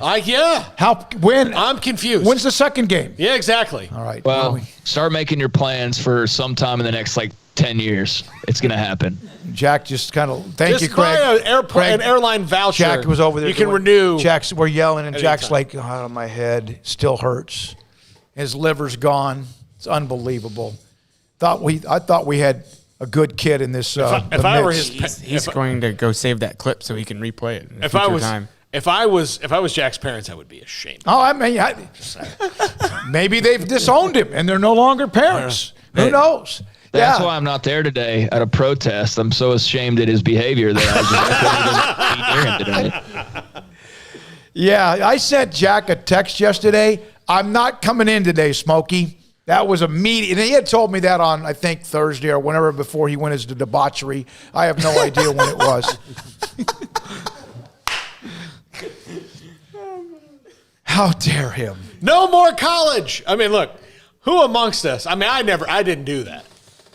When? I'm confused. When's the second game? Yeah, exactly. All right. Well, start making your plans for sometime in the next 10 years. It's going to happen. Jack just kind of, thank you, Craig. Just buy an airline voucher. Jack was over there. You can renew. We're yelling, and Jack's like, oh, my head still hurts. His liver's gone. It's unbelievable. I thought we had a good kid in this. If I were he's going to go save that clip so he can replay it in time. If I was Jack's parents, I would be ashamed. Oh, I mean, maybe they've disowned him and they're no longer parents. Who knows? That's why I'm not there today at a protest. I'm so ashamed at his behavior that I couldn't even be near him today. Yeah, I sent Jack a text yesterday. I'm not coming in today, Smokey. That was immediate. And he had told me that on, I think, Thursday or whenever before he went into debauchery. I have no idea when it was. How dare him? No more college. I mean, look, who amongst us? I mean, I didn't do that.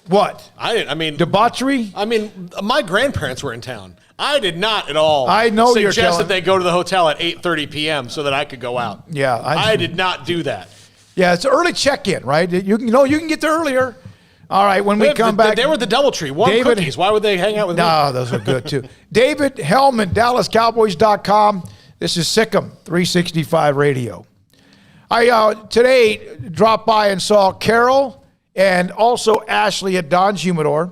What? I didn't. I mean, debauchery? I mean, my grandparents were in town. I did not at all suggest that they go to the hotel at 8:30 p.m. so that I could go out. Yeah. I did not do that. Yeah, it's an early check-in, right? You can get there earlier. All right, when we come back. They were the DoubleTree. Warm cookies. Why would they hang out with me? No, those are good, too. David Hellman, DallasCowboys.com. This is SicEm365 Radio. I today dropped by and saw Carol and also Ashley at Don's Humidor.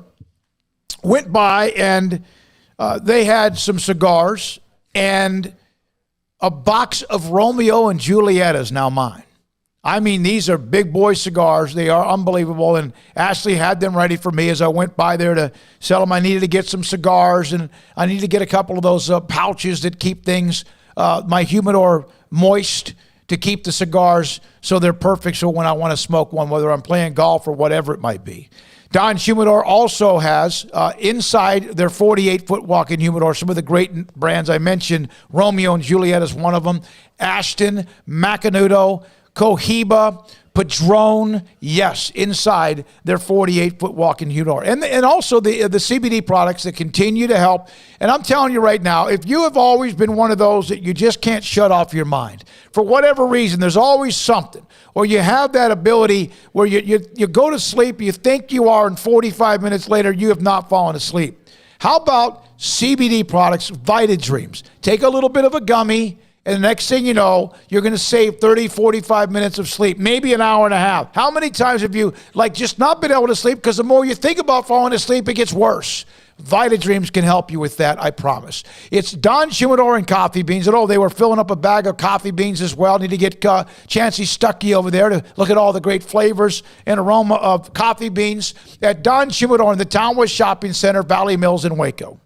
Went by and they had some cigars, and a box of Romeo and Juliet is now mine. I mean, these are big boy cigars. They are unbelievable, and Ashley had them ready for me as I went by there to sell them. I needed to get some cigars, and I needed to get a couple of those pouches that keep things, my humidor moist, to keep the cigars so they're perfect so when I want to smoke one, whether I'm playing golf or whatever it might be. Don's Humidor also has inside their 48-foot walk-in humidor some of the great brands I mentioned. Romeo and Juliet is one of them. Ashton, Macanudo, Cohiba, Padron, yes, inside their 48-foot walk-in humidor. And also the CBD products that continue to help. And I'm telling you right now, if you have always been one of those that you just can't shut off your mind, for whatever reason, there's always something, or you have that ability where you go to sleep, you think you are, and 45 minutes later, you have not fallen asleep. How about CBD products, Vita Dreams? Take a little bit of a gummy, and the next thing you know, you're going to save 30, 45 minutes of sleep, maybe an hour and a half. How many times have you just not been able to sleep because the more you think about falling asleep, it gets worse? Vita Dreams can help you with that, I promise. It's Don's Humidor and coffee beans. And they were filling up a bag of coffee beans as well. Need to get Chancey Stuckey over there to look at all the great flavors and aroma of coffee beans at Don's Humidor in the Townwest Shopping Center, Valley Mills in Waco.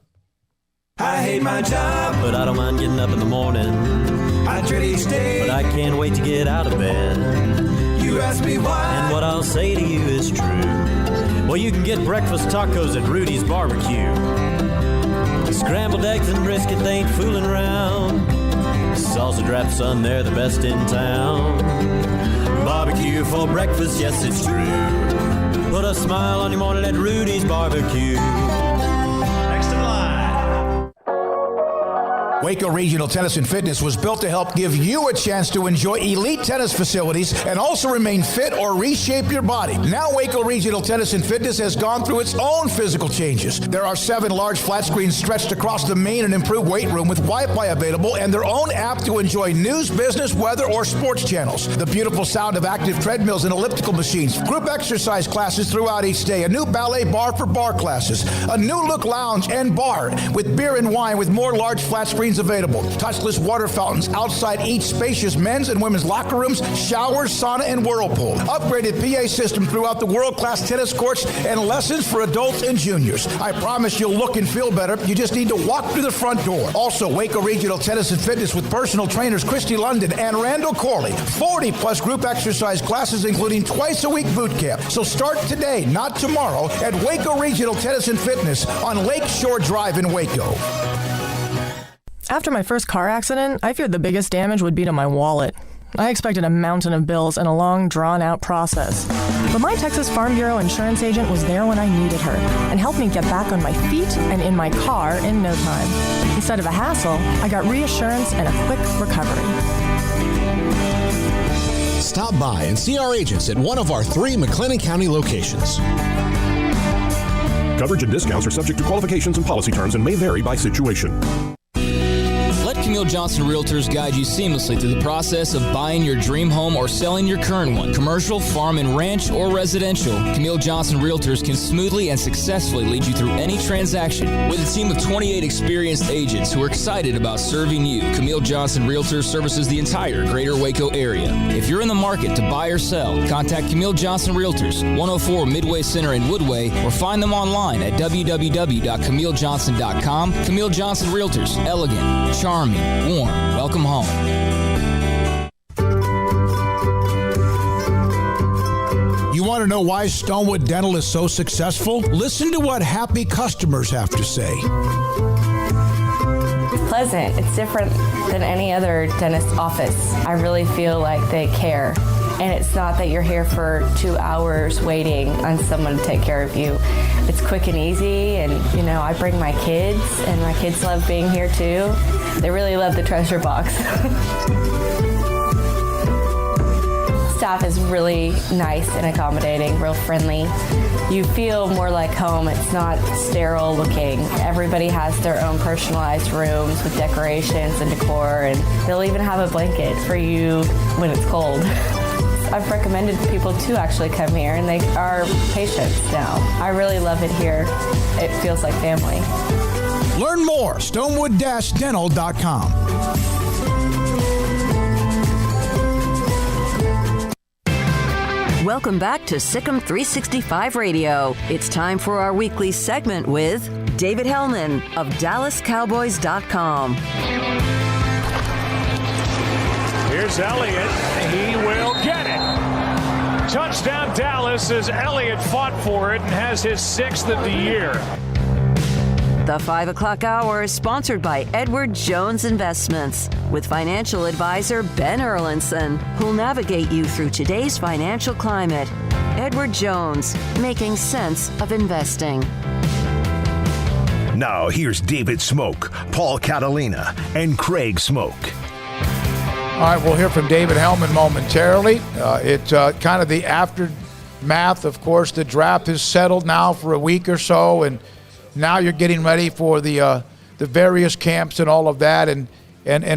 I hate my job, but I don't mind getting up in the morning. I dread each day, but I can't wait to get out of bed. You ask me why, and what I'll say to you is true. Well, you can get breakfast tacos at Rudy's Barbecue. Scrambled eggs and brisket, they ain't fooling around. Sausage wrap, son, they're the best in town. Barbecue for breakfast, yes, it's true. Put a smile on your morning at Rudy's Barbecue. Next in line. Waco Regional Tennis and Fitness was built to help give you a chance to enjoy elite tennis facilities and also remain fit or reshape your body. Now Waco Regional Tennis and Fitness has gone through its own physical changes. There are 7 large flat screens stretched across the main and improved weight room with Wi-Fi available and their own app to enjoy news, business, weather, or sports channels. The beautiful sound of active treadmills and elliptical machines, group exercise classes throughout each day, a new ballet bar for bar classes, a new look lounge and bar with beer and wine with more large flat screens screens available, touchless water fountains outside each spacious men's and women's locker rooms, showers, sauna, and whirlpool. Upgraded PA system throughout the world-class tennis courts and lessons for adults and juniors. I promise you'll look and feel better. You just need to walk through the front door. Also, Waco Regional Tennis and Fitness with personal trainers Christy London and Randall Corley. 40-plus group exercise classes, including twice-a-week boot camp. So start today, not tomorrow, at Waco Regional Tennis and Fitness on Lakeshore Drive in Waco. After my first car accident, I feared the biggest damage would be to my wallet. I expected a mountain of bills and a long, drawn-out process. But my Texas Farm Bureau insurance agent was there when I needed her and helped me get back on my feet and in my car in no time. Instead of a hassle, I got reassurance and a quick recovery. Stop by and see our agents at one of our 3 McLennan County locations. Coverage and discounts are subject to qualifications and policy terms and may vary by situation. Let Camille Johnson Realtors guide you seamlessly through the process of buying your dream home or selling your current one. Commercial, farm and ranch, or residential, Camille Johnson Realtors can smoothly and successfully lead you through any transaction. With a team of 28 experienced agents who are excited about serving you, Camille Johnson Realtors services the entire greater Waco area. If you're in the market to buy or sell, contact Camille Johnson Realtors, 104 Midway Center in Woodway, or find them online at www.camillejohnson.com. Camille Johnson Realtors, elegant, charming, warm. Welcome home. You want to know why Stonewood Dental is so successful? Listen to what happy customers have to say. Pleasant. It's different than any other dentist office. I really feel like they care. And it's not that you're here for 2 hours waiting on someone to take care of you. It's quick and easy, and I bring my kids, and my kids love being here too. They really love the treasure box. Staff is really nice and accommodating, real friendly. You feel more like home. It's not sterile looking. Everybody has their own personalized rooms with decorations and decor, and they'll even have a blanket for you when it's cold. I've recommended people to actually come here, and they are patients now. I really love it here. It feels like family. Learn more, stonewood-dental.com. Welcome back to SicEm365 Radio. It's time for our weekly segment with David Hellman of DallasCowboys.com. Here's Elliott. He will get it. Touchdown Dallas as Elliott fought for it and has his 6th of the year. The 5 o'clock hour is sponsored by Edward Jones Investments with financial advisor Ben Erlinson, who'll navigate you through today's financial climate. Edward Jones, making sense of investing. Now here's David Smoak, Paul Catalina, and Craig Smoak. All right, we'll hear from David Hellman momentarily. It's kind of the aftermath. Of course, the draft is settled now for a week or so, and now you're getting ready for the various camps and all of that, and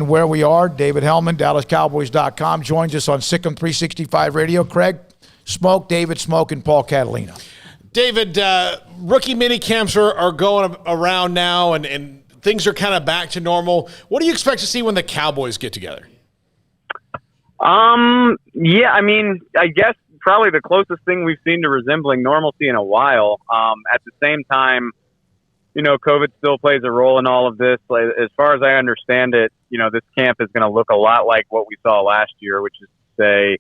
where we are. David Hellman, DallasCowboys.com, joins us on SicEm365 Radio. Craig Smoak, David Smoak, and Paul Catalina. David, rookie mini camps are going around now, and things are kind of back to normal. What do you expect to see when the Cowboys get together? Yeah, I mean, I guess probably the closest thing we've seen to resembling normalcy in a while. At the same time, COVID still plays a role in all of this. Like, as far as I understand it, this camp is going to look a lot like what we saw last year, which is to say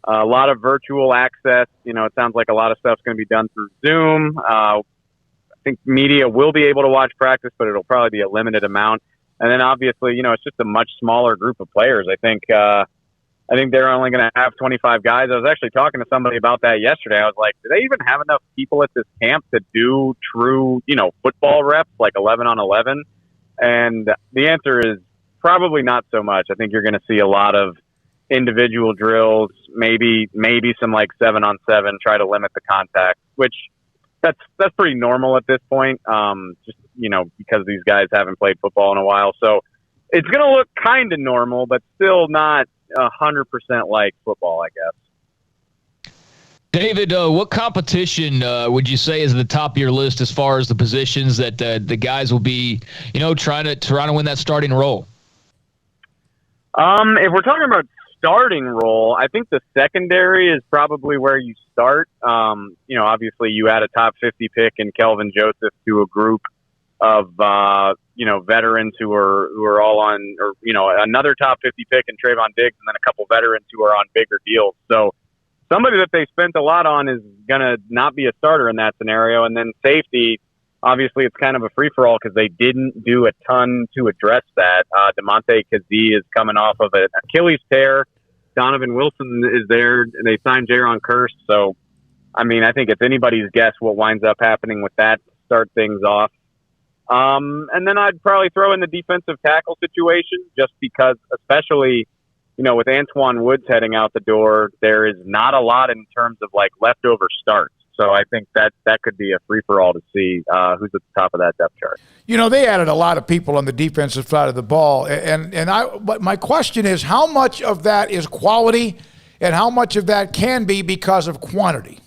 a lot of virtual access. It sounds like a lot of stuff's going to be done through Zoom. I think media will be able to watch practice, but it'll probably be a limited amount. And then obviously, it's just a much smaller group of players. I think they're only going to have 25 guys. I was actually talking to somebody about that yesterday. I was like, do they even have enough people at this camp to do true, football reps, like 11 on 11? And the answer is probably not so much. I think you're going to see a lot of individual drills, maybe some like 7-on-7, try to limit the contact, which that's pretty normal at this point. Just, because these guys haven't played football in a while. So it's going to look kind of normal, but still not 100% like football, I guess. David, what competition would you say is at the top of your list as far as the positions that the guys will be, trying to win that starting role? If we're talking about starting role, I think the secondary is probably where you start. Obviously you add a top 50 pick in Kelvin Joseph to a group of, veterans who are all on, or, another top 50 pick in Trayvon Diggs, and then a couple veterans who are on bigger deals. So somebody that they spent a lot on is going to not be a starter in that scenario. And then safety, obviously it's kind of a free-for-all because they didn't do a ton to address that. DeMonte Kazee is coming off of an Achilles tear. Donovan Wilson is there, and they signed Jaron Kearse. So, I think it's anybody's guess what winds up happening with that to start things off. And then I'd probably throw in the defensive tackle situation just because, especially, with Antoine Woods heading out the door, there is not a lot in terms of leftover starts. So I think that could be a free-for-all to see who's at the top of that depth chart. They added a lot of people on the defensive side of the ball. But my question is, how much of that is quality and how much of that can be because of quantity?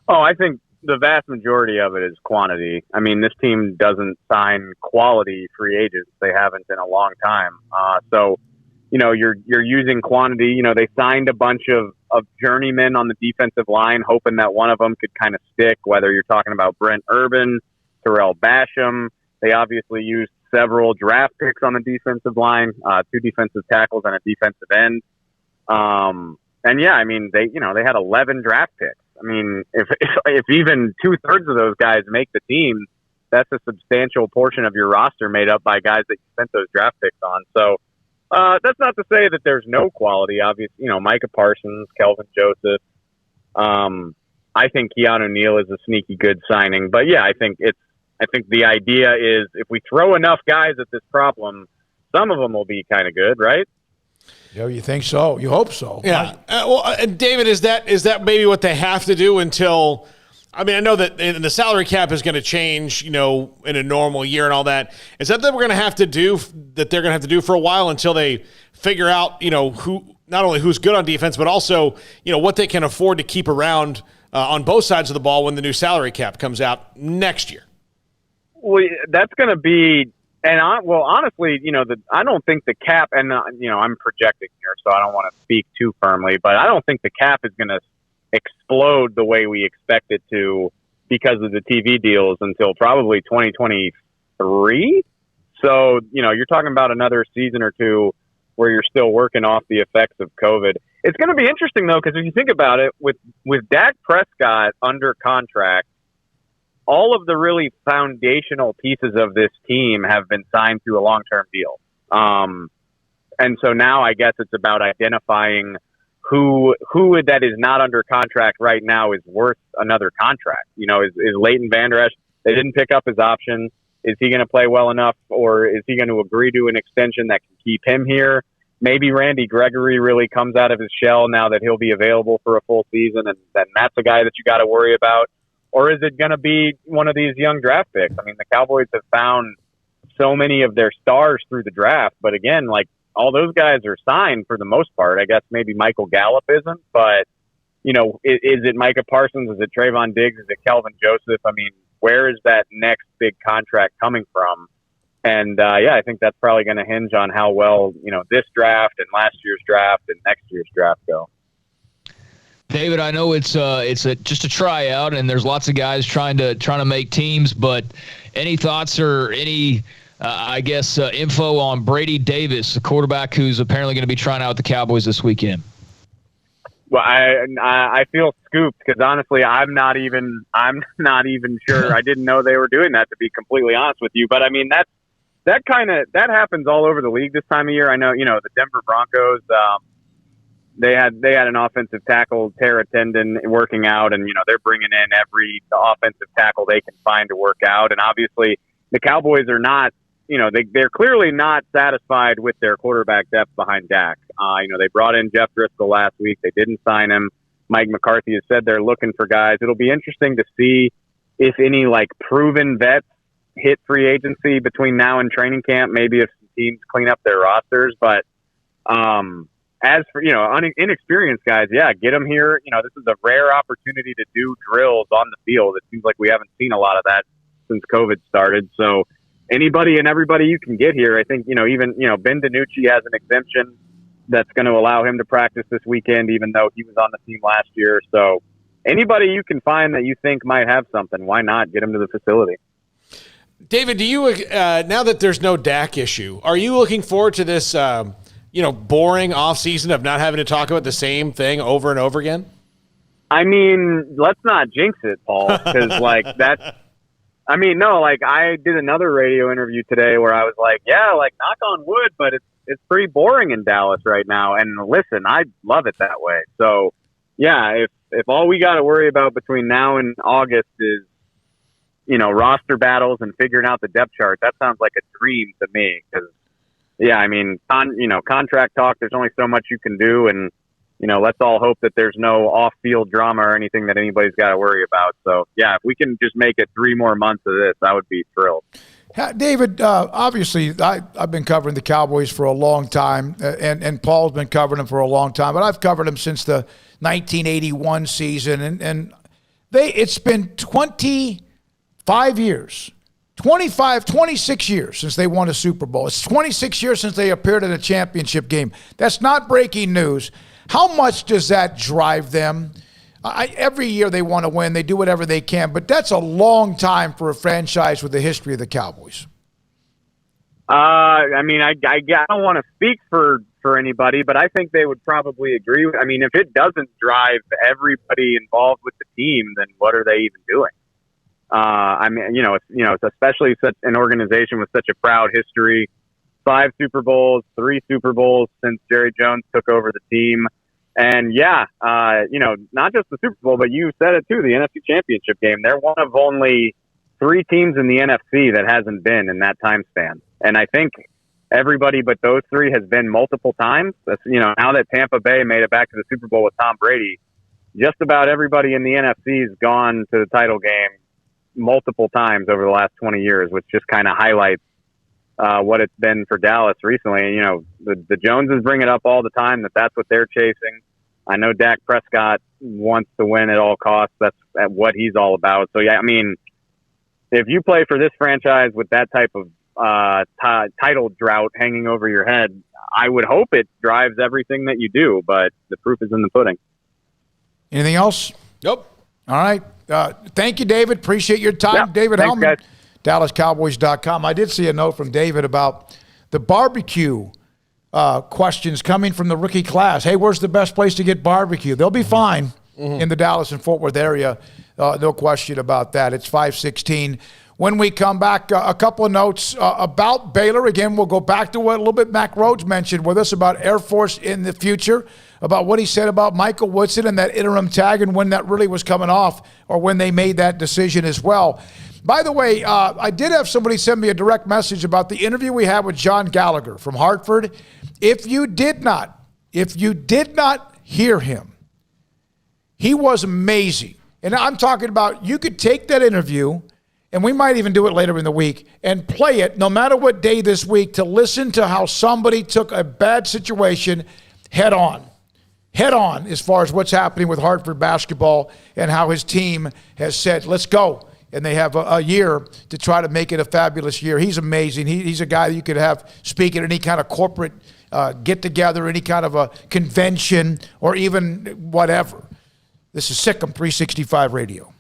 Oh, I think the vast majority of it is quantity. This team doesn't sign quality free agents. They haven't in a long time. You're using quantity. They signed a bunch of journeymen on the defensive line, hoping that one of them could kind of stick, whether you're talking about Brent Urban, Terrell Basham. They obviously used several draft picks on the defensive line, 2 defensive tackles and a defensive end. They had 11 draft picks. If even 2/3 of those guys make the team, that's a substantial portion of your roster made up by guys that you spent those draft picks on. So, that's not to say that there's no quality. Obviously, Micah Parsons, Kelvin Joseph. I think Keanu Neal is a sneaky good signing. But yeah, I think the idea is if we throw enough guys at this problem, some of them will be kind of good, right? Yeah, you think so? You hope so. Yeah. David, is that maybe what they have to do until? I know that the salary cap is going to change, in a normal year and all that. Is that we're going to have to do that? They're going to have to do for a while until they figure out, who not only who's good on defense, but also, what they can afford to keep around on both sides of the ball when the new salary cap comes out next year. Well, that's going to be, and honestly, I don't think the cap, and I'm projecting here, so I don't want to speak too firmly, but I don't think the cap is going to explode the way we expect it to because of the TV deals until probably 2023. So, you're talking about another season or two where you're still working off the effects of COVID. It's going to be interesting, though, because if you think about it, with Dak Prescott under contract, all of the really foundational pieces of this team have been signed to a long-term deal. And so now I guess it's about identifying who that is not under contract right now is worth another contract. Is Leighton Vander Esch, they didn't pick up his option. Is he going to play well enough, or is he going to agree to an extension that can keep him here? Maybe Randy Gregory really comes out of his shell now that he'll be available for a full season, and then that's a guy that you got to worry about. Or is it going to be one of these young draft picks? The Cowboys have found so many of their stars through the draft, but again, all those guys are signed for the most part. I guess maybe Michael Gallup isn't, but, is it Micah Parsons? Is it Trayvon Diggs? Is it Kelvin Joseph? Where is that next big contract coming from? And, I think that's probably going to hinge on how well, this draft and last year's draft and next year's draft go. David, I know it's just a tryout, and there's lots of guys trying to make teams, but any thoughts or any info on Brady Davis, the quarterback who's apparently going to be trying out with the Cowboys this weekend? Well, I feel scooped because honestly, I'm not even sure. I didn't know they were doing that, to be completely honest with you. But that happens all over the league this time of year. I know, the Denver Broncos, they had an offensive tackle tear a tendon working out, and they're bringing in every offensive tackle they can find to work out. And obviously, the Cowboys are not. They're clearly not satisfied with their quarterback depth behind Dak. They brought in Jeff Driscoll last week. They didn't sign him. Mike McCarthy has said they're looking for guys. It'll be interesting to see if any proven vets hit free agency between now and training camp. Maybe if some teams clean up their rosters, but as for, inexperienced guys, get them here. This is a rare opportunity to do drills on the field. It seems like we haven't seen a lot of that since COVID started. So anybody and everybody you can get here. I think, even Ben DiNucci has an exemption that's going to allow him to practice this weekend, even though he was on the team last year. So anybody you can find that you think might have something, why not get him to the facility? David, do you now that there's no Dak issue, are you looking forward to this boring off season of not having to talk about the same thing over and over again? I mean, let's not jinx it, Paul, because I did another radio interview today where I was like, knock on wood, but it's pretty boring in Dallas right now. And listen, I love it that way. So if all we got to worry about between now and August is, roster battles and figuring out the depth chart, that sounds like a dream to me. Because, contract talk, there's only so much you can do. And, let's all hope that there's no off-field drama or anything that anybody's got to worry about. So, if we can just make it 3 more months of this, I would be thrilled. David, obviously, I've been covering the Cowboys for a long time, and Paul's been covering them for a long time, but I've covered them since the 1981 season, and it's been 25 years, 26 years since they won a Super Bowl. It's 26 years since they appeared in a championship game. That's not breaking news. How much does that drive them? Every year they want to win. They do whatever they can, but that's a long time for a franchise with the history of the Cowboys. I don't want to speak for anybody, but I think they would probably agree. I mean, if it doesn't drive everybody involved with the team, then what are they even doing? It's especially such an organization with such a proud history. 5 Super Bowls, 3 Super Bowls since Jerry Jones took over the team. And not just the Super Bowl, but you said it too, the NFC Championship game. They're one of only 3 teams in the NFC that hasn't been in that time span. And I think everybody but those 3 has been multiple times. Now that Tampa Bay made it back to the Super Bowl with Tom Brady, just about everybody in the NFC has gone to the title game multiple times over the last 20 years, which just kind of highlights what it's been for Dallas recently. The Joneses bring it up all the time that's what they're chasing. I know Dak Prescott wants to win at all costs. That's what he's all about. So, if you play for this franchise with that type of title drought hanging over your head, I would hope it drives everything that you do, but the proof is in the pudding. Anything else? Nope. All right. Thank you, David. Appreciate your time. Yeah, David thanks, Hellman, guys. DallasCowboys.com. I did see a note from David about the barbecue questions coming from the rookie class. Hey, where's the best place to get barbecue? They'll be fine in the Dallas and Fort Worth area. No question about that. It's 5:16. When we come back, a couple of notes about Baylor. Again, we'll go back to what a little bit Mack Rhoades mentioned with us about Air Force in the future, about what he said about Michael Woodson and that interim tag and when that really was coming off or when they made that decision as well. By the way, I did have somebody send me a direct message about the interview we had with John Gallagher from Hartford. If you did not hear him, he was amazing. And I'm talking about you could take that interview, and we might even do it later in the week, and play it no matter what day this week to listen to how somebody took a bad situation head on as far as what's happening with Hartford basketball and how his team has said, let's go. And they have a year to try to make it a fabulous year. He's amazing. He's a guy that you could have speak at any kind of corporate get-together, any kind of a convention, or even whatever. This is SicEm365 Radio.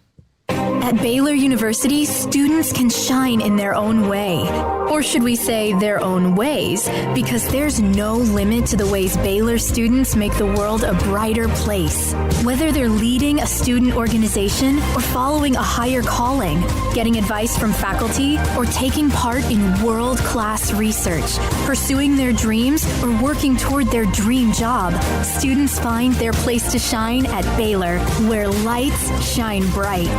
At Baylor University, students can shine in their own way. Or should we say their own ways? Because there's no limit to the ways Baylor students make the world a brighter place. Whether they're leading a student organization or following a higher calling, getting advice from faculty, or taking part in world-class research, pursuing their dreams, or working toward their dream job, students find their place to shine at Baylor, where lights shine bright.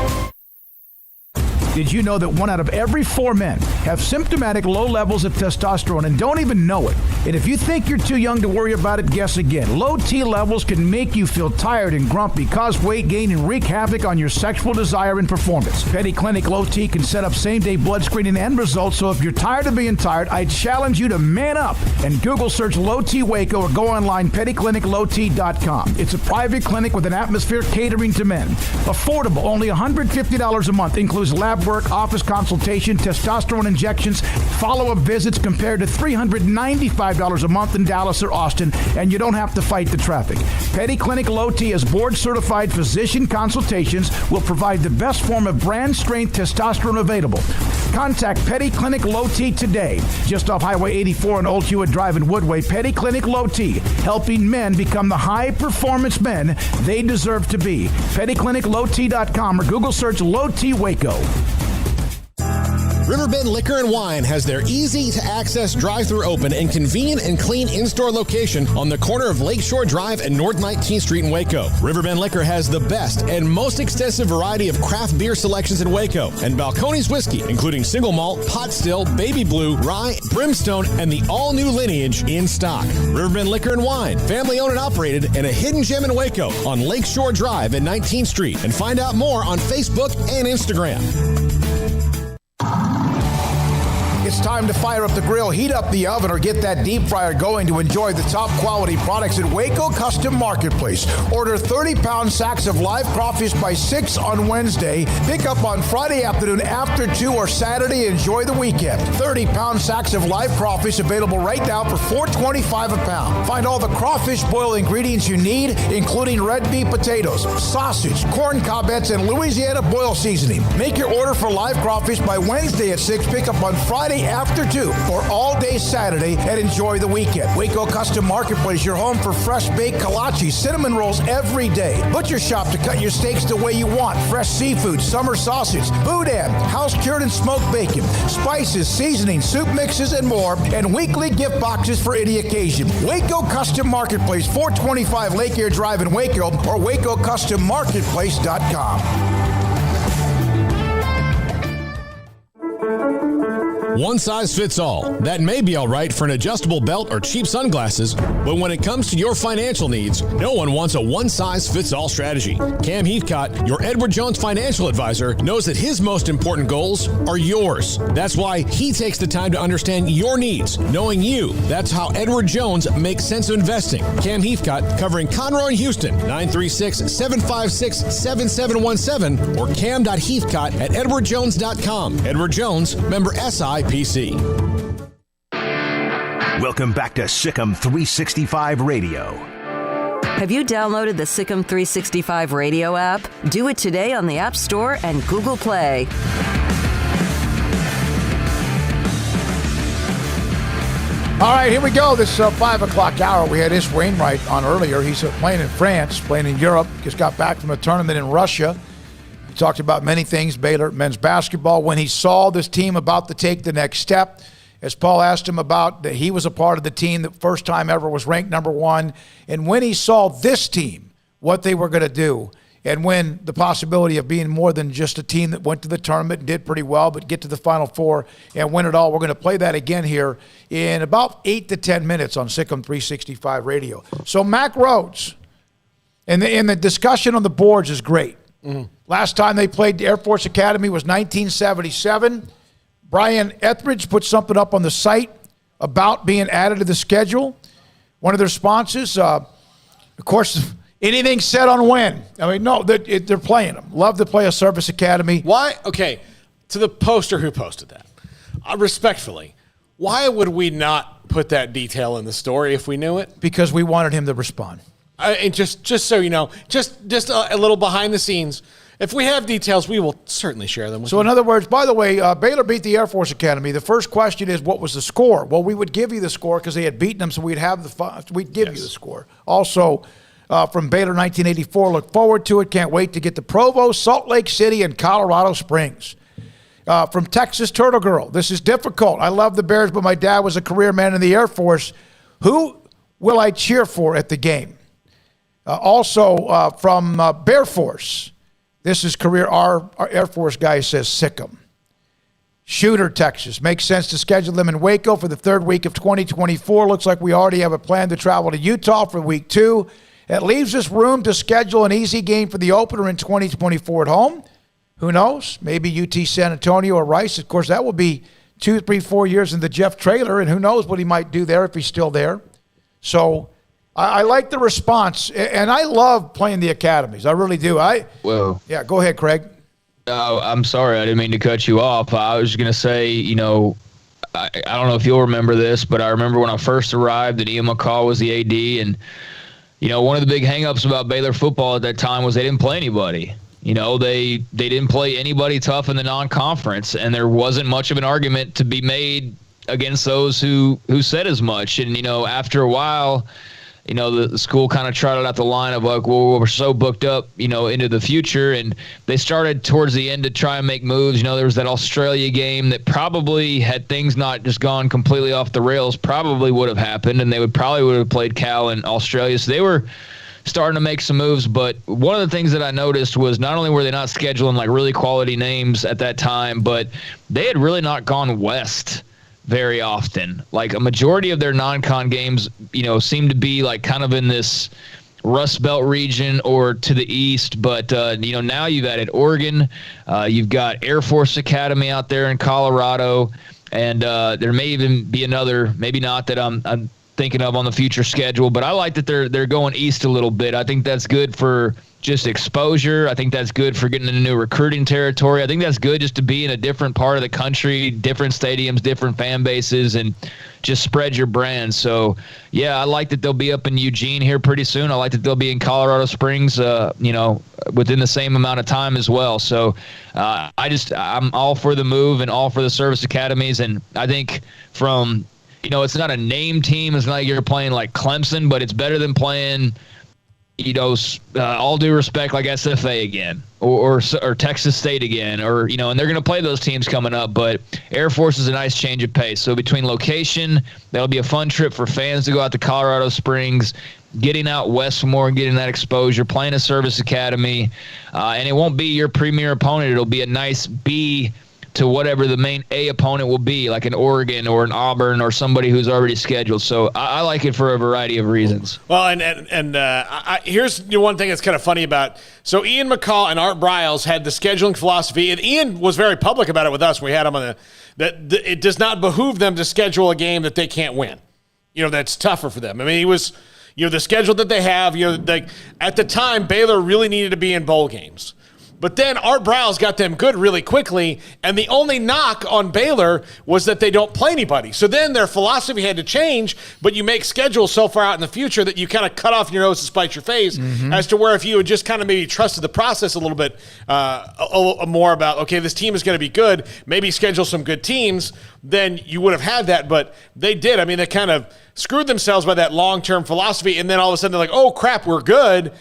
Did you know that 1 out of every 4 men have symptomatic low levels of testosterone and don't even know it? And if you think you're too young to worry about it, guess again. Low T levels can make you feel tired and grumpy, cause weight gain, and wreak havoc on your sexual desire and performance. Petty Clinic Low T can set up same-day blood screening and results, so if you're tired of being tired, I challenge you to man up and Google search Low T Waco or go online pettycliniclowt.com. It's a private clinic with an atmosphere catering to men. Affordable, only $150 a month, includes lab work, office consultation, testosterone injections, follow-up visits compared to $395 a month in Dallas or Austin, and you don't have to fight the traffic. Petty Clinic Low T is board-certified physician consultations, will provide the best form of brand-strength testosterone available. Contact Petty Clinic Low T today, just off Highway 84 and Old Hewitt Drive in Woodway. Petty Clinic Low T, helping men become the high-performance men they deserve to be. PettyClinicLowT.com or Google search Low T Waco. Riverbend Liquor and Wine has their easy-to-access drive-thru open and convenient and clean in-store location on the corner of Lakeshore Drive and North 19th Street in Waco. Riverbend Liquor has the best and most extensive variety of craft beer selections in Waco, and Balcones Whiskey, including single malt, pot still, baby blue, rye, brimstone, and the all-new lineage in stock. Riverbend Liquor and Wine, family-owned and operated, and a hidden gem in Waco on Lakeshore Drive and 19th Street. And find out more on Facebook and Instagram. It's time to fire up the grill, heat up the oven, or get that deep fryer going to enjoy the top quality products at Waco Custom Marketplace. Order 30-pound sacks of live crawfish by 6 on Wednesday. Pick up on Friday afternoon after 2 or Saturday. Enjoy the weekend. 30-pound sacks of live crawfish available right now for $4.25 a pound. Find all the crawfish boil ingredients you need, including red beef potatoes, sausage, corn cobbettes, and Louisiana boil seasoning. Make your order for live crawfish by Wednesday at 6. Pick up on Friday after 2 or all day Saturday, and enjoy the weekend. Waco Custom Marketplace, your home for fresh baked kolache, cinnamon rolls every day. Butcher shop to cut your steaks the way you want. Fresh seafood, summer sausage, boudin, house cured and smoked bacon, spices, seasoning, soup mixes, and more, and weekly gift boxes for any occasion. Waco Custom Marketplace, 425 Lake Air Drive in Waco, or WacoCustomMarketplace.com. One size fits all. That may be all right for an adjustable belt or cheap sunglasses, but when it comes to your financial needs, no one wants a one-size-fits-all strategy. Cam Heathcott, your Edward Jones financial advisor, knows that his most important goals are yours. That's why he takes the time to understand your needs. Knowing you, that's how Edward Jones makes sense of investing. Cam Heathcott, covering Conroe and Houston, 936-756-7717 or cam.heathcott@edwardjones.com. Edward Jones, member SIPC. Welcome back to SicEm365 Radio. Have you downloaded the SicEm365 Radio app? Do it today on the App Store and Google Play. All right, here we go. This 5 o'clock hour. We had Ish Wainwright on earlier. He's playing in France, playing in Europe. Just got back from a tournament in Russia. He talked about many things, Baylor men's basketball. When he saw this team about to take the next step, as Paul asked him about that he was a part of the team that first time ever was ranked number 1. And when he saw this team, what they were going to do, and when the possibility of being more than just a team that went to the tournament and did pretty well, but get to the Final Four and win it all. We're going to play that again here in about 8 to 10 minutes on SicEm365 Radio. So Mack Rhoades, and the discussion on the boards is great. Mm-hmm. Last time they played the Air Force Academy was 1977. Brian Etheridge put something up on the site about being added to the schedule. One of their responses, of course, anything said on when. I mean, no, they're playing them. Love to play a service academy. Why? Okay, to the poster who posted that, respectfully, why would we not put that detail in the story if we knew it? Because we wanted him to respond. And just so you know, just a little behind the scenes. If we have details, we will certainly share them with you. So in other words, by the way, Baylor beat the Air Force Academy. The first question is, what was the score? Well, we would give you the score because they had beaten them, so we'd give you the score. Also, from Baylor 1984, look forward to it. Can't wait to get to Provo, Salt Lake City, and Colorado Springs. From Texas Turtle Girl, this is difficult. I love the Bears, but my dad was a career man in the Air Force. Who will I cheer for at the game? Also from Bear Force, this is career. Our Air Force guy says Sic'em. Shooter, Texas. Makes sense to schedule them in Waco for the third week of 2024. Looks like we already have a plan to travel to Utah for week 2. It leaves us room to schedule an easy game for the opener in 2024 at home. Who knows? Maybe UT San Antonio or Rice. Of course, that will be 2, 3, 4 years in the Jeff trailer, and who knows what he might do there if he's still there. So I like the response, and I love playing the academies. I really do. Yeah, go ahead, Craig. I'm sorry. I didn't mean to cut you off. I was going to say, I don't know if you'll remember this, but I remember when I first arrived that Ian McCall was the AD, and, one of the big hang-ups about Baylor football at that time was they didn't play anybody. They didn't play anybody tough in the non-conference, and there wasn't much of an argument to be made against those who said as much. And, after a while, the school kind of trotted out the line of like, well, we're so booked up, into the future. And they started towards the end to try and make moves. There was that Australia game that probably, had things not just gone completely off the rails, probably would have happened. And they probably would have played Cal in Australia. So they were starting to make some moves. But one of the things that I noticed was not only were they not scheduling like really quality names at that time, but they had really not gone west very often. Like a majority of their non-con games, seem to be like kind of in this Rust Belt region or to the east. But, now you've added Oregon. You've got Air Force Academy out there in Colorado. And there may even be another, maybe not that I'm thinking of on the future schedule. But I like that they're going east a little bit. I think that's good for just exposure. I think that's good for getting into new recruiting territory. I think that's good just to be in a different part of the country, different stadiums, different fan bases, and just spread your brand. So, yeah, I like that they'll be up in Eugene here pretty soon. I like that they'll be in Colorado Springs, within the same amount of time as well. So I'm all for the move and all for the service academies. And I think from, it's not a name team. It's not like you're playing like Clemson, but it's better than playing – all due respect, like SFA again, or Texas State again, or and they're going to play those teams coming up. But Air Force is a nice change of pace. So between location, that'll be a fun trip for fans to go out to Colorado Springs, getting out west more and getting that exposure, playing a service academy, and it won't be your premier opponent. It'll be a nice B to whatever the main A opponent will be, like an Oregon or an Auburn or somebody who's already scheduled. So I like it for a variety of reasons. Well, and here's one thing that's kind of funny about. So Ian McCall and Art Briles had the scheduling philosophy, and Ian was very public about it with us. We had him on that it does not behoove them to schedule a game that they can't win. That's tougher for them. I mean, he was, the schedule that they have. At the time, Baylor really needed to be in bowl games. But then Art Briles got them good really quickly, and the only knock on Baylor was that they don't play anybody. So then their philosophy had to change, but you make schedules so far out in the future that you kind of cut off your nose to spite your face, as to where if you had just kind of maybe trusted the process a little bit more about, okay, this team is going to be good, maybe schedule some good teams, then you would have had that. But they did. I mean, they kind of screwed themselves by that long-term philosophy, and then all of a sudden they're like, oh, crap, we're good.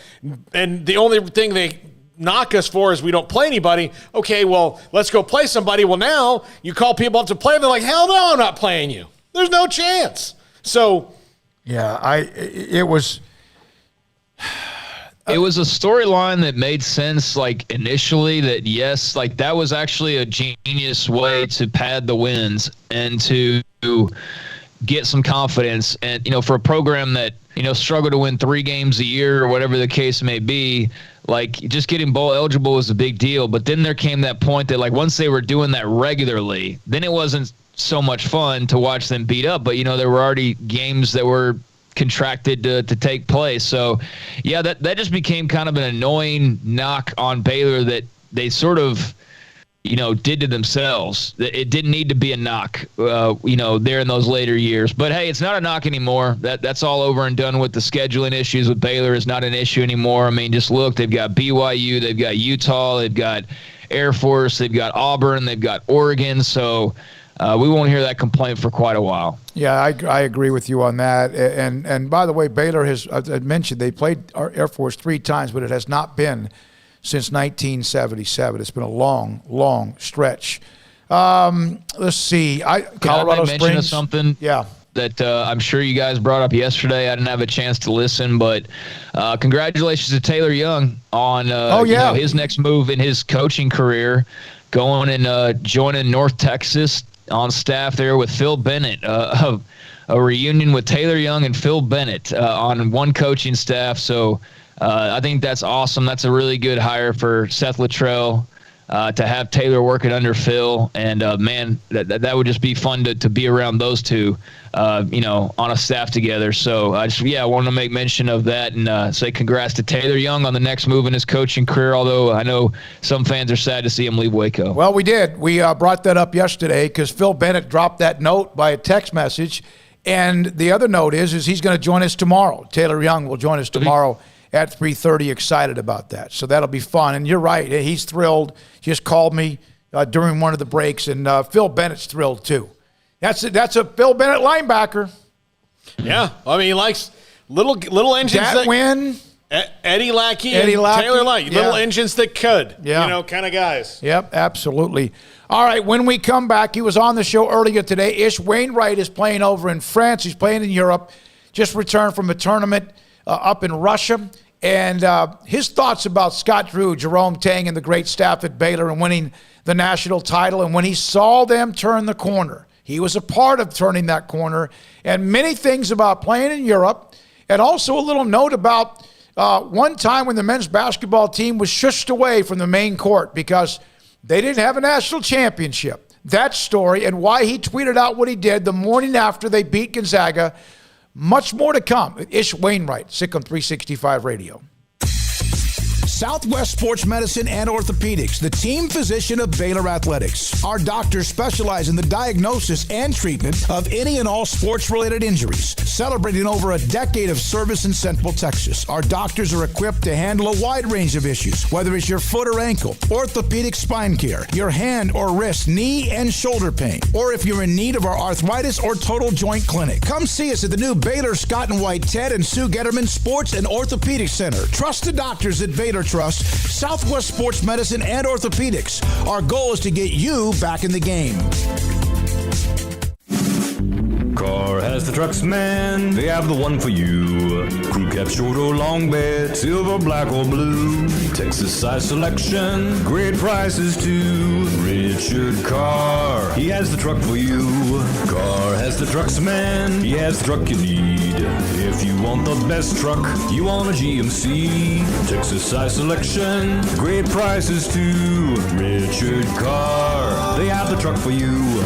And the only thing they knock us for is we don't play anybody. Okay, well, let's go play somebody. Well, now you call people up to play, they're like, hell no, I'm not playing you. There's no chance. So, yeah, it was a storyline that made sense, like initially, that yes, like that was actually a genius way to pad the wins and to get some confidence. And for a program that struggled to win 3 games a year or whatever the case may be, like just getting bowl eligible was a big deal. But then there came that point that like once they were doing that regularly, then it wasn't so much fun to watch them beat up. But there were already games that were contracted to take place. So yeah, that just became kind of an annoying knock on Baylor that they sort of did to themselves. It didn't need to be a knock, there in those later years. But hey, it's not a knock anymore. That's all over and done with. The scheduling issues with Baylor is not an issue anymore. I mean, just look, they've got BYU, they've got Utah, they've got Air Force, they've got Auburn, they've got Oregon. So we won't hear that complaint for quite a while. Yeah, I agree with you on that. And by the way, Baylor has, I mentioned, they played Air Force 3 times, but it has not been since 1977. It's been a long, long stretch. Let's see. Colorado Springs. Mention something? Yeah. That I'm sure you guys brought up yesterday. I didn't have a chance to listen, but congratulations to Taylor Young on his next move in his coaching career. going and joining North Texas on staff there with Phil Bennett. A reunion with Taylor Young and Phil Bennett on one coaching staff. So I think that's awesome. That's a really good hire for Seth Luttrell. To have Taylor working under Phil, and man, that would just be fun to be around those two, on a staff together. So I wanted to make mention of that and say congrats to Taylor Young on the next move in his coaching career, although I know some fans are sad to see him leave Waco. Well, we did. We brought that up yesterday because Phil Bennett dropped that note by a text message, and the other note is he's going to join us tomorrow. Taylor Young will join us tomorrow at 3:30. Excited about that. So that'll be fun. And you're right. He's thrilled. Just called me during one of the breaks, and Phil Bennett's thrilled too. That's a Phil Bennett linebacker. Yeah. I mean, he likes little engines that win. Eddie Lackey, Taylor Light. Little engines that could. Yeah. Kind of guys. Yep, absolutely. All right, when we come back, he was on the show earlier today. Ish Wainwright is playing over in France. He's playing in Europe. Just returned from a tournament up in Russia. And his thoughts about Scott Drew, Jerome Tang, and the great staff at Baylor and winning the national title. And when he saw them turn the corner, he was a part of turning that corner. And many things about playing in Europe. And also a little note about one time when the men's basketball team was shushed away from the main court because they didn't have a national championship. That story and why he tweeted out what he did the morning after they beat Gonzaga. Much more to come. Ish Wainwright, SicEm365 Radio. Southwest Sports Medicine and Orthopedics, the team physician of Baylor Athletics. Our doctors specialize in the diagnosis and treatment of any and all sports-related injuries. Celebrating over a decade of service in Central Texas, our doctors are equipped to handle a wide range of issues, whether it's your foot or ankle, orthopedic spine care, your hand or wrist, knee and shoulder pain, or if you're in need of our arthritis or total joint clinic. Come see us at the new Baylor Scott and White Ted and Sue Getterman Sports and Orthopedic Center. Trust the doctors at Baylor Trust, Southwest Sports Medicine and Orthopedics. Our goal is to get you back in the game. Car has the trucks, man. They have the one for you. Crew cab, short or long bed, silver, black or blue. Texas size selection, great prices too. Richard Carr, he has the truck for you. Carr has the trucks, man. He has the truck you need. If you want the best truck, you want a GMC. Texas size selection, great prices too. Richard Carr, they have the truck for you.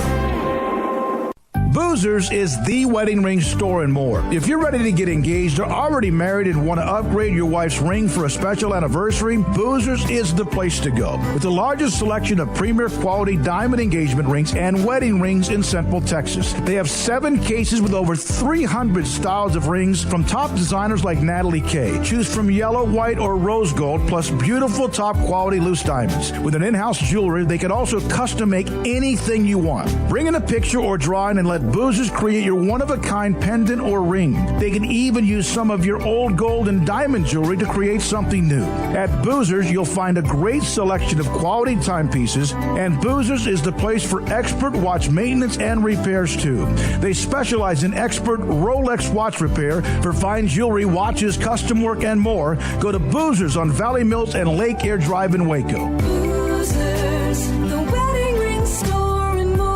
Boozers is the wedding ring store and more. If you're ready to get engaged or already married and want to upgrade your wife's ring for a special anniversary, Boozers is the place to go. With the largest selection of premier quality diamond engagement rings and wedding rings in Central Texas. They have 7 cases with over 300 styles of rings from top designers like Natalie Kay. Choose from yellow, white, or rose gold, plus beautiful top quality loose diamonds. With an in-house jewelry, they can also custom make anything you want. Bring in a picture or drawing and let Boozers create your one-of-a-kind pendant or ring. They can even use some of your old gold and diamond jewelry to create something new. At Boozers, you'll find a great selection of quality timepieces, and Boozers is the place for expert watch maintenance and repairs too. They specialize in expert Rolex watch repair for fine jewelry, watches, custom work, and more. Go to Boozers on Valley Mills and Lake Air Drive in Waco. Boozers, the wedding ring store and more.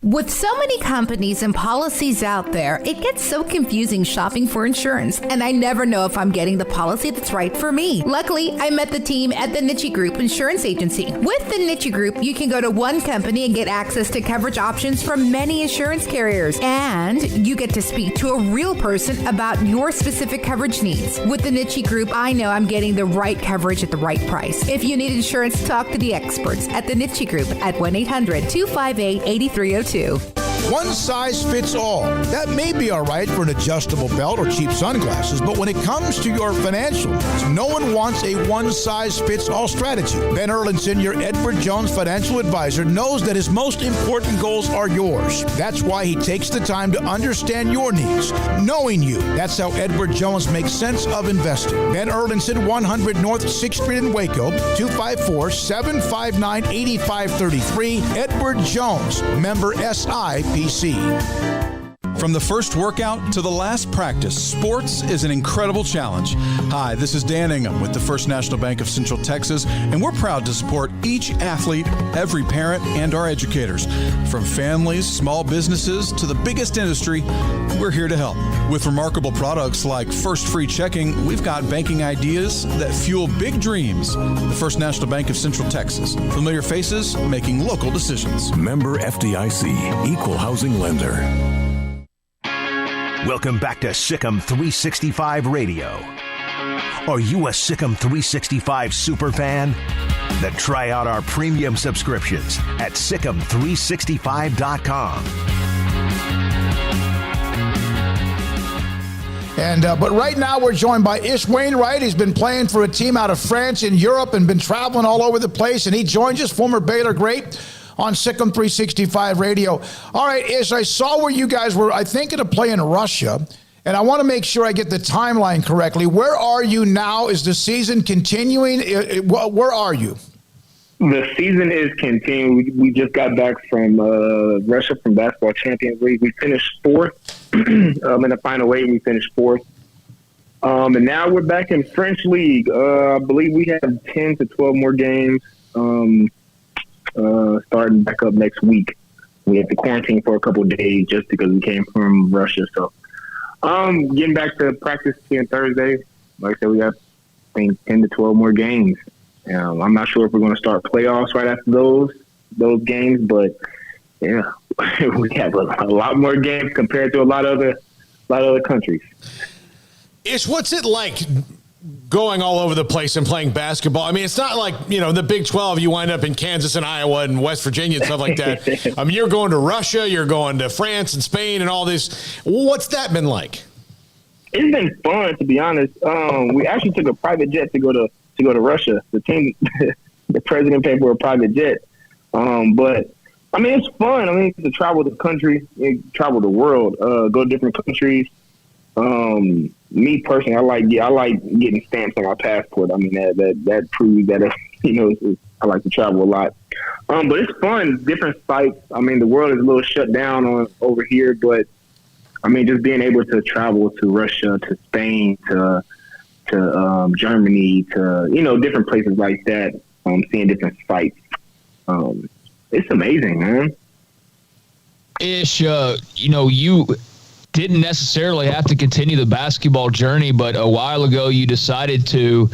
With so many companies and policies out there, it gets so confusing shopping for insurance, and I never know if I'm getting the policy that's right for me. Luckily, I met the team at the Nitchie Group Insurance Agency. With the Nitchie Group, you can go to one company and get access to coverage options from many insurance carriers, and you get to speak to a real person about your specific coverage needs. With the Nitchie Group, I know I'm getting the right coverage at the right price. If you need insurance, talk to the experts at the Nitchie Group at 1-800-258-8302. One size fits all. That may be all right for an adjustable belt or cheap sunglasses, but when it comes to your financial needs, no one wants a one-size-fits-all strategy. Ben Erlinson, your Edward Jones financial advisor, knows that his most important goals are yours. That's why he takes the time to understand your needs, knowing you. That's how Edward Jones makes sense of investing. Ben Erlinson, 100 North 6th Street in Waco, 254-759-8533. Edward Jones, member SIPC. From the first workout to the last practice, sports is an incredible challenge. Hi, this is Dan Ingham with the First National Bank of Central Texas, and we're proud to support each athlete, every parent, and our educators. From families, small businesses, to the biggest industry, we're here to help. With remarkable products like First Free Checking, we've got banking ideas that fuel big dreams. The First National Bank of Central Texas. Familiar faces making local decisions. Member FDIC, Equal Housing Lender. Welcome back to SicEm365 Radio. Are you a SicEm365 super fan? Then try out our premium subscriptions at SicEm365.com. But right now we're joined by Ish Wainwright. He's been playing for a team out of France and Europe and been traveling all over the place. And he joins us, former Baylor great, on SicEm365 Radio. All right, Ish, I saw where you guys were, I think, going to play in Russia. And I want to make sure I get the timeline correctly. Where are you now? Is the season continuing? Where are you? The season is continuing. We just got back from Russia from Basketball Champions League. We finished fourth. In the final eight, we finished fourth. And now we're back in French League. I believe we have 10 to 12 more games starting back up next week. We have to quarantine for a couple of days just because we came from Russia. So getting back to practice on Thursday. Like I said, we have, I think, 10 to 12 more games. I'm not sure if we're going to start playoffs right after those games, but yeah, we have a lot more games compared to a lot of other countries. Ish, what's it like going all over the place and playing basketball? I mean, it's not like, the Big 12, you wind up in Kansas and Iowa and West Virginia and stuff like that. I mean, you're going to Russia, you're going to France and Spain and all this. What's that been like? It's been fun, to be honest. We actually took a private jet to go to Russia. The team, the president paid for a private jet. But I mean, it's fun. I mean, to travel the country, travel the world, go to different countries. Me personally, I like getting stamps on my passport. I mean, that proves that I like to travel a lot. But it's fun, different sites. I mean, the world is a little shut down over here, but I mean, just being able to travel to Russia, to Spain, to Germany, to different places like that, seeing different sites. It's amazing, man. Ish, you didn't necessarily have to continue the basketball journey, but a while ago you decided to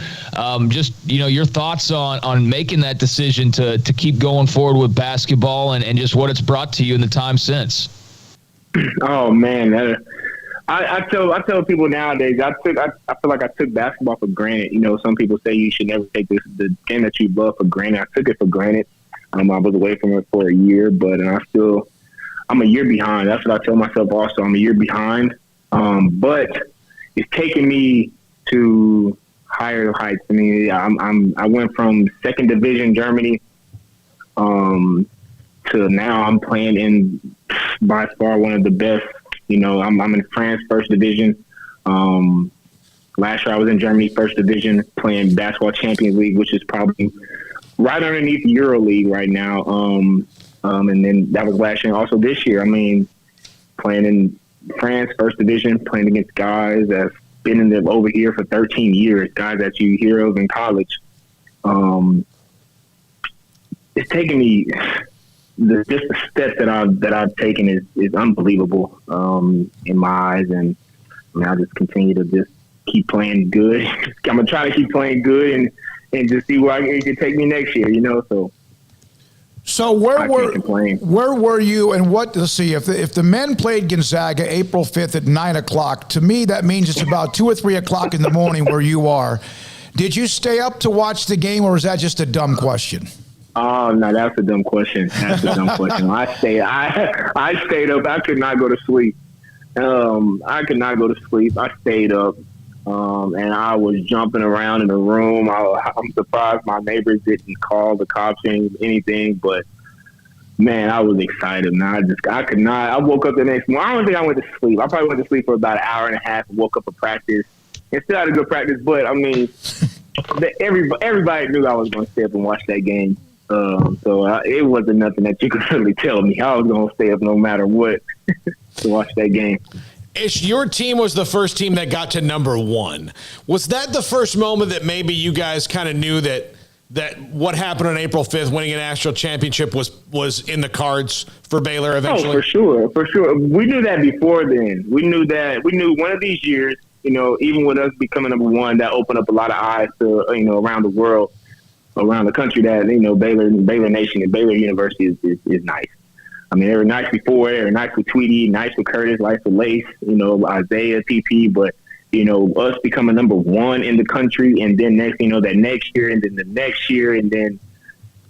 your thoughts on making that decision to keep going forward with basketball and just what it's brought to you in the time since. Oh man, I tell people nowadays, I feel like I took basketball for granted. Some people say you should never take the game that you love for granted. I took it for granted. I was away from it for a year, but I'm a year behind. That's what I tell myself also. I'm a year behind. But it's taken me to higher heights. I mean, I went from second division Germany to now I'm playing in by far one of the best. I'm in France, first division. Last year I was in Germany, first division, playing Basketball Champions League, which is probably right underneath Euro League right now. And then that was last year. Also this year, I mean, playing in France, first division, playing against guys that's been over here for 13 years, guys that you hear of in college. It's taken me. Just the steps that I've taken is unbelievable in my eyes, and I mean, I just continue to just keep playing good. I'm gonna try to keep playing good and just see where it can take me next year. So where were you, and what? Let's see. If the men played Gonzaga April 5th at 9:00, to me that means it's about 2 or 3 o'clock in the morning where you are. Did you stay up to watch the game, or is that just a dumb question? Oh no, that's a dumb question. I stayed up. I could not go to sleep. I stayed up, and I was jumping around in the room. I'm surprised my neighbors didn't call the cops or anything. But man, I was excited. Man, I could not. I woke up the next morning. I don't think I went to sleep. I probably went to sleep for about an hour and a half. And woke up for practice. And still had a good practice. But I mean, everybody knew I was going to stay up and watch that game. So it wasn't nothing that you could really tell me. I was going to stay up no matter what. to watch that game. Your team was the first team that got to number 1. Was that the first moment that maybe you guys kind of knew that what happened on April 5th, winning a national championship, was in the cards for Baylor eventually? Oh, for sure. We knew that before then. We knew one of these years, even with us becoming number 1, that opened up a lot of eyes to, around the world, around the country, that, Baylor Nation and Baylor University is nice. I mean, they were nice before. They were nice with Tweety, nice with Curtis, nice with Lace, Isaiah, PP. But, us becoming number 1 in the country, and then that next year, and then the next year, and then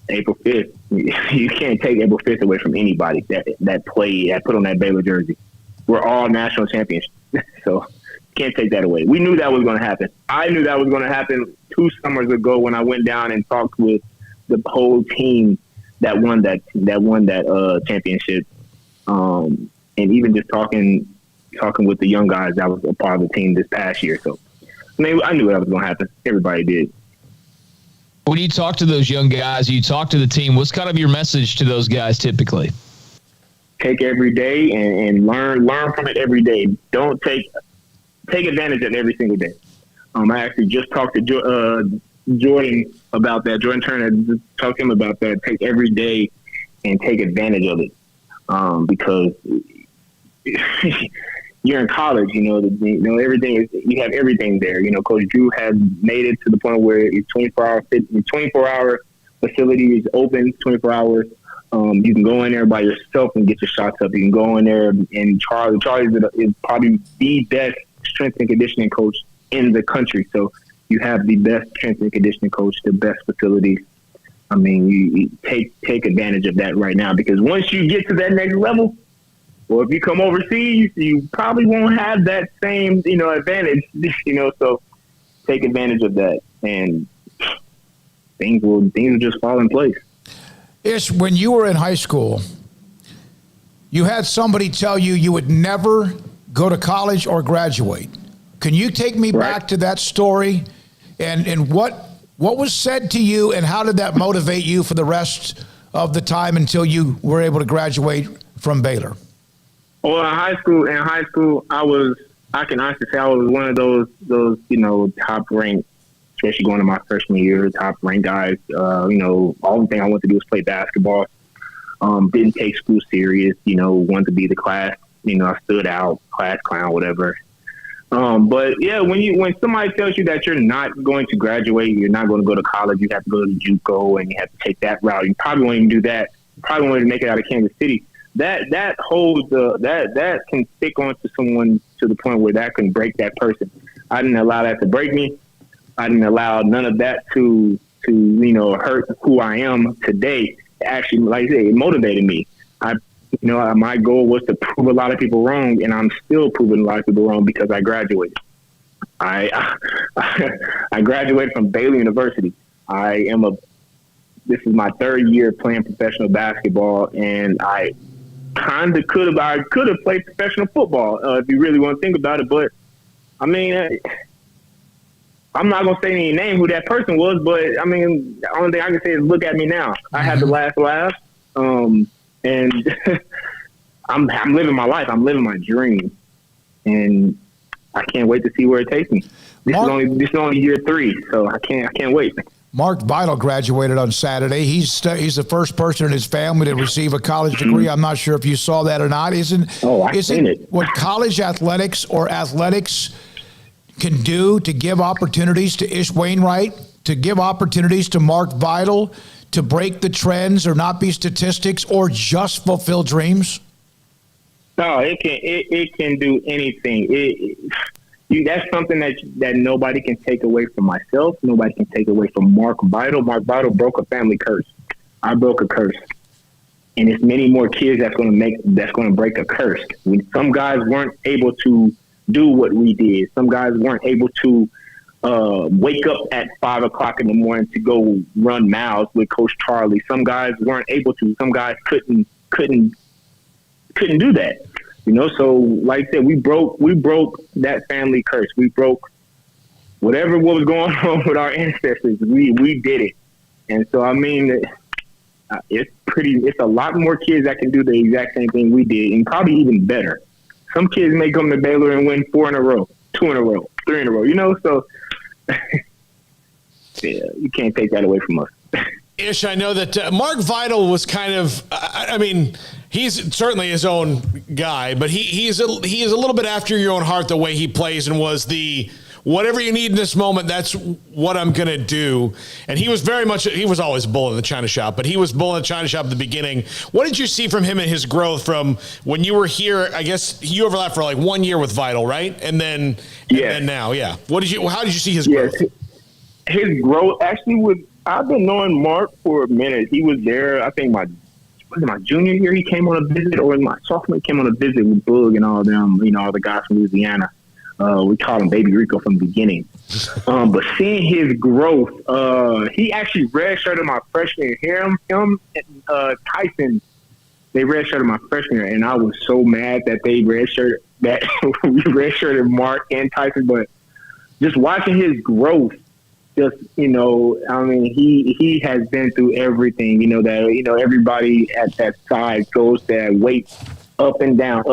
April 5th. You can't take April 5th away from anybody that put on that Baylor jersey. We're all national champions. So can't take that away. We knew that was going to happen. I knew that was going to happen 2 summers ago when I went down and talked with the whole team that won that championship, and even just talking with the young guys that was a part of the team this past year. So, I mean, I knew that was going to happen. Everybody did. When you talk to those young guys, you talk to the team, what's kind of your message to those guys typically? Take every day and learn from it every day. Don't take advantage of it every single day. I actually just talked to Jordan about that. Jordan Turner, just talked to him about that. Take every day and take advantage of it, because you're in college. Everything is, you have everything there. Coach Drew has made it to the point where it's 24-hour facility is open 24 hours. You can go in there by yourself and get your shots up. You can go in there, and Charlie is probably the best strength and conditioning coach in the country. So you have the best strength and conditioning coach, the best facilities. I mean, you take advantage of that right now, because once you get to that next level, or if you come overseas, you probably won't have that same, advantage, so take advantage of that, and things will just fall in place. Ish, when you were in high school, you had somebody tell you would never go to college or graduate. Can you take me back to that story, and what was said to you, and how did that motivate you for the rest of the time until you were able to graduate from Baylor? Well, in high school, I can honestly say I was one of those top ranked, especially going to my freshman year, top ranked guys. All the thing I wanted to do was play basketball. Didn't take school serious, wanted to be the class, I stood out, class clown, whatever. But yeah, when somebody tells you that you're not going to graduate, you're not going to go to college, you have to go to JUCO and you have to take that route. You probably won't even do that. You probably won't even make it out of Kansas City. That can stick onto someone to the point where that can break that person. I didn't allow that to break me. I didn't allow none of that to hurt who I am today. Actually, like I said, it motivated me. My goal was to prove a lot of people wrong, and I'm still proving a lot of people wrong because I graduated. I graduated from Baylor University. This is my 3rd year playing professional basketball, and I kind of could have played professional football if you really want to think about it. But I mean, I'm not gonna say any name who that person was, but I mean, the only thing I can say is look at me now. I had the last laugh, and I'm living my life. I'm living my dream, and I can't wait to see where it takes me. This is only year 3, so I can't wait. Mark Vital graduated on Saturday. He's the first person in his family to receive a college degree. I'm not sure if you saw that or not. Isn't what college athletics or athletics can do to give opportunities to Ish Wainwright, to give opportunities to Mark Vital, to break the trends or not be statistics or just fulfill dreams? No, it can do anything. That's something that nobody can take away from myself. Nobody can take away from Mark Vital. Mark Vital broke a family curse. I broke a curse, and it's many more kids that's going to break a curse. Some guys weren't able to do what we did. Some guys weren't able to wake up at 5 o'clock in the morning to go run miles with Coach Charlie. Some guys weren't able to. Some guys couldn't do that. So like I said, we broke that family curse. We broke whatever was going on with our ancestors. We did it. And so, I mean, it's a lot more kids that can do the exact same thing we did, and probably even better. some kids may come to Baylor and win 4 in a row, 2 in a row, 3 in a row, you know? So, yeah, you can't take that away from us. Ish, I know that Mark Vital was kind of, I mean, he's certainly his own guy, but he is a little bit after your own heart the way he plays, and was the whatever you need in this moment, that's what I'm going to do. And he was he was always bull in the China shop, but he was bull in the China shop at the beginning. What did you see from him and his growth from when you were here? I guess you overlapped for like 1 year with Vital, right? And then now, yeah. How did you see his growth? His growth actually I've been knowing Mark for a minute. He was there, I think, my junior year he came on a visit, or in my sophomore he came on a visit with Boog and all them, all the guys from Louisiana. We called him Baby Rico from the beginning. But seeing his growth, he actually redshirted my freshman year. Him and Tyson, they redshirted my freshman year, and I was so mad that they redshirted we redshirted Mark and Tyson. But just watching his growth, he has been through everything. Everybody at that side goes that weight up and down.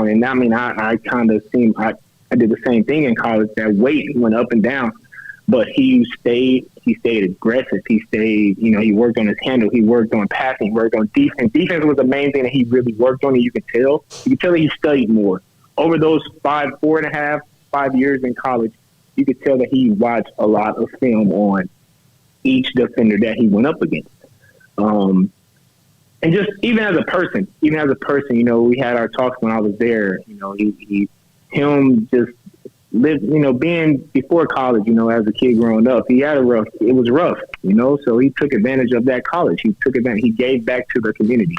And I mean, I kind of seem I did the same thing in college. That weight went up and down, but he stayed aggressive. He stayed, he worked on his handle. He worked on passing. He worked on defense. Defense was the main thing that he really worked on, and you could tell that he studied more. Over those 5 years in college, you could tell that he watched a lot of film on each defender that he went up against. And just even as a person, we had our talks when I was there. Him just lived, being before college, as a kid growing up, it was rough, so he took advantage of that college. He gave back to the community.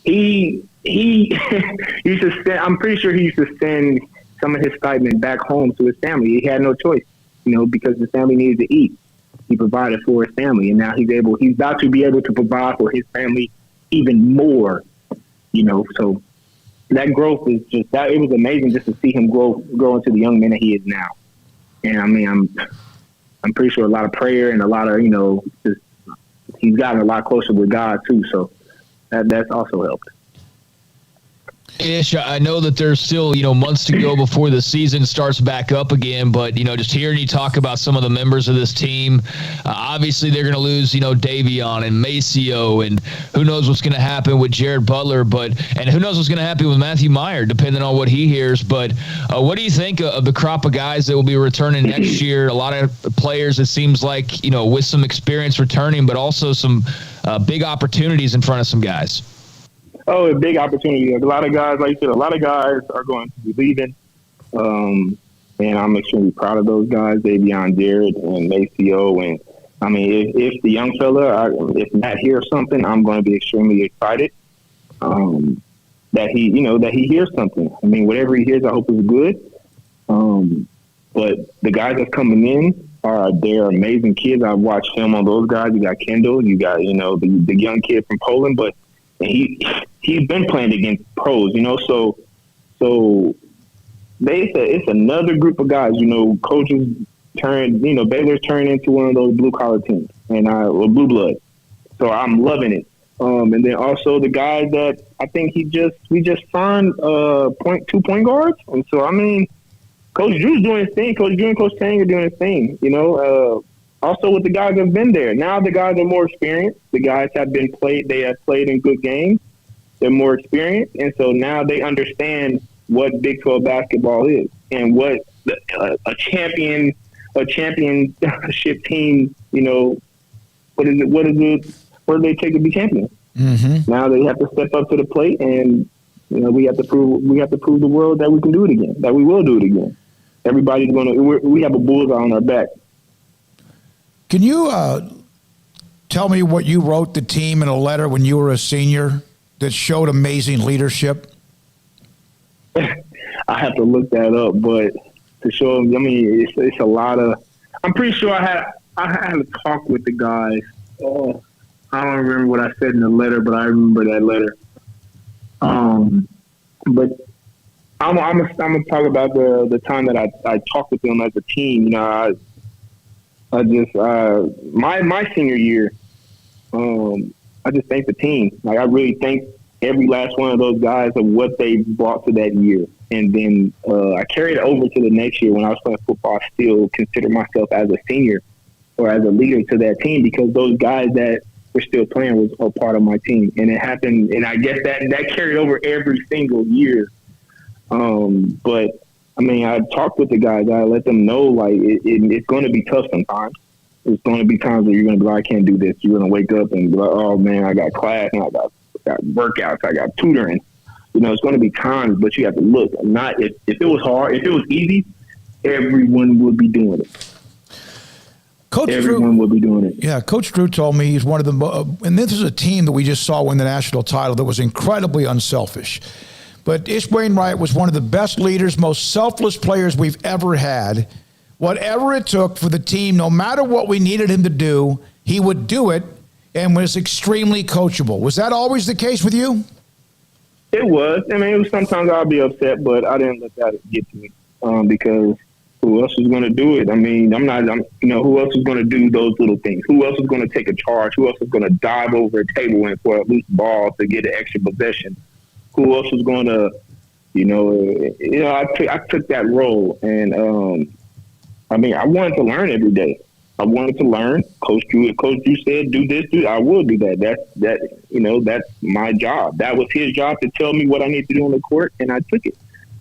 He used to send, I'm pretty sure he used to send some of his stipend back home to his family. He had no choice, because his family needed to eat. He provided for his family, and now he's about to be able to provide for his family even more, so that growth is it was amazing just to see him grow into the young man that he is now. And I mean, I'm pretty sure a lot of prayer and a lot of, he's gotten a lot closer with God too. So that's also helped. Ish, I know that there's still, months to go before the season starts back up again, but, just hearing you talk about some of the members of this team, obviously they're going to lose, Davion and Maceo, and who knows what's going to happen with Jared Butler, and who knows what's going to happen with Matthew Meyer, depending on what he hears. But what do you think of the crop of guys that will be returning next year? A lot of players, it seems like, with some experience returning, but also some big opportunities in front of some guys. Oh, a big opportunity. A lot of guys, like you said, are going to be leaving. And I'm extremely proud of those guys, Davion, Jared, and Maceo. And, I mean, if the young fella, if Matt hears something, I'm going to be extremely excited that he hears something. I mean, whatever he hears, I hope is good. But the guys that's coming in, they're amazing kids. I've watched film on those guys. You got Kendall. You got, the young kid from Poland. But he's been playing against pros, so it's another group of guys, coaches Baylor's turned into one of those blue collar teams and blue blood. So I'm loving it. And then also the guys that I think we just signed 2 point guards. And so, I mean, Coach Drew's doing his thing. Coach Drew and Coach Tang are doing his thing, Also, with the guys that have been there. Now the guys are more experienced. The guys have played in good games. They're more experienced. And so now they understand what Big 12 basketball is and what a championship team, what do they take to be champions? Mm-hmm. Now they have to step up to the plate, and we have to prove the world that we can do it again, that we will do it again. Everybody's we have a bullseye on our back. Can you tell me what you wrote the team in a letter when you were a senior that showed amazing leadership? I have to look that up, but to show them, I mean, it's a lot of. I'm pretty sure I had a talk with the guys. Oh, I don't remember what I said in the letter, but I remember that letter. But I'm gonna talk about the time that I talked with them as a team. My senior year, I just thank the team. Like, I really thank every last one of those guys of what they brought to that year. And then I carried it over to the next year when I was playing football. I still consider myself as a senior or as a leader to that team because those guys that were still playing was a part of my team. And it happened, and I guess that carried over every single year. But, I mean, I talked with the guys. I let them know, like, it's going to be tough sometimes. There's going to be times where you're going to be like, I can't do this. You're going to wake up and be like, oh, man, I got class and I got workouts. I got tutoring. You know, it's going to be times, but you have to look. Not if it was hard, if it was easy, everyone would be doing it. Everyone would be doing it. Yeah, Coach Drew told me he's one of the, and this is a team that we just saw win the national title that was incredibly unselfish. But Ish Wainwright was one of the best leaders, most selfless players we've ever had. Whatever it took for the team, no matter what we needed him to do, he would do it and was extremely coachable. Was that always the case with you? It was. I mean, it was sometimes I'd be upset, but I didn't let that get to me because who else is going to do it? I mean, who else is going to do those little things? Who else is going to take a charge? Who else is going to dive over a table and for a loose ball to get an extra possession? Who else was going to, I took that role. And, I wanted to learn every day. I wanted to learn. Coach Drew said, do this, I will do that. That's my job. That was his job to tell me what I need to do on the court, and I took it.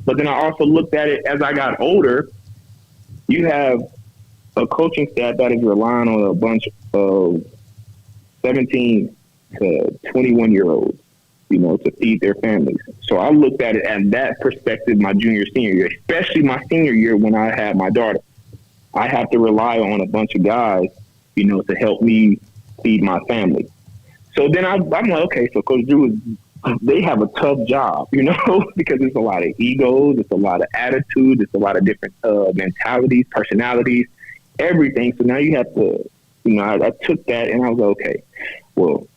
But then I also looked at it as I got older. You have a coaching staff that is relying on a bunch of 17 to 21-year-olds, to feed their families. So I looked at it at that perspective my junior, senior year, especially my senior year when I had my daughter. I have to rely on a bunch of guys, to help me feed my family. So then I'm like, okay, so Coach Drew, they have a tough job, because it's a lot of egos, it's a lot of attitude, it's a lot of different mentalities, personalities, everything. So now you have to, I took that and I was like, okay, well,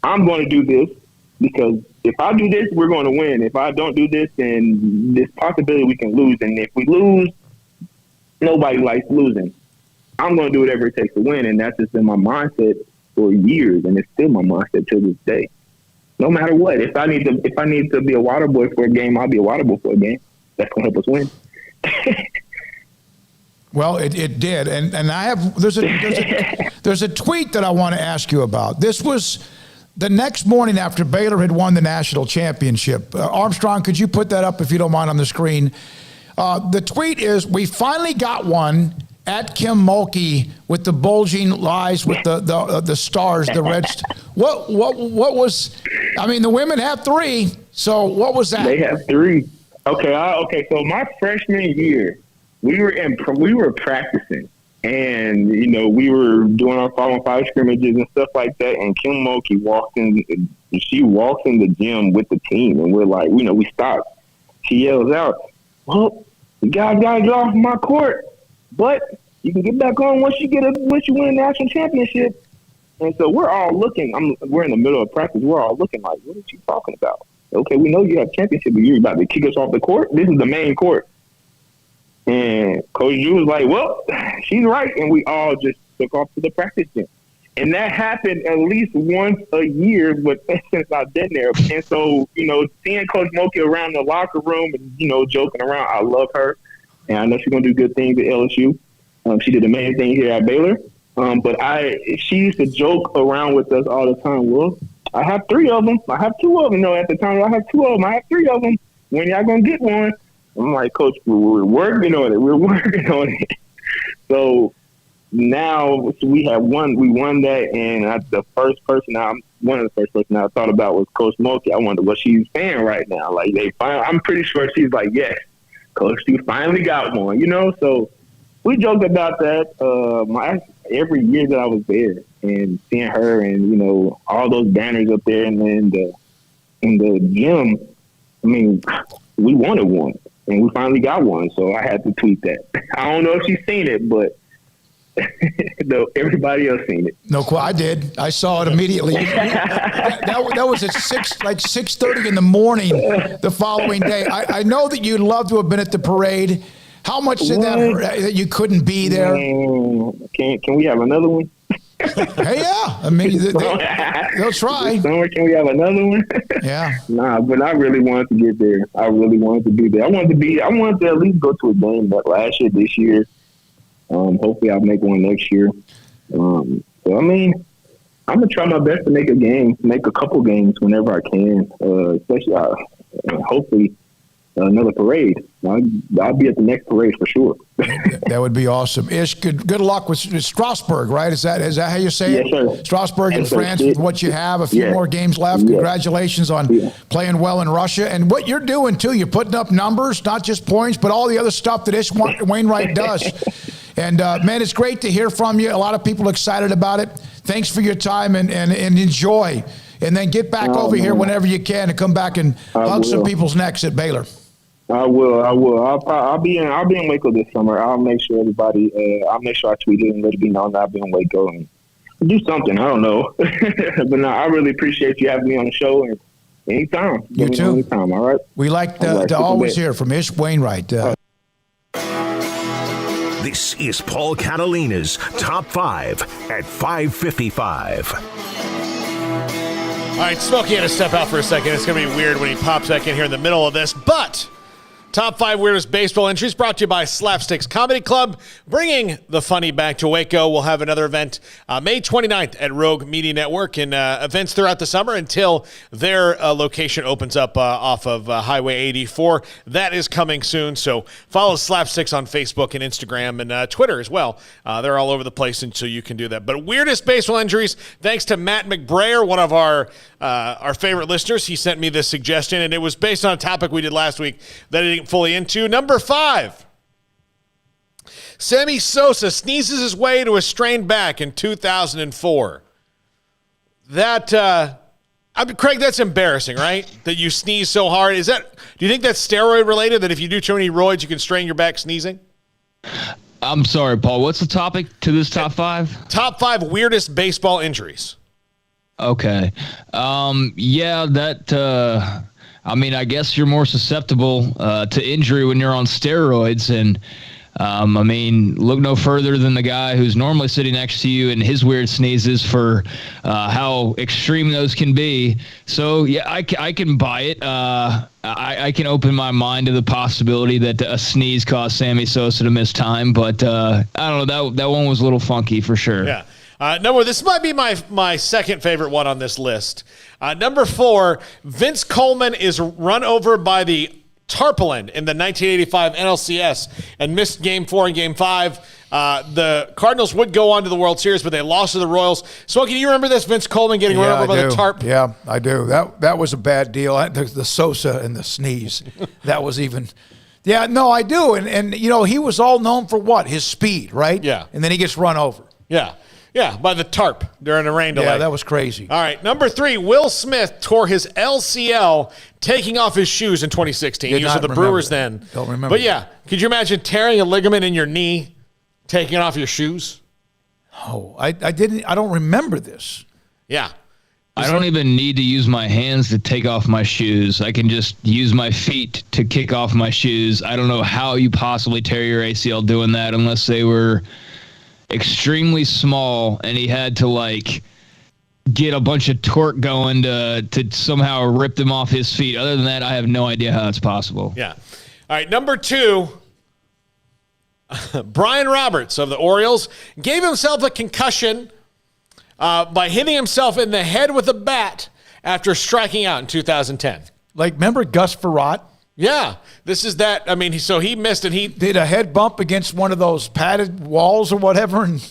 I'm going to do this because if I do this, we're going to win. If I don't do this, then there's possibility we can lose. And if we lose, nobody likes losing. I'm going to do whatever it takes to win, and that's just been my mindset for years, and it's still my mindset to this day. No matter what, if I need to be a water boy for a game, I'll be a water boy for a game. That's going to help us win. Well, it did, and I have there's a tweet that I want to ask you about. This was the next morning after Baylor had won the national championship. Armstrong, could you put that up if you don't mind on the screen? The tweet is, we finally got one at Kim Mulkey with the bulging eyes with the stars, the red. What was, the women have 3. So what was that? They have 3. Okay. So my freshman year, we were practicing and, we were doing our 5-on-5 scrimmages and stuff like that. And Kim Mulkey walks in the gym with the team and we're like, we stopped. She yells out, well, you guys got to get off my court, but you can get back on once you win a national championship. And so we're all looking. We're in the middle of practice. We're all looking like, what are you talking about? Okay, we know you have championship, but you're about to kick us off the court. This is the main court. And Coach Drew was like, well, she's right. And we all just took off to the practice gym. And that happened at least once a year, but since I've been there. And so, seeing Coach Mulkey around the locker room and, joking around, I love her. And I know she's going to do good things at LSU. She did amazing things here at Baylor. But she used to joke around with us all the time. Well, I have 3 of them. I have 2 of them. No, at the time, I have 2 of them. I have 3 of them. When y'all going to get one? I'm like, Coach, we're working on it. We're working on it. So, now we have won. We won that, and one of the first person I thought about was Coach Mulkey. I wonder what she's saying right now. Like I'm pretty sure she's like, yes, Coach, you finally got one. So we joked about that. Every year that I was there and seeing her, and all those banners up there, and then in the gym. We wanted one, and we finally got one. So I had to tweet that. I don't know if she's seen it, but. No, everybody else seen it. No, I did. I saw it immediately. that was at 6:30 in the morning the following day. I know that you'd love to have been at the parade. How much did that hurt that you couldn't be there? Can we have another one? Hey, yeah. I mean, they'll try. This summer, can we have another one? Yeah. Nah, but I really wanted to get there. I really wanted to be there. I wanted to at least go to a game that last year, this year. Hopefully I'll make one next year. So, I mean, I'm going to try my best to make a couple games whenever I can, especially hopefully another parade. I'll be at the next parade for sure. That would be awesome. Ish, good luck with Strasbourg, right? Is that how you say it? Yes, sir. Strasbourg in Yes, sir. France with what you have, a few more games left. Yes. Congratulations on playing well in Russia. And what you're doing, too, you're putting up numbers, not just points, but all the other stuff that Ish Wainwright does. And, man, it's great to hear from you. A lot of people excited about it. Thanks for your time and enjoy. And then get back over here whenever you can and come back and hug some people's necks at Baylor. I will. I'll be in Waco this summer. I'll make sure everybody. I'll make sure I tweet it and let it be known that I'll be in Waco and do something. I don't know, but no, I really appreciate you having me on the show. And anytime, you too. Anytime. All right. We like to always hear from Ish Wainwright. This is Paul Catalina's Top 5 at 5:55. All right, Smokey had to step out for a second. It's going to be weird when he pops back in here in the middle of this, but Top 5 Weirdest Baseball Entries brought to you by Slapsticks Comedy Club, bringing the funny back to Waco. We'll have another event May 29th at Rogue Media Network and events throughout the summer until their location opens up off of Highway 84. That is coming soon, so follow Slapsticks on Facebook and Instagram and Twitter as well. They're all over the place, and so you can do that. But Weirdest Baseball Injuries, thanks to Matt McBrayer, one of our favorite listeners. He sent me this suggestion, and it was based on a topic we did last week that he didn't fully into. Number 5. Sammy Sosa sneezes his way to a strained back in 2004. That, Craig, that's embarrassing, right? That you sneeze so hard. Do you think that's steroid related, that if you do too many roids, you can strain your back sneezing? I'm sorry, Paul. What's the topic to this top 5? Top 5 weirdest baseball injuries. Okay. Yeah, that, I guess you're more susceptible to injury when you're on steroids. And, look no further than the guy who's normally sitting next to you and his weird sneezes for how extreme those can be. So, yeah, I can buy it. I can open my mind to the possibility that a sneeze caused Sammy Sosa to miss time. But I don't know. That one was a little funky for sure. Yeah. This might be my second favorite one on this list. Number 4, Vince Coleman is run over by the tarpaulin in the 1985 NLCS and missed Game 4 and Game 5. The Cardinals would go on to the World Series, but they lost to the Royals. Smokey, do you remember this? Vince Coleman getting run over by the tarp? Yeah, I do. That was a bad deal. The Sosa and the sneeze. That was even... Yeah, no, I do. And he was all known for what? His speed, right? Yeah. And then he gets run over. Yeah. Yeah, by the tarp during a rain delay. Yeah, that was crazy. All right, number 3, Will Smith tore his LCL taking off his shoes in 2016. He was with the Brewers then. Don't remember. But yeah, could you imagine tearing a ligament in your knee, taking off your shoes? Oh, I don't remember this. Yeah. I don't even need to use my hands to take off my shoes. I can just use my feet to kick off my shoes. I don't know how you possibly tear your ACL doing that unless they were extremely small and he had to get a bunch of torque going to somehow rip them off his feet. Other than that, I have no idea how that's possible. Yeah. All right, number 2, Brian Roberts of the Orioles gave himself a concussion by hitting himself in the head with a bat after striking out in 2010. Remember Gus Frerotte? Yeah, this is that. So he missed it. He did a head bump against one of those padded walls or whatever and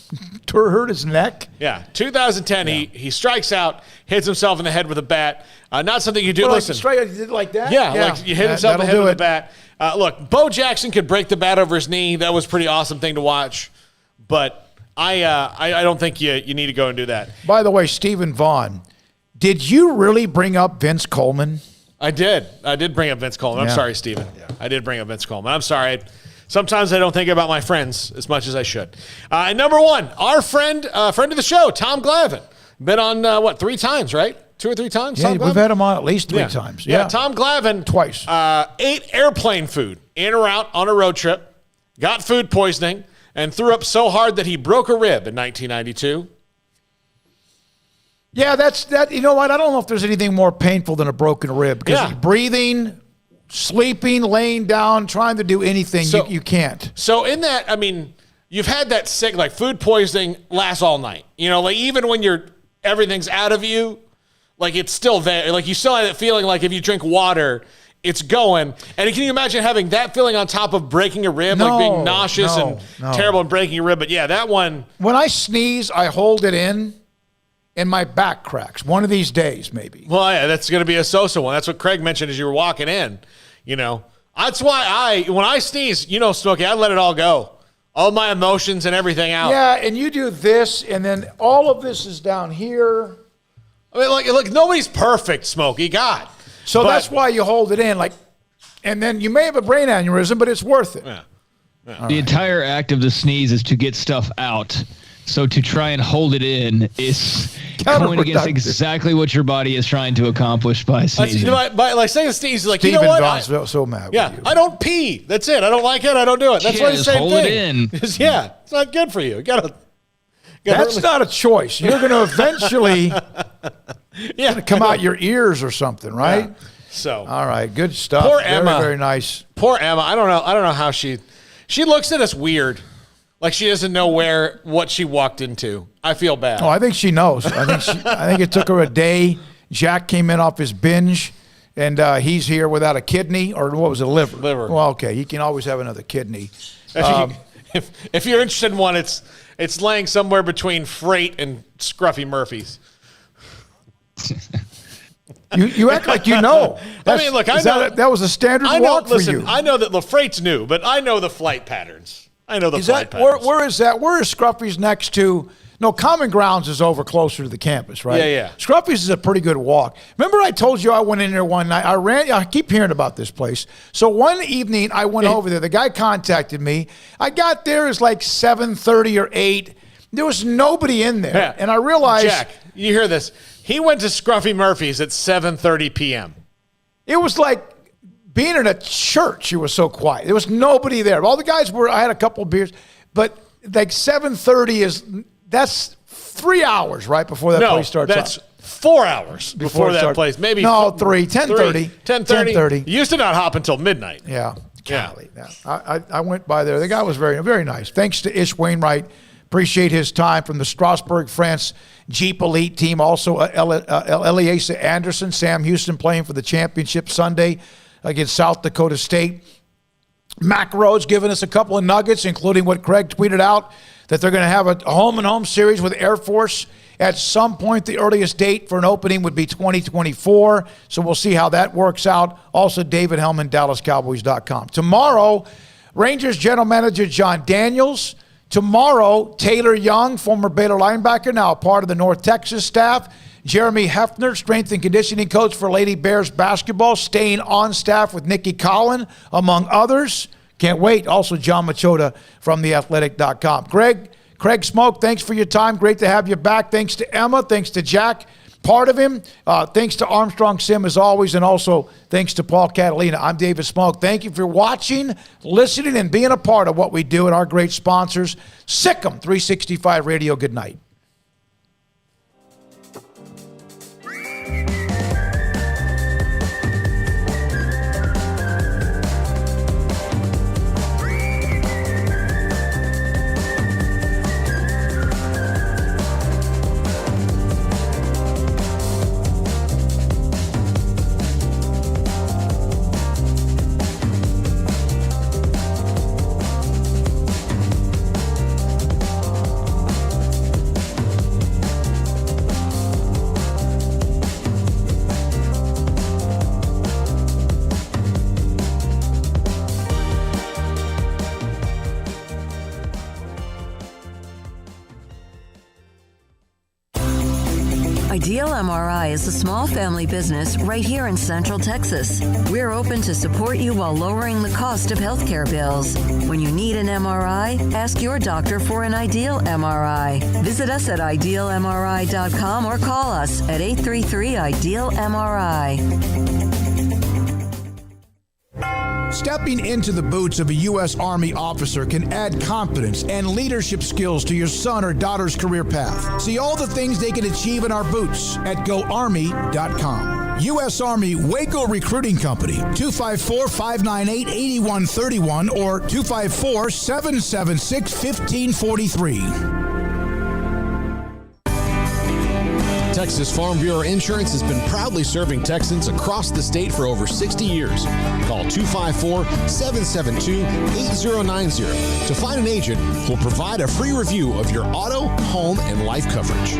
hurt his neck. Yeah, 2010, he strikes out, hits himself in the head with a bat. Not something you do. Listen, straight, you did like that? Yeah, you hit himself in the head with a bat. Look, Bo Jackson could break the bat over his knee. That was a pretty awesome thing to watch. But I don't think you need to go and do that. By the way, Stephen Vaughn, did you really bring up Vince Coleman? I did bring up Vince Coleman. I'm sorry, Steven. Yeah. I did bring up Vince Coleman. I'm sorry. Sometimes I don't think about my friends as much as I should. Number 1, our friend of the show, Tom Glavine. Been on, 3 times, right? 2 or 3 times? Yeah, we've had him on at least 3 times. Yeah, Tom Glavine. Twice. Ate airplane food in or out on a road trip, got food poisoning, and threw up so hard that he broke a rib in 1992. Yeah, that's that. You know what? I don't know if there's anything more painful than a broken rib because breathing, sleeping, laying down, trying to do anything, you can't. So in that, I mean, you've had that sick, like food poisoning lasts all night. You know, like even when everything's out of you, like it's still there. Like you still have that feeling like if you drink water, it's going. And can you imagine having that feeling on top of breaking a rib, like being nauseous and terrible and breaking a rib? But yeah, that one. When I sneeze, I hold it in. And my back cracks one of these days, maybe. Well, yeah, that's going to be a Sosa one. That's what Craig mentioned as you were walking in. You know, that's why when I sneeze, you know, Smokey, I let it all go. All my emotions and everything out. Yeah, and you do this, and then all of this is down here. I mean, look, nobody's perfect, Smokey. God. So that's why you hold it in, and then you may have a brain aneurysm, but it's worth it. Yeah. The entire act of the sneeze is to get stuff out. So to try and hold it in is going against exactly what your body is trying to accomplish by sneezing. Like saying sneeze, like, Steven you know what? Don's so mad with you. I don't pee. That's it. I don't like it. I don't do it. That's why the same hold thing. It in. It's not good for you. You gotta That's not a choice. You're going to eventually come out your ears or something, right? Yeah. So all right, good stuff. Poor very, Emma. Very nice. Poor Emma. I don't know how she looks at us weird. Like she doesn't know what she walked into. I feel bad. Oh, I think she knows. I think it took her a day. Jack came in off his binge, and he's here without a kidney, or what was it, liver? Well, okay, he can always have another kidney. If you're interested in one, it's laying somewhere between Freight and Scruffy Murphy's. You act like you know. I mean, look, I know that was a standard walk for you. I know that the Freight's new, but I know the flight patterns. I know the flight patterns. Where is that? Where is Scruffy's next to? No, Common Grounds is over closer to the campus, right? Yeah. Scruffy's is a pretty good walk. Remember I told you I went in there one night. I keep hearing about this place. So one evening I went over there. The guy contacted me. I got there, it was like 7:30 or 8. There was nobody in there. Yeah. And I realized. Jack, you hear this. He went to Scruffy Murphy's at 7:30 p.m. It was like being in a church. It was so quiet. There was nobody there. All the guys I had a couple of beers, but like 7:30 that's 3 hours right before that place starts that's up. 4 hours before that place. Maybe 10:30. 10:30. You used to not hop until midnight. Yeah. Golly. Yeah. I went by there. The guy was very, very nice. Thanks to Ish Wainwright. Appreciate his time from the Strasbourg, France Jeep Elite team. Also, Eliasa Anderson, Sam Houston playing for the championship Sunday against South Dakota State. Mack Rhoades giving us a couple of nuggets, including what Craig tweeted out, that they're going to have a home-and-home series with Air Force at some point. The earliest date for an opening would be 2024, so we'll see how that works out. Also, David Hellman, DallasCowboys.com. Tomorrow, Rangers general manager John Daniels. Tomorrow, Taylor Young, former Baylor linebacker, now a part of the North Texas staff. Jeremy Hefner, strength and conditioning coach for Lady Bears basketball, staying on staff with Nikki Collin, among others. Can't wait. Also, John Machota from theathletic.com. Craig Smoak, thanks for your time. Great to have you back. Thanks to Emma. Thanks to Jack, part of him. Thanks to Armstrong Sim, as always, and also thanks to Paul Catalina. I'm David Smoak. Thank you for watching, listening, and being a part of what we do and our great sponsors. SicEm365 Radio. Good night. Ideal MRI is a small family business right here in Central Texas. We're open to support you while lowering the cost of healthcare bills. When you need an MRI, ask your doctor for an Ideal MRI. Visit us at idealmri.com or call us at 833-IDEAL-MRI. Stepping into the boots of a U.S. Army officer can add confidence and leadership skills to your son or daughter's career path. See all the things they can achieve in our boots at GoArmy.com. U.S. Army Waco Recruiting Company, 254-598-8131 or 254-776-1543. Texas Farm Bureau Insurance has been proudly serving Texans across the state for over 60 years. Call 254-772-8090 to find an agent who will provide a free review of your auto, home, and life coverage.